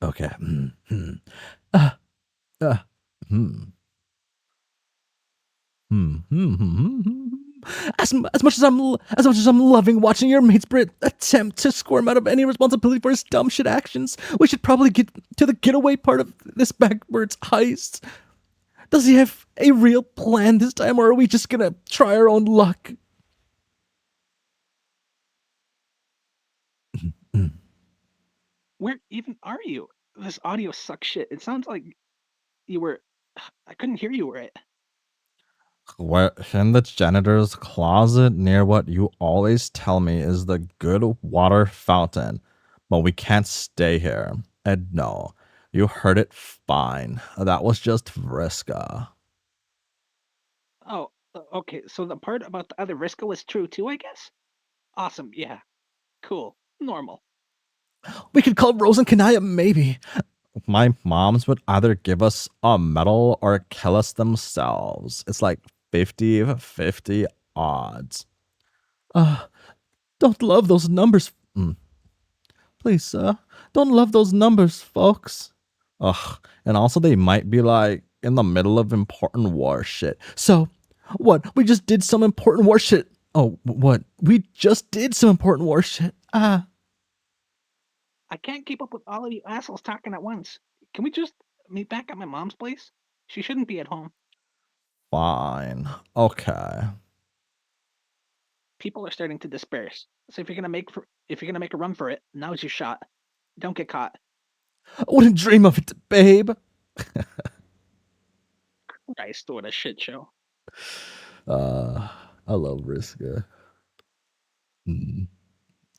Okay. Uh, uh, hmm. As much as I'm loving watching your mate's Brit attempt to squirm out of any responsibility for his dumb shit actions, we should probably get to the getaway part of this backwards heist. Does he have a real plan this time, or are we just gonna try our own luck? Where even are you? This audio sucks shit. It sounds like you were. I couldn't hear you right. We're in the janitor's closet near what you always tell me is the good water fountain. But we can't stay here. And no, you heard it fine. That was just Vriska. Oh, okay. So the part about the other Riska was true too, I guess? Awesome. Yeah. Cool. Normal. We could call Rose and Kanaya, maybe. My moms would either give us a medal or kill us themselves. It's like 50-50 odds. Don't love those numbers. Please, don't love those numbers, folks. Ugh. And also they might be like in the middle of important war shit. So, what? We just did some important war shit. Oh, what? We just did some important war shit. I can't keep up with all of you assholes talking at once. Can we just meet back at my mom's place? She shouldn't be at home. Fine. Okay. People are starting to disperse. So if you're gonna make a run for it, now's your shot. Don't get caught. I wouldn't dream of it, babe. Christ, what a shit show. I love Riska.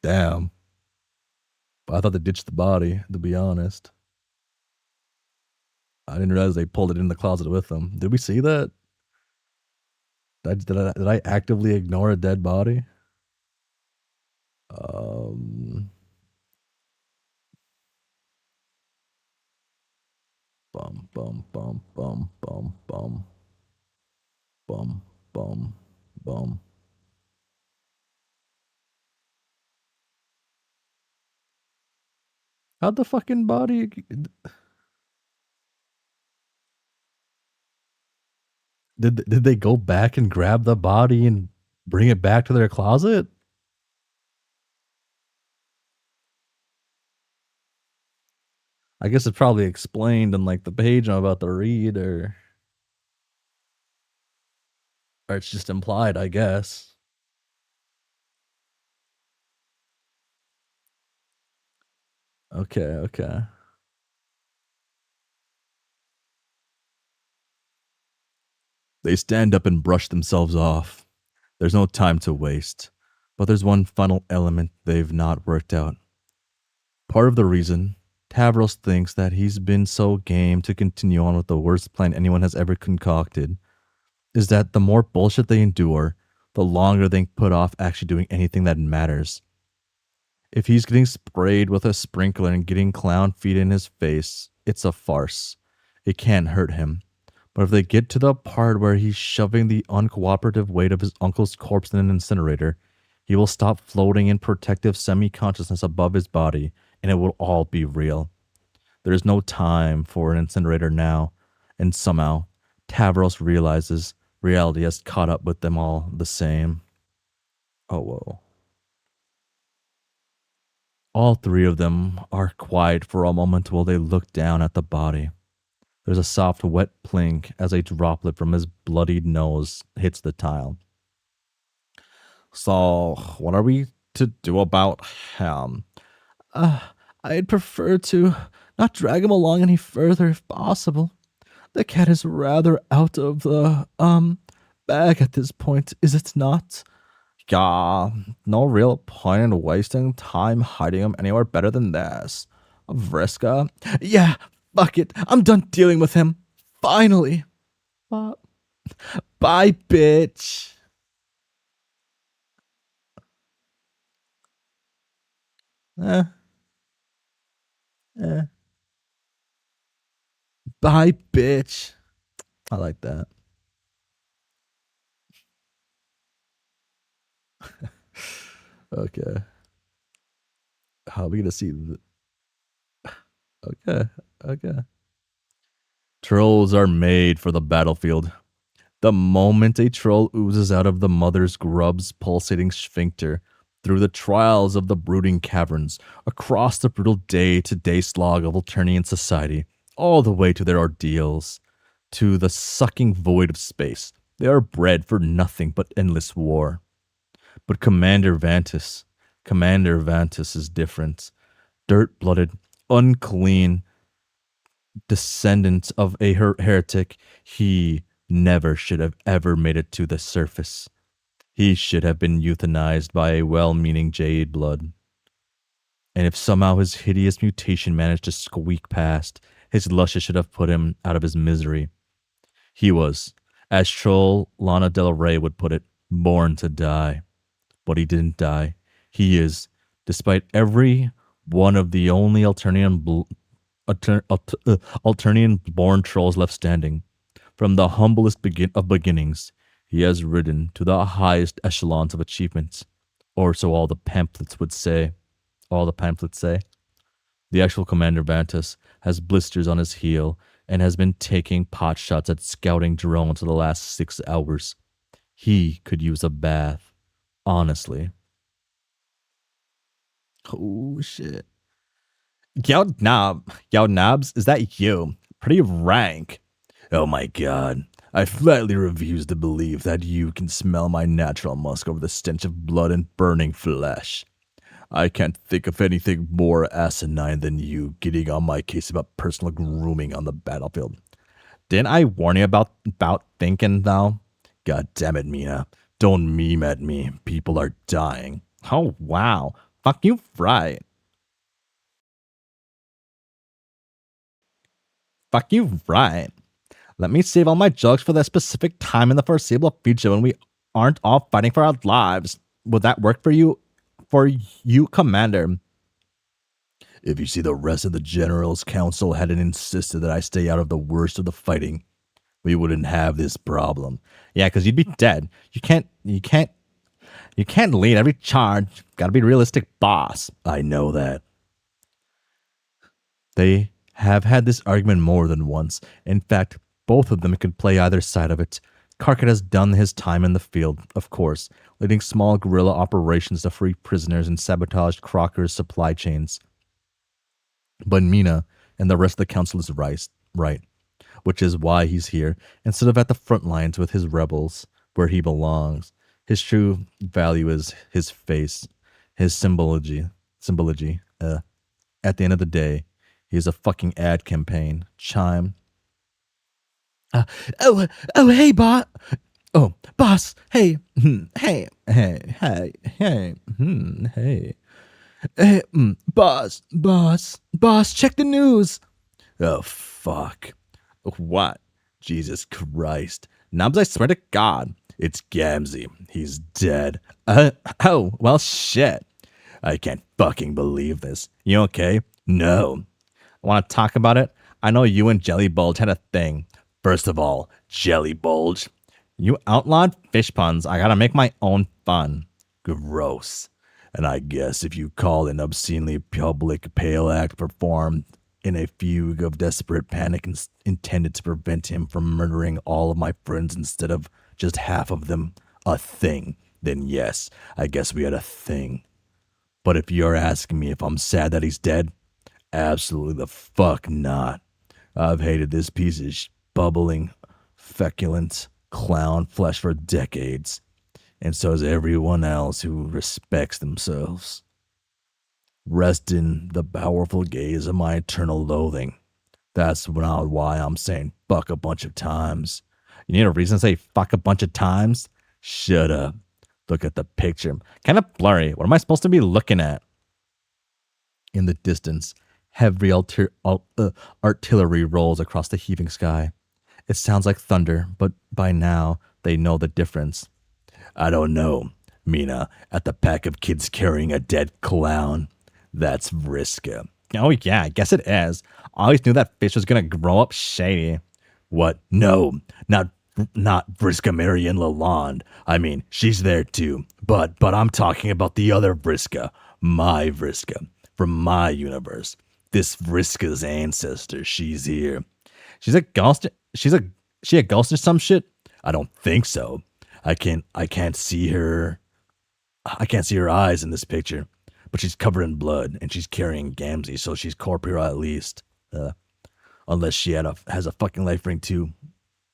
Damn. I thought they ditched the body, to be honest. I didn't realize they pulled it in the closet with them. Did we see that? Did I actively ignore a dead body? Bum bum bum bum bum bum bum bum bum. How'd the fucking body? Did they go back and grab the body and bring it back to their closet? I guess it's probably explained in like the page I'm about to read, or it's just implied, I guess. Okay, okay. They stand up and brush themselves off. There's no time to waste. But there's one final element they've not worked out. Part of the reason Tavros thinks that he's been so game to continue on with the worst plan anyone has ever concocted is that the more bullshit they endure, the longer they put off actually doing anything that matters. If he's getting sprayed with a sprinkler and getting clown feet in his face, it's a farce. It can't hurt him. But if they get to the part where he's shoving the uncooperative weight of his uncle's corpse in an incinerator, he will stop floating in protective semi-consciousness above his body, and it will all be real. There is no time for an incinerator now, and somehow, Tavros realizes reality has caught up with them all the same. Oh, whoa. All three of them are quiet for a moment while they look down at the body. There's a soft, wet plink as a droplet from his bloodied nose hits the tile. So, what are we to do about him? I'd prefer to not drag him along any further if possible. The cat is rather out of the, bag at this point, is it not? Yeah, no real point in wasting time hiding him anywhere better than this. Vriska? Yeah, fuck it. I'm done dealing with him. Finally. Bye, bitch. Eh. Bye, bitch. I like that. Okay. How are we gonna see the... Okay. Trolls are made for the battlefield. The moment a troll oozes out of the mother's grub's pulsating sphincter, through the trials of the brooding caverns, across the brutal day-to-day slog of Alternian society, all the way to their ordeals, to the sucking void of space, they are bred for nothing but endless war. But Commander Vantus is different. Dirt-blooded, unclean, descendant of a heretic, he never should have ever made it to the surface. He should have been euthanized by a well-meaning jade blood. And if somehow his hideous mutation managed to squeak past, his luscious should have put him out of his misery. He was, as troll Lana Del Rey would put it, born to die. But he didn't die. He is, despite every one of the only Alternian-born trolls left standing. From the humblest of beginnings, he has risen to the highest echelons of achievements, or so all the pamphlets would say. The actual Commander Vantus has blisters on his heel and has been taking pot shots at scouting drones for the last 6 hours. He could use a bath, honestly. Oh, shit. Yo, Nobs, is that you? Pretty rank. Oh my god. I flatly refuse to believe that you can smell my natural musk over the stench of blood and burning flesh. I can't think of anything more asinine than you getting on my case about personal grooming on the battlefield. Didn't I warn you about thinking, though? God damn it, Mina. Don't meme at me. People are dying. Oh, wow. Fuck you right. Fuck you right. Let me save all my jokes for that specific time in the foreseeable future when we aren't all fighting for our lives. Would that work for you? For you, Commander? If you see, the rest of the General's Council hadn't insisted that I stay out of the worst of the fighting, we wouldn't have this problem. Yeah, because you'd be dead. You can't lead every charge. Gotta be realistic, boss. I know that. They have had this argument more than once. In fact, both of them could play either side of it. Karkat has done his time in the field, of course, leading small guerrilla operations to free prisoners and sabotage Crocker's supply chains. But Mina and the rest of the council is right, which is why he's here, instead of at the front lines with his rebels, where he belongs. His true value is his face, his symbology. At the end of the day, he is a fucking ad campaign. Chime. Hey, boss. Oh, boss. Hey. Hey. Boss, check the news. Oh, fuck. What? Jesus Christ. Nubs, I swear to God. It's Gamzee. He's dead. Oh, well, shit. I can't fucking believe this. You okay? No. Want to talk about it? I know you and Jelly Bulge had a thing. First of all, Jelly Bulge. You outlawed fish puns. I gotta make my own fun. Gross. And I guess if you call an obscenely public pale act performed in a fugue of desperate panic intended to prevent him from murdering all of my friends instead of just half of them, a thing, then yes, I guess we had a thing. But if you're asking me if I'm sad that he's dead, absolutely the fuck not. I've hated this piece of bubbling, feculent clown flesh for decades, and so has everyone else who respects themselves. Rest in the powerful gaze of my eternal loathing. That's not why I'm saying fuck a bunch of times. You need a reason to say fuck a bunch of times? Shut up. Look at the picture. Kind of blurry. What am I supposed to be looking at? In the distance, heavy artillery rolls across the heaving sky. It sounds like thunder, but by now they know the difference. I don't know, Mina, at the pack of kids carrying a dead clown. That's Vriska. Oh yeah, I guess it is. I always knew that fish was gonna grow up shady. What? No, not Vriska Marion Lalonde. I mean, she's there too. But I'm talking about the other Vriska, my Vriska, from my universe. This Vriska's ancestor, she's here. She's a ghost. She a ghost or some shit? I don't think so. I can't see her. I can't see her eyes in this picture, but she's covered in blood and she's carrying Gamzee, so she's corporeal at least. Unless she has a fucking life ring too.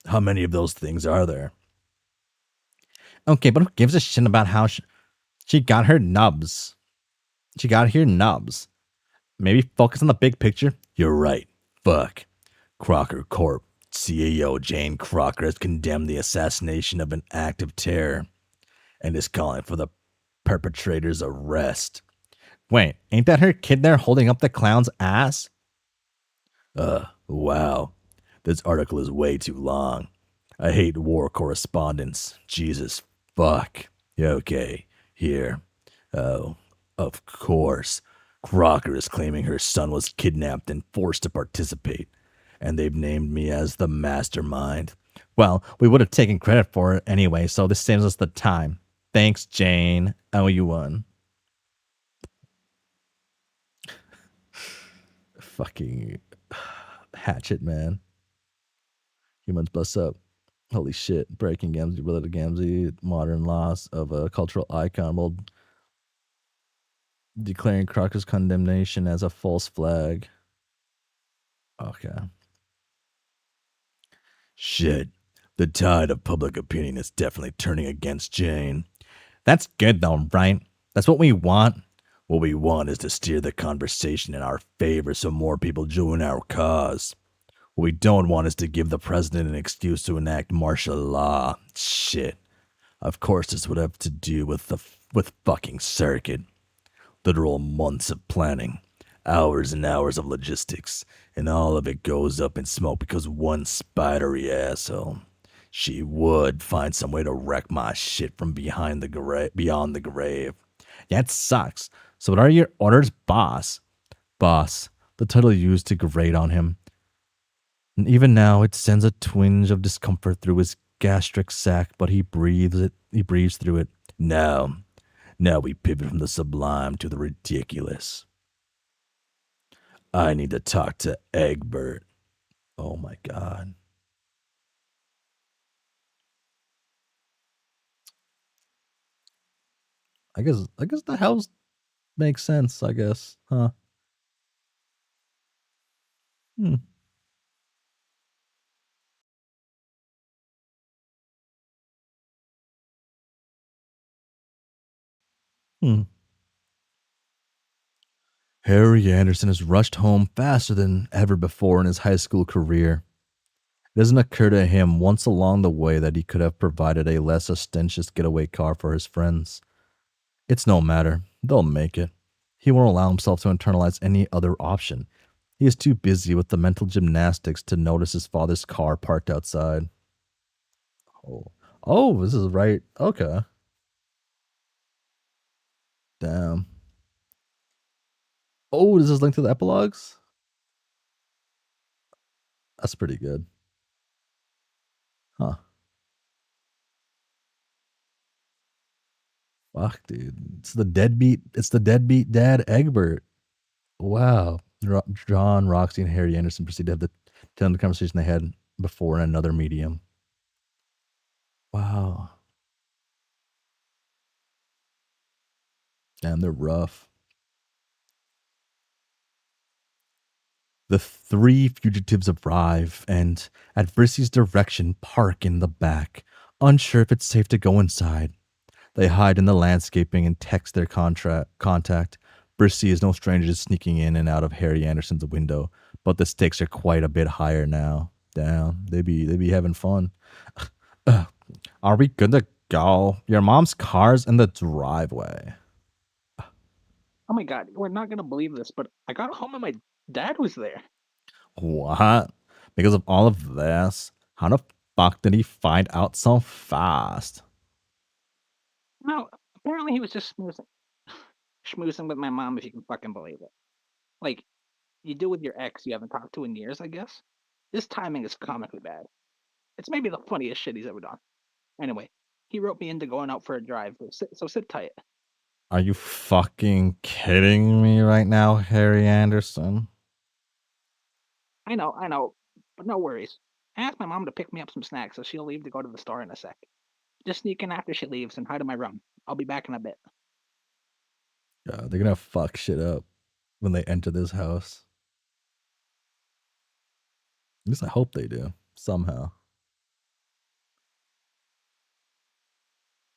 How many of those things are there? Okay, but who gives a shit about how she got her nubs? She got her nubs. Maybe focus on the big picture. You're right. Fuck. Crocker Corp. CEO Jane Crocker has condemned the assassination of an act of terror and is calling for the perpetrator's arrest. Wait, ain't that her kid there holding up the clown's ass? Wow. This article is way too long. I hate war correspondence. Jesus fuck. Okay, here. Oh, of course. Crocker is claiming her son was kidnapped and forced to participate, and they've named me as the mastermind. Well, we would have taken credit for it anyway, so this saves us the time. Thanks, Jane. Owe you one. Fucking hatchet, man. Humans bust up. Holy shit. Breaking Gamzee, brother to Gamzee. Modern loss of a cultural icon while declaring Crocker's condemnation as a false flag. Okay. Shit. The tide of public opinion is definitely turning against Jane. That's good though, right? That's what we want. What we want is to steer the conversation in our favor so more people join our cause. What we don't want is to give the president an excuse to enact martial law. Shit. Of course this would have to do with fucking circuit. Literal months of planning. Hours and hours of logistics. And all of it goes up in smoke because one spidery asshole. She would find some way to wreck my shit from beyond the grave. Yeah, it sucks. So what are your orders, boss? Boss, the title used to grate on him. And even now it sends a twinge of discomfort through his gastric sac, but he breathes through it. Now we pivot from the sublime to the ridiculous. I need to talk to Egbert. Oh my god. I guess the house makes sense, I guess. Huh. Hmm. Harry Anderson has rushed home faster than ever before in his high school career. It doesn't occur to him once along the way that he could have provided a less ostentatious getaway car for his friends. It's no matter. They'll make it. He won't allow himself to internalize any other option. He is too busy with the mental gymnastics to notice his father's car parked outside. Oh, this is right. Okay. Damn. Oh, does this link to the epilogues? That's pretty good. Huh. Fuck, dude. It's the deadbeat dad, Egbert. Wow. John, Roxy, and Harry Anderson proceed to have the conversation they had before in another medium. Wow. Damn, they're rough. The three fugitives arrive and, at Brissy's direction, park in the back, unsure if it's safe to go inside. They hide in the landscaping and text their contact. Brissy is no stranger to sneaking in and out of Harry Anderson's window, but the stakes are quite a bit higher now. Damn, they be having fun. Are we good to go? Your mom's car's in the driveway. Oh my god, we're not gonna believe this, but I got home and my dad was there. What? Because of all of this? How the fuck did he find out so fast? No, apparently he was just schmoozing with my mom, if you can fucking believe it. Like, You do with your ex you haven't talked to in years, I guess? This timing is comically bad. It's maybe the funniest shit he's ever done. Anyway, he wrote me into going out for a drive, so sit tight. Are you fucking kidding me right now, Harry Anderson? I know, but no worries. I asked my mom to pick me up some snacks, so she'll leave to go to the store in a sec. Just sneak in after she leaves and hide in my room. I'll be back in a bit. They're gonna fuck shit up when they enter this house. At least I hope they do, somehow.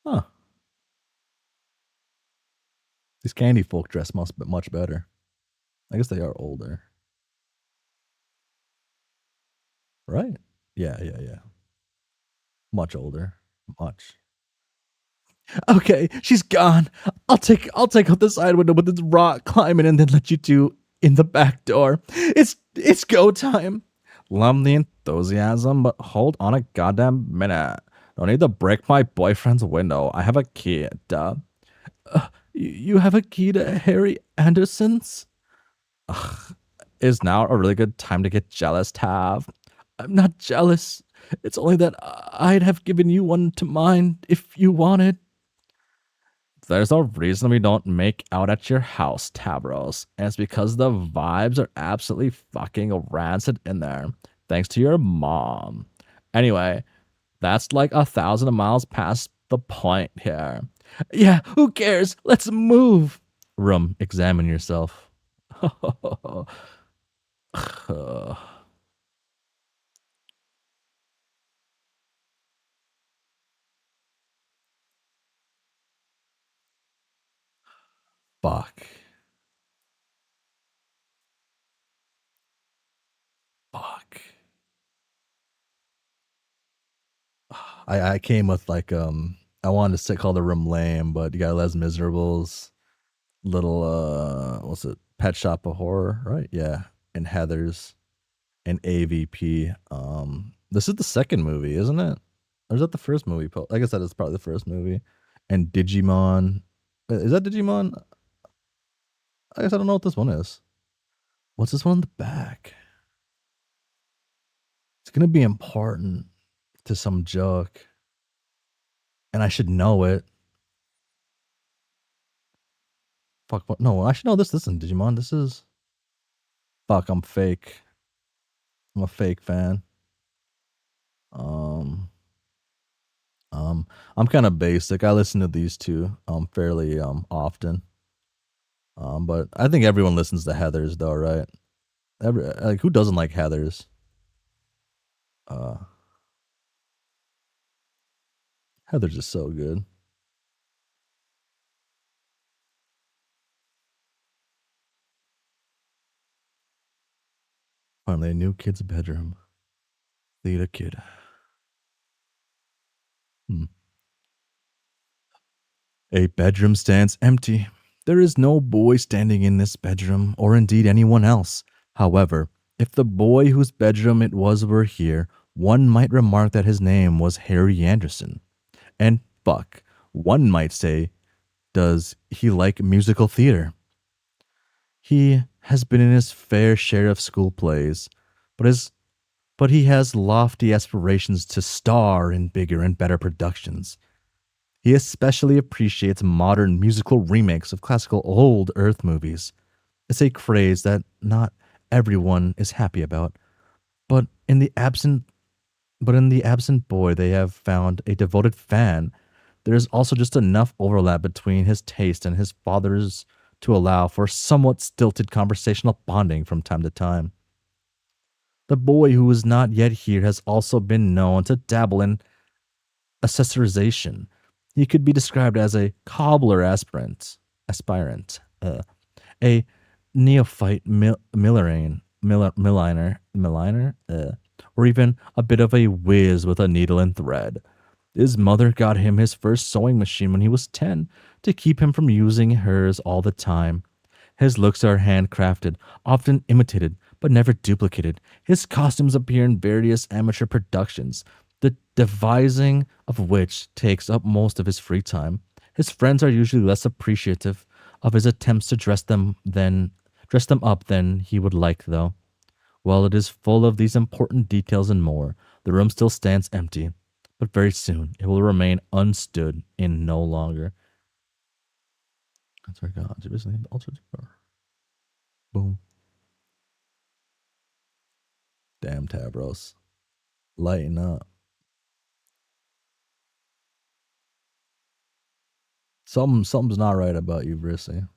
Huh. These candy folk dress must be much better. I guess they are older. Right? Yeah. Much older. Much. Okay, she's gone. I'll take out the side window with this rock climbing and then let you two in the back door. It's go time. Love the enthusiasm, but hold on a goddamn minute. Don't need to break my boyfriend's window. I have a key, duh. You have a key to Harry Anderson's? Is now a really good time to get jealous, Tav? I'm not jealous. It's only that I'd have given you one to mine if you wanted. There's a reason we don't make out at your house, Tavros, and it's because the vibes are absolutely fucking rancid in there, thanks to your mom. Anyway, that's like 1,000 miles past the point here. Yeah, who cares? Let's move. Room, examine yourself. Fuck. I came with like I wanted to call the room lame, but you got Les Miserables, little what's it? Pet Shop of Horror, right? Yeah, and Heathers, and AVP. This is the second movie, isn't it? Or is that the first movie? I guess that is probably the first movie. And Digimon. Is that Digimon? I guess I don't know what this one is. What's this one in the back? It's gonna be important to some joke. And I should know it. Fuck, what? No, I should know this. This isn't Digimon. This is... Fuck, I'm fake. I'm a fake fan. I'm kind of basic. I listen to these two fairly often. But I think everyone listens to Heathers though, right? Like who doesn't like Heathers? Heathers is so good. Finally, a new kid's bedroom. Lead a kid. A bedroom stands empty. There is no boy standing in this bedroom, or indeed anyone else. However, if the boy whose bedroom it was were here, one might remark that his name was Harry Anderson. And fuck, one might say, does he like musical theater? He has been in his fair share of school plays, but he has lofty aspirations to star in bigger and better productions. He especially appreciates modern musical remakes of classical old Earth movies. It's a craze that not everyone is happy about, but in the absent boy they have found a devoted fan. There is also just enough overlap between his taste and his father's to allow for somewhat stilted conversational bonding from time to time. The boy who is not yet here has also been known to dabble in accessorization. He could be described as a cobbler aspirant, a neophyte milliner, or even a bit of a whiz with a needle and thread. His mother got him his first sewing machine when he was 10 to keep him from using hers all the time. His looks are handcrafted, often imitated, but never duplicated. His costumes appear in various amateur productions, the devising of which takes up most of his free time. His friends are usually less appreciative of his attempts to dress them than Dress them up then he would like, though. While it is full of these important details and more, the room still stands empty. But very soon it will remain unstood in no longer. That's our God. Boom. Damn, Tabros. Lighten up. Something's not right about you, Brissy.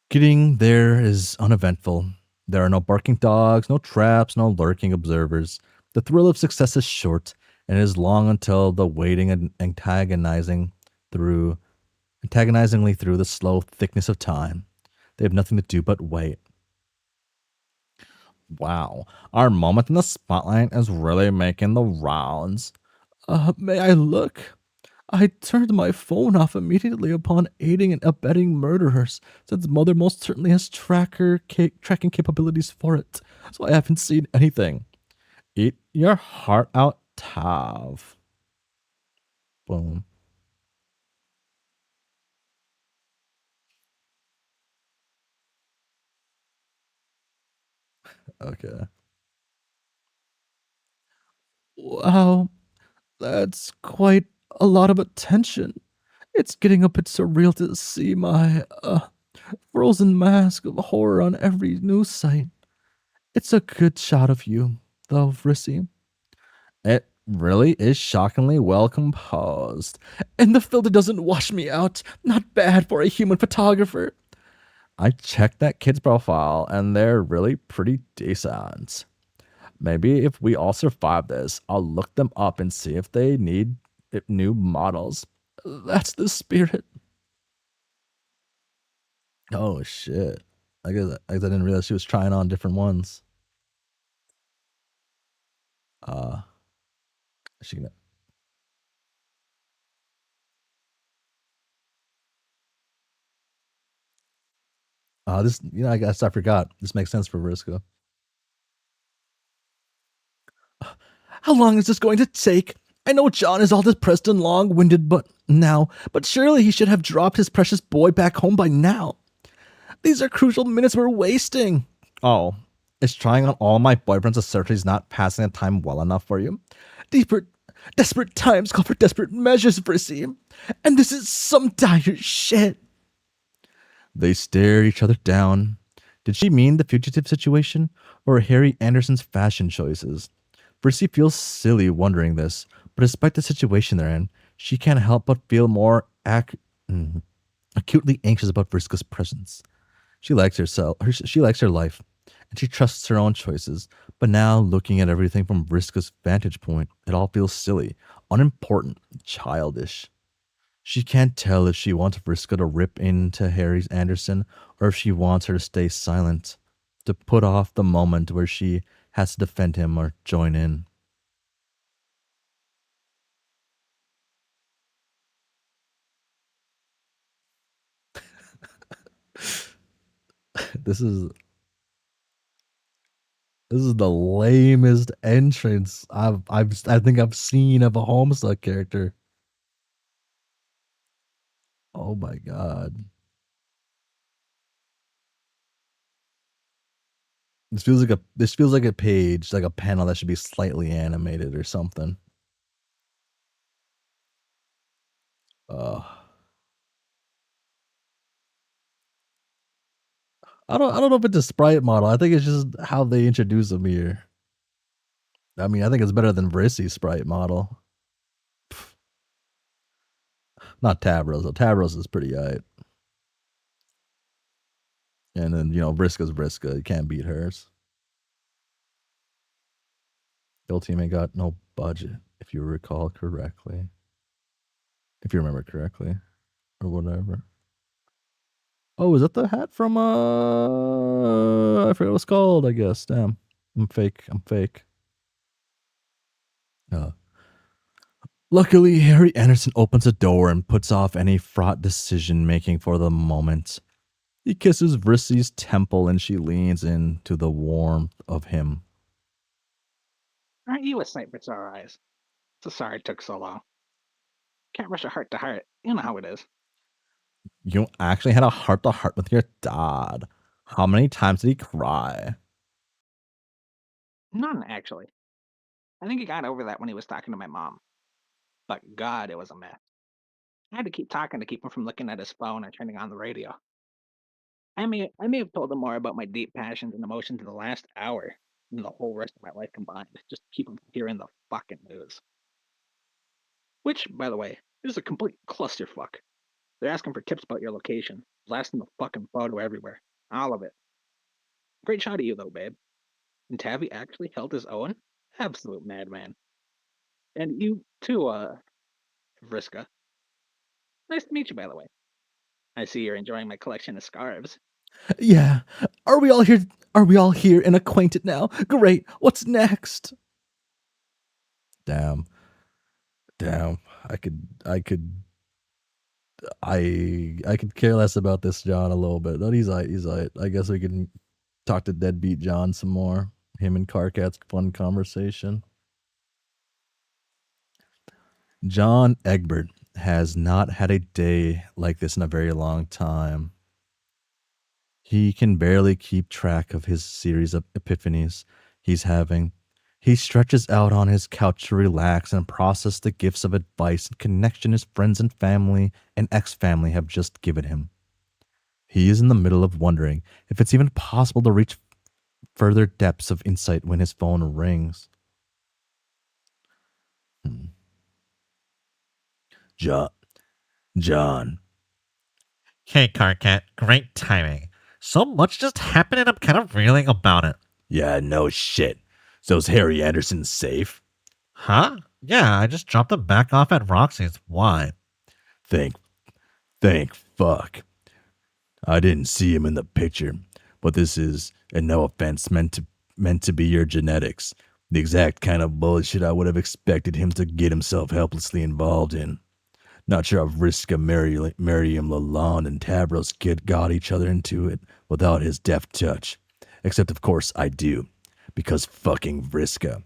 Getting there is uneventful. There are no barking dogs, no traps, no lurking observers. The thrill of success is short, and it is long until the waiting and antagonizingly through the slow thickness of time. They have nothing to do but wait. Wow, our moment in the spotlight is really making the rounds. May I look? I turned my phone off immediately upon aiding and abetting murderers, since Mother most certainly has tracking capabilities for it, so I haven't seen anything. Eat your heart out, Tav. Boom. Okay. Wow, that's quite a lot of attention. It's getting a bit surreal to see my, frozen mask of horror on every news site. It's a good shot of you, though, Rissy. It really is shockingly well composed. And the filter doesn't wash me out. Not bad for a human photographer. I checked that kid's profile, and they're really pretty decent. Maybe if we all survive this, I'll look them up and see if they need new models. That's the spirit. Oh shit! I guess I didn't realize she was trying on different ones. She gonna? This I guess I forgot. This makes sense for Vriska. How long is this going to take? I know John is all depressed and long-winded, but surely he should have dropped his precious boy back home by now. These are crucial minutes we're wasting. Oh, is trying on all my boyfriend's assertions not passing the time well enough for you? Desperate times call for desperate measures, Brissy. And this is some dire shit. They stare each other down. Did she mean the fugitive situation, or Harry Anderson's fashion choices? Brissy feels silly wondering this, but despite the situation they're in, she can't help but feel more acutely anxious about Vriska's presence. She likes she likes her life, and she trusts her own choices. But now, looking at everything from Vriska's vantage point, it all feels silly, unimportant, childish. She can't tell if she wants Vriska to rip into Harry Anderson, or if she wants her to stay silent, to put off the moment where she has to defend him or join in. This is the lamest entrance I think I've seen of a Homestuck character. Oh my god. This feels like a page, like a panel that should be slightly animated or something. I don't know if it's a sprite model. I think it's just how they introduce him here. I mean, I think it's better than Brissy's sprite model. Pff. Not Tabros. Tabros is pretty aight. And then, Vriska's Vriska. You can't beat hers. The team ain't got no budget, if you recall correctly. If you remember correctly. Or whatever. Oh, is that the hat from I forget what it's called, I guess. Damn. I'm fake. Luckily, Harry Anderson opens a door and puts off any fraught decision making for the moment. He kisses Vrissy's temple and she leans into the warmth of him. Aren't you a sight for sore eyes? So sorry it took so long. Can't rush a heart to heart. You know how it is. You actually had a heart-to-heart with your dad. How many times did he cry? None, actually. I think he got over that when he was talking to my mom. But God, it was a mess. I had to keep talking to keep him from looking at his phone and turning on the radio. I may have told him more about my deep passions and emotions in the last hour than the whole rest of my life combined, just to keep him from hearing the fucking news. Which, by the way, is a complete clusterfuck. They're asking for tips about your location, blasting the fucking photo everywhere. All of it. Great shot of you, though, babe. And Tavi actually held his own? Absolute madman. And you, too, Vriska. Nice to meet you, by the way. I see you're enjoying my collection of scarves. Yeah. Are we all here? Are we all here and acquainted now? Great. What's next? Damn. I could care less about this John a little bit. But he's like. I guess we can talk to Deadbeat John some more. Him and Carcat's fun conversation. John Egbert has not had a day like this in a very long time. He can barely keep track of his series of epiphanies he's having. He stretches out on his couch to relax and process the gifts of advice and connection his friends and family and ex-family have just given him. He is in the middle of wondering if it's even possible to reach further depths of insight when his phone rings. John. Hey, Carcat, great timing. So much just happened and I'm kind of reeling about it. Yeah, no shit. So's Harry Anderson safe? Huh? Yeah, I just dropped him back off at Roxy's. Why? Thank fuck. I didn't see him in the picture, but this is, and no offense, meant to be your genetics. The exact kind of bullshit I would have expected him to get himself helplessly involved in. Not sure if Vriska, Miriam Lalonde, and Tavros kid got each other into it without his deft touch. Except, of course, I do. Because fucking Vriska.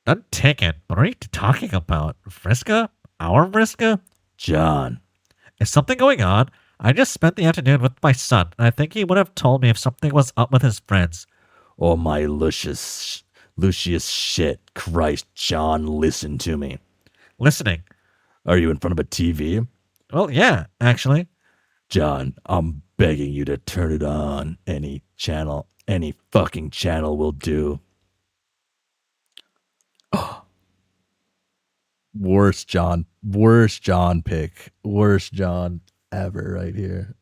None taken. What are you talking about? Vriska? Our Vriska? John. Is something going on? I just spent the afternoon with my son, and I think he would have told me if something was up with his friends. Oh, my Lucius shit. Christ, John, listen to me. Listening. Are you in front of a TV? Well, yeah, actually. John, I'm begging you to turn it on. Any fucking channel will do. Oh. Worst John pick. Worst John ever right here.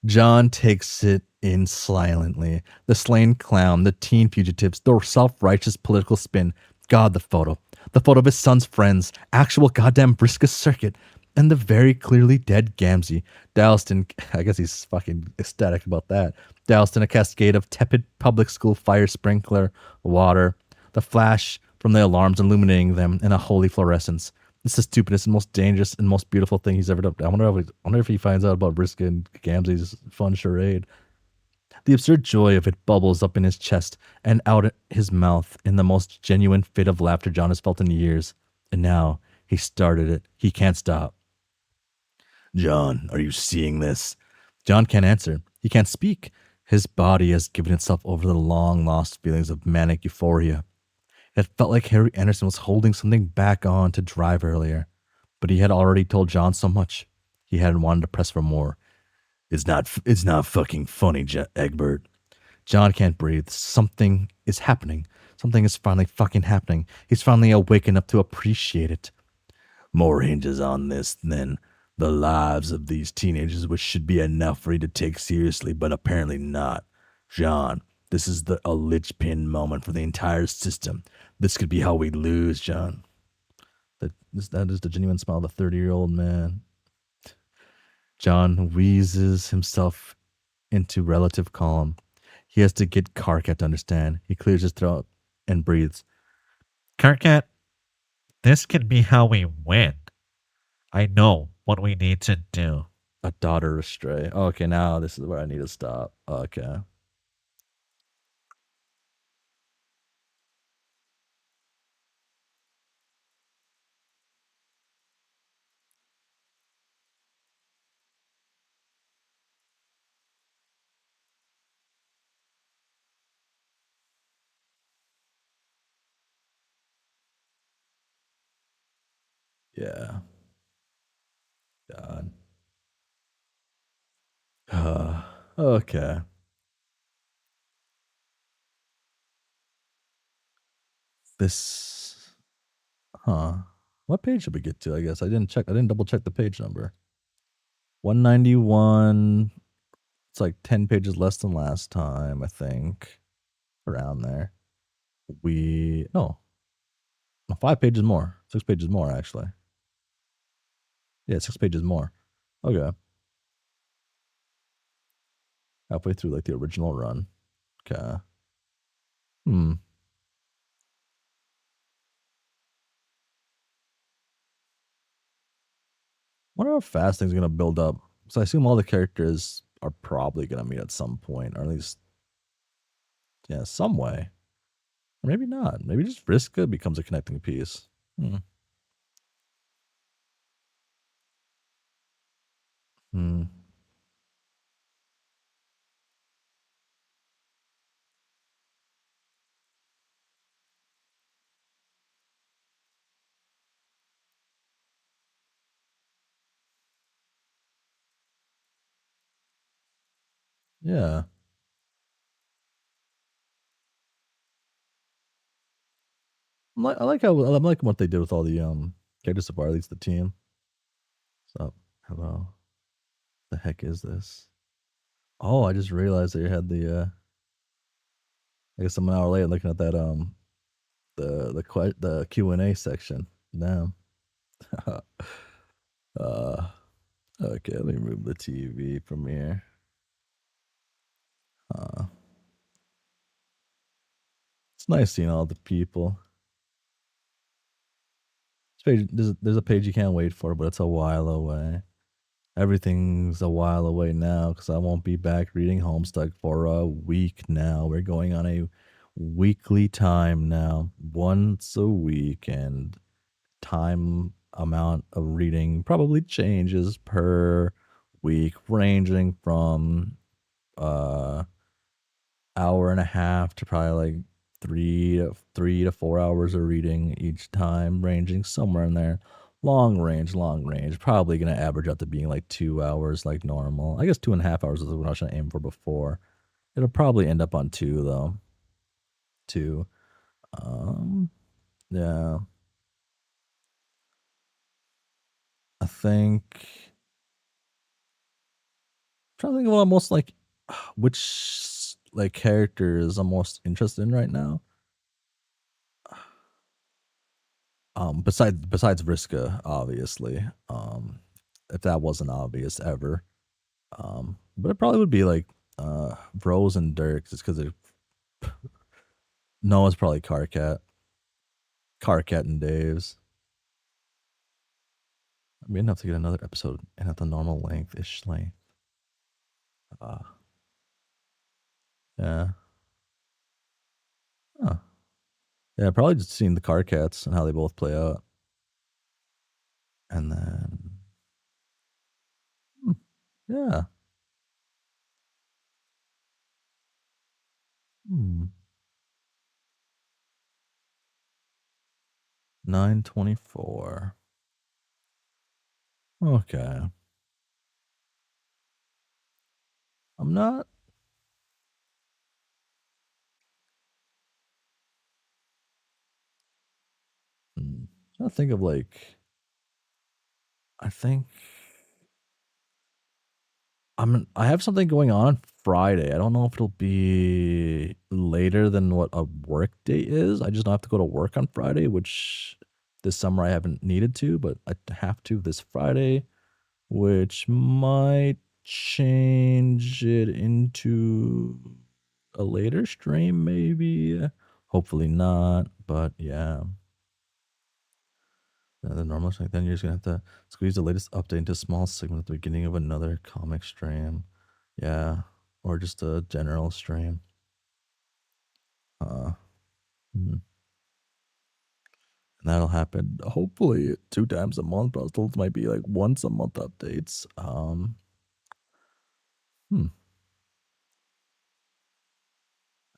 John takes it in silently. The slain clown, the teen fugitives, the self-righteous political spin. God, the photo. The photo of his son's friends, actual goddamn Briska circuit, and the very clearly dead Gamzee, doused in, I guess he's fucking ecstatic about that, doused in a cascade of tepid public school fire sprinkler water, the flash from the alarms illuminating them in a holy fluorescence. It's the stupidest and most dangerous and most beautiful thing he's ever done. I wonder if he finds out about Briska and Gamzee's fun charade. The absurd joy of it bubbles up in his chest and out his mouth in the most genuine fit of laughter John has felt in years. And now he started it. He can't stop. John, are you seeing this? John can't answer. He can't speak. His body has given itself over to the long-lost feelings of manic euphoria. It felt like Harry Anderson was holding something back on to drive earlier, but he had already told John so much. He hadn't wanted to press for more. It's not fucking funny, Egbert. John can't breathe. Something is happening. Something is finally fucking happening. He's finally awakened up to appreciate it. More hinges on this than the lives of these teenagers, which should be enough for you to take seriously, but apparently not. John, this is a linchpin moment for the entire system. This could be how we lose, John. That is the genuine smile of a 30-year-old man. John wheezes himself into relative calm. He has to get Carcat to understand. He clears his throat and breathes. Carcat, this could be how we win. I know what we need to do. A daughter astray. Okay, now this is where I need to stop. Okay. Yeah. God. Okay. This. Huh. What page should we get to? I guess I didn't check. I didn't double check the page number. 191. It's like 10 pages less than last time, I think. Around there. No, 5 pages more. 6 pages more, actually. Yeah, 6 pages more. Okay. Halfway through like the original run. Okay. Wonder how fast things are gonna build up. So I assume all the characters are probably gonna meet at some point, or at least some way. Or maybe not. Maybe just Vriska becomes a connecting piece. Hmm. Yeah. I like how I'm liking what they did with all the characters so far, at least the team. So hello. The heck is this? Oh, I just realized that you had the I guess I'm an hour late looking at that the Q&A section. Damn. Okay, let me remove the TV from here. It's nice seeing all the people. There's a page you can't wait for, but it's a while away. Everything's a while away now because I won't be back reading Homestuck for a week now. We're going on a weekly time now, once a week, and time amount of reading probably changes per week, ranging from hour and a half to probably like 3 to 4 hours of reading each time, ranging somewhere in there. Long range, probably gonna average out to being like 2 hours like normal. I guess 2.5 hours is what I was trying to aim for before. It'll probably end up on 2 though. 2. Yeah. I think trying to think of what I'm most like which like characters I'm most interested in right now. Besides Vriska, obviously. If that wasn't obvious ever. But it probably would be like Rose and Dirk, just because Noah's probably Carcat. Carcat and Dave's. I mean, enough to get another episode and at the normal length-ish length. Yeah. Huh. Yeah, probably just seeing the Carcats and how they both play out. And then yeah. 924. Okay. I'm not. I think of like. I think. I have something going on Friday. I don't know if it'll be later than what a work day is. I just don't have to go to work on Friday, which this summer I haven't needed to, but I have to this Friday, which might change it into a later stream, maybe. Hopefully not, but yeah. The normal stream, then you're just gonna have to squeeze the latest update into a small segment at the beginning of another comic stream. Yeah. Or just a general stream. And that'll happen hopefully 2 times a month, but those might be like once a month updates.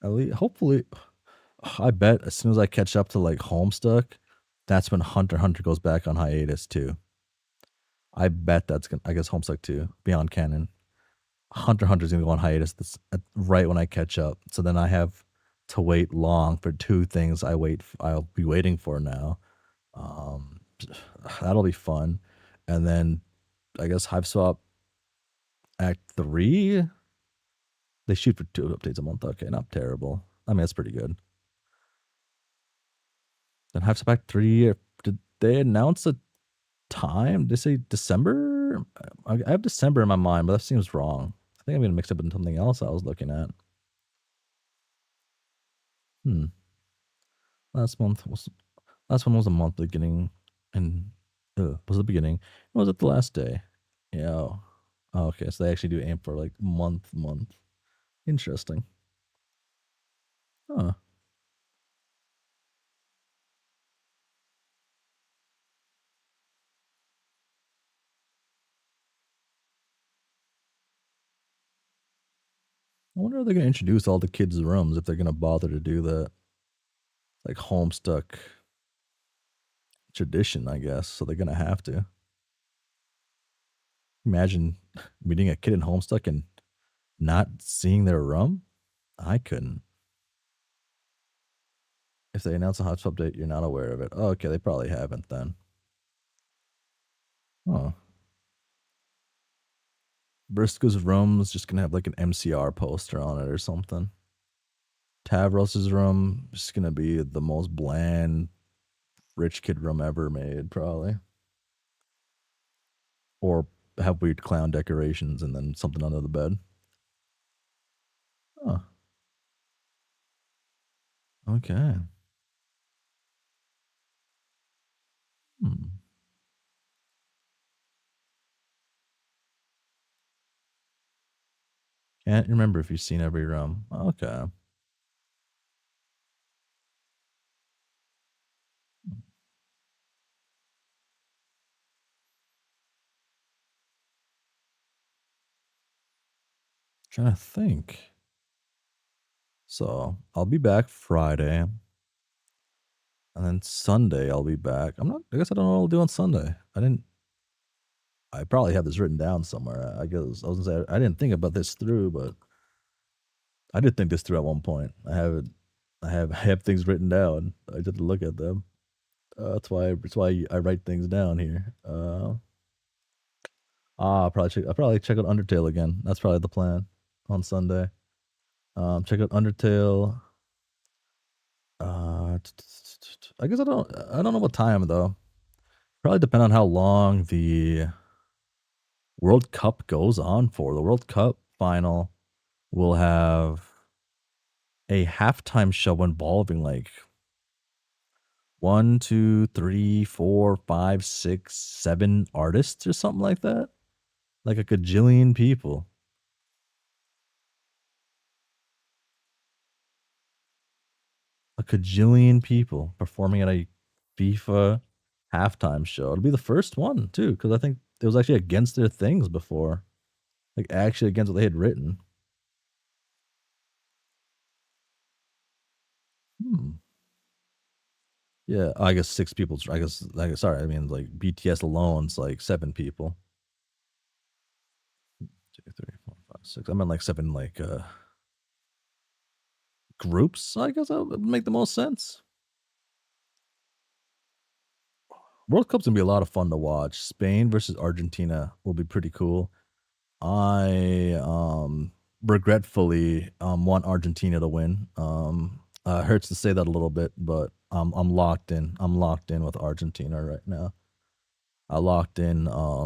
At least hopefully I bet as soon as I catch up to like Homestuck, that's when Hunter x Hunter goes back on hiatus too. I bet that's gonna. I guess Homestuck 2 Beyond Canon. Hunter x Hunter's gonna go on hiatus right when I catch up. So then I have to wait long for two things I'll be waiting for now. That'll be fun. And then I guess Hive Swap Act 3. They shoot for 2 updates a month. Okay, not terrible. I mean, that's pretty good. Then Hive Swap Act 3. Did they announce a time? Did they say December? I have December in my mind, but that seems wrong. I think I'm gonna mix up in something else I was looking at. Last one was a month beginning, and was the beginning. Or was it the last day? Yeah. Oh, okay. So they actually do aim for like month. Interesting. Huh. I wonder if they're gonna introduce all the kids' rooms if they're gonna bother to do that. Like Homestuck tradition, I guess. So they're gonna have to. Imagine meeting a kid in Homestuck and not seeing their room. I couldn't. If they announce a hot update, you're not aware of it. Oh, okay, they probably haven't then. Oh. Briscoe's room is just gonna have like an MCR poster on it or something. Tavros's room is gonna be the most bland rich kid room ever made, probably. Or have weird clown decorations and then something under the bed. Oh. Okay. Can't remember if you've seen every room. Okay. Trying to think. So I'll be back Friday. And then Sunday I'll be back. I guess I don't know what I'll do on Sunday. I probably have this written down somewhere. I guess I was gonna say I didn't think about this through, but I did think this through at one point. I have things written down. I didn't look at them. That's why I write things down here. I'll probably check out Undertale again. That's probably the plan on Sunday. Check out Undertale. I guess I don't know what time though. Probably depend on how long the World Cup goes on for. The World Cup final will have a halftime show involving like 1, 2, 3, 4, 5, 6, 7 artists or something like that. Like a gajillion people. A gajillion people performing at a FIFA halftime show. It'll be the first one too, because I think it was actually against their things before. Like actually against what they had written. Yeah, I guess 6 people. Sorry, I mean like BTS alone's like 7 people. 2, 3, 4, 5, 6. I meant like 7 like groups. I guess that would make the most sense. World Cup's gonna be a lot of fun to watch. Spain versus Argentina will be pretty cool. I regretfully want Argentina to win. Hurts to say that a little bit, but I'm locked in. I'm locked in with Argentina right now. I locked in I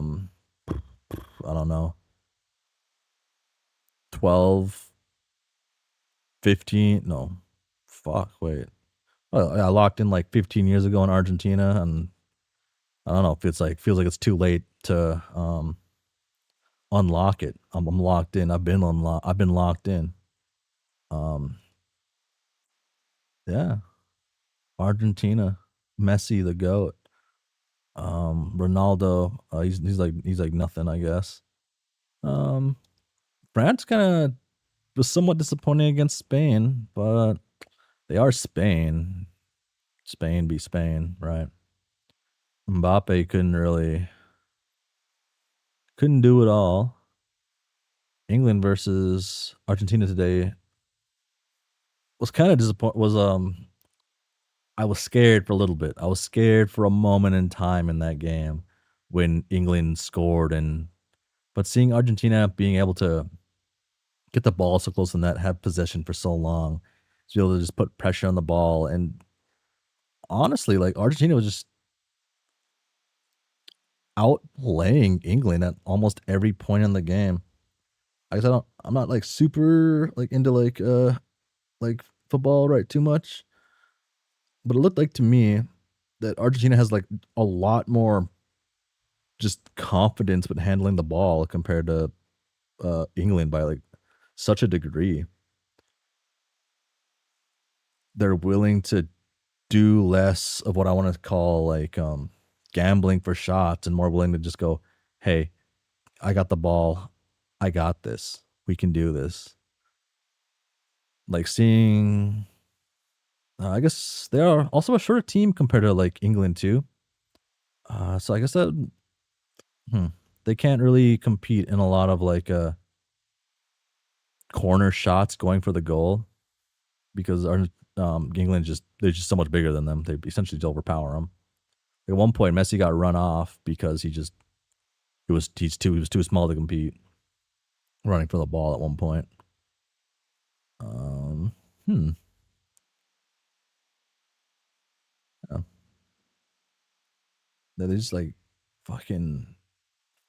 don't know, 12, 15, no, fuck, wait. I locked in like 15 years ago in Argentina, and I don't know if it's like, feels like it's too late to unlock it. I'm locked in. I've been locked in. Yeah. Argentina, Messi the GOAT. Ronaldo, he's like nothing, I guess. France kind of was somewhat disappointing against Spain, but they are Spain. Spain be Spain, right? Mbappe couldn't do it all. England versus Argentina today was kind of disappointing. I was scared for a little bit. I was scared for a moment in time in that game when England scored, but seeing Argentina being able to get the ball so close to the net, have possession for so long, to be able to just put pressure on the ball, and honestly, like Argentina was just outplaying England at almost every point in the game. I guess I'm not like super like into like football right too much, but it looked like to me that Argentina has like a lot more just confidence with handling the ball compared to England by like such a degree. They're willing to do less of what I want to call like gambling for shots and more willing to just go, hey, I got the ball. I got this. We can do this. Like seeing, I guess they are also a shorter team compared to like England too. So I guess that they can't really compete in a lot of like corner shots going for the goal because our England they're just so much bigger than them. They essentially just overpower them. At one point, Messi got run off because he was too small to compete. Running for the ball at one point. Yeah. They just like fucking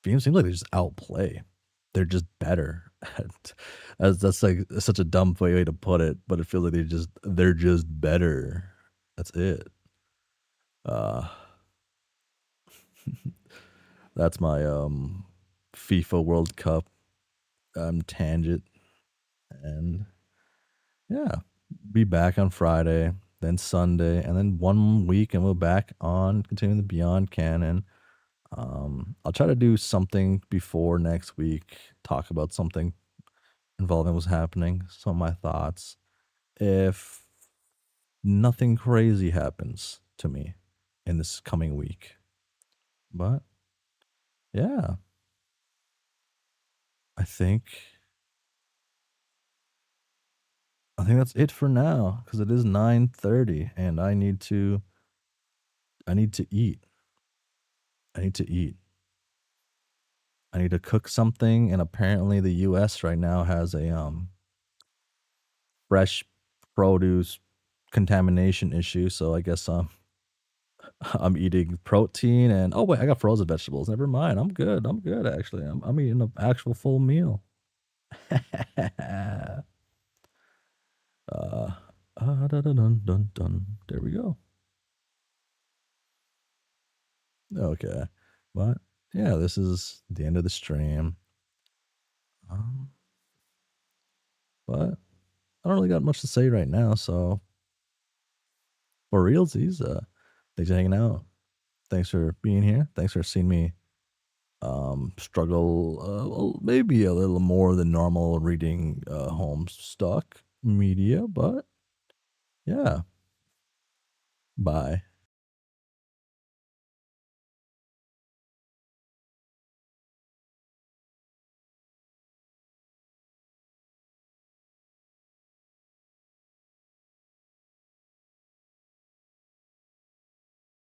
seems like they just outplay. They're just better. That's like such a dumb way to put it, but it feels like they're just better. That's it. That's my FIFA World Cup tangent. And yeah, be back on Friday, then Sunday, and then 1 week, and we're back on continuing the Beyond Canon. I'll try to do something before next week, talk about something involving what's happening, some of my thoughts. If nothing crazy happens to me in this coming week. But yeah, I think that's it for now because it is 9:30 and I need to eat. I need to eat. I need to cook something, and apparently the US right now has a fresh produce contamination issue, so I guess I'm eating protein and oh wait, I got frozen vegetables. Never mind. I'm good. Actually. I'm eating an actual full meal. Dun, dun, dun. There we go. Okay. But yeah, this is the end of the stream. But I don't really got much to say right now, so for realsies, thanks for hanging out. Thanks for being here. Thanks for seeing me struggle maybe a little more than normal reading Homestuck media, but yeah. Bye.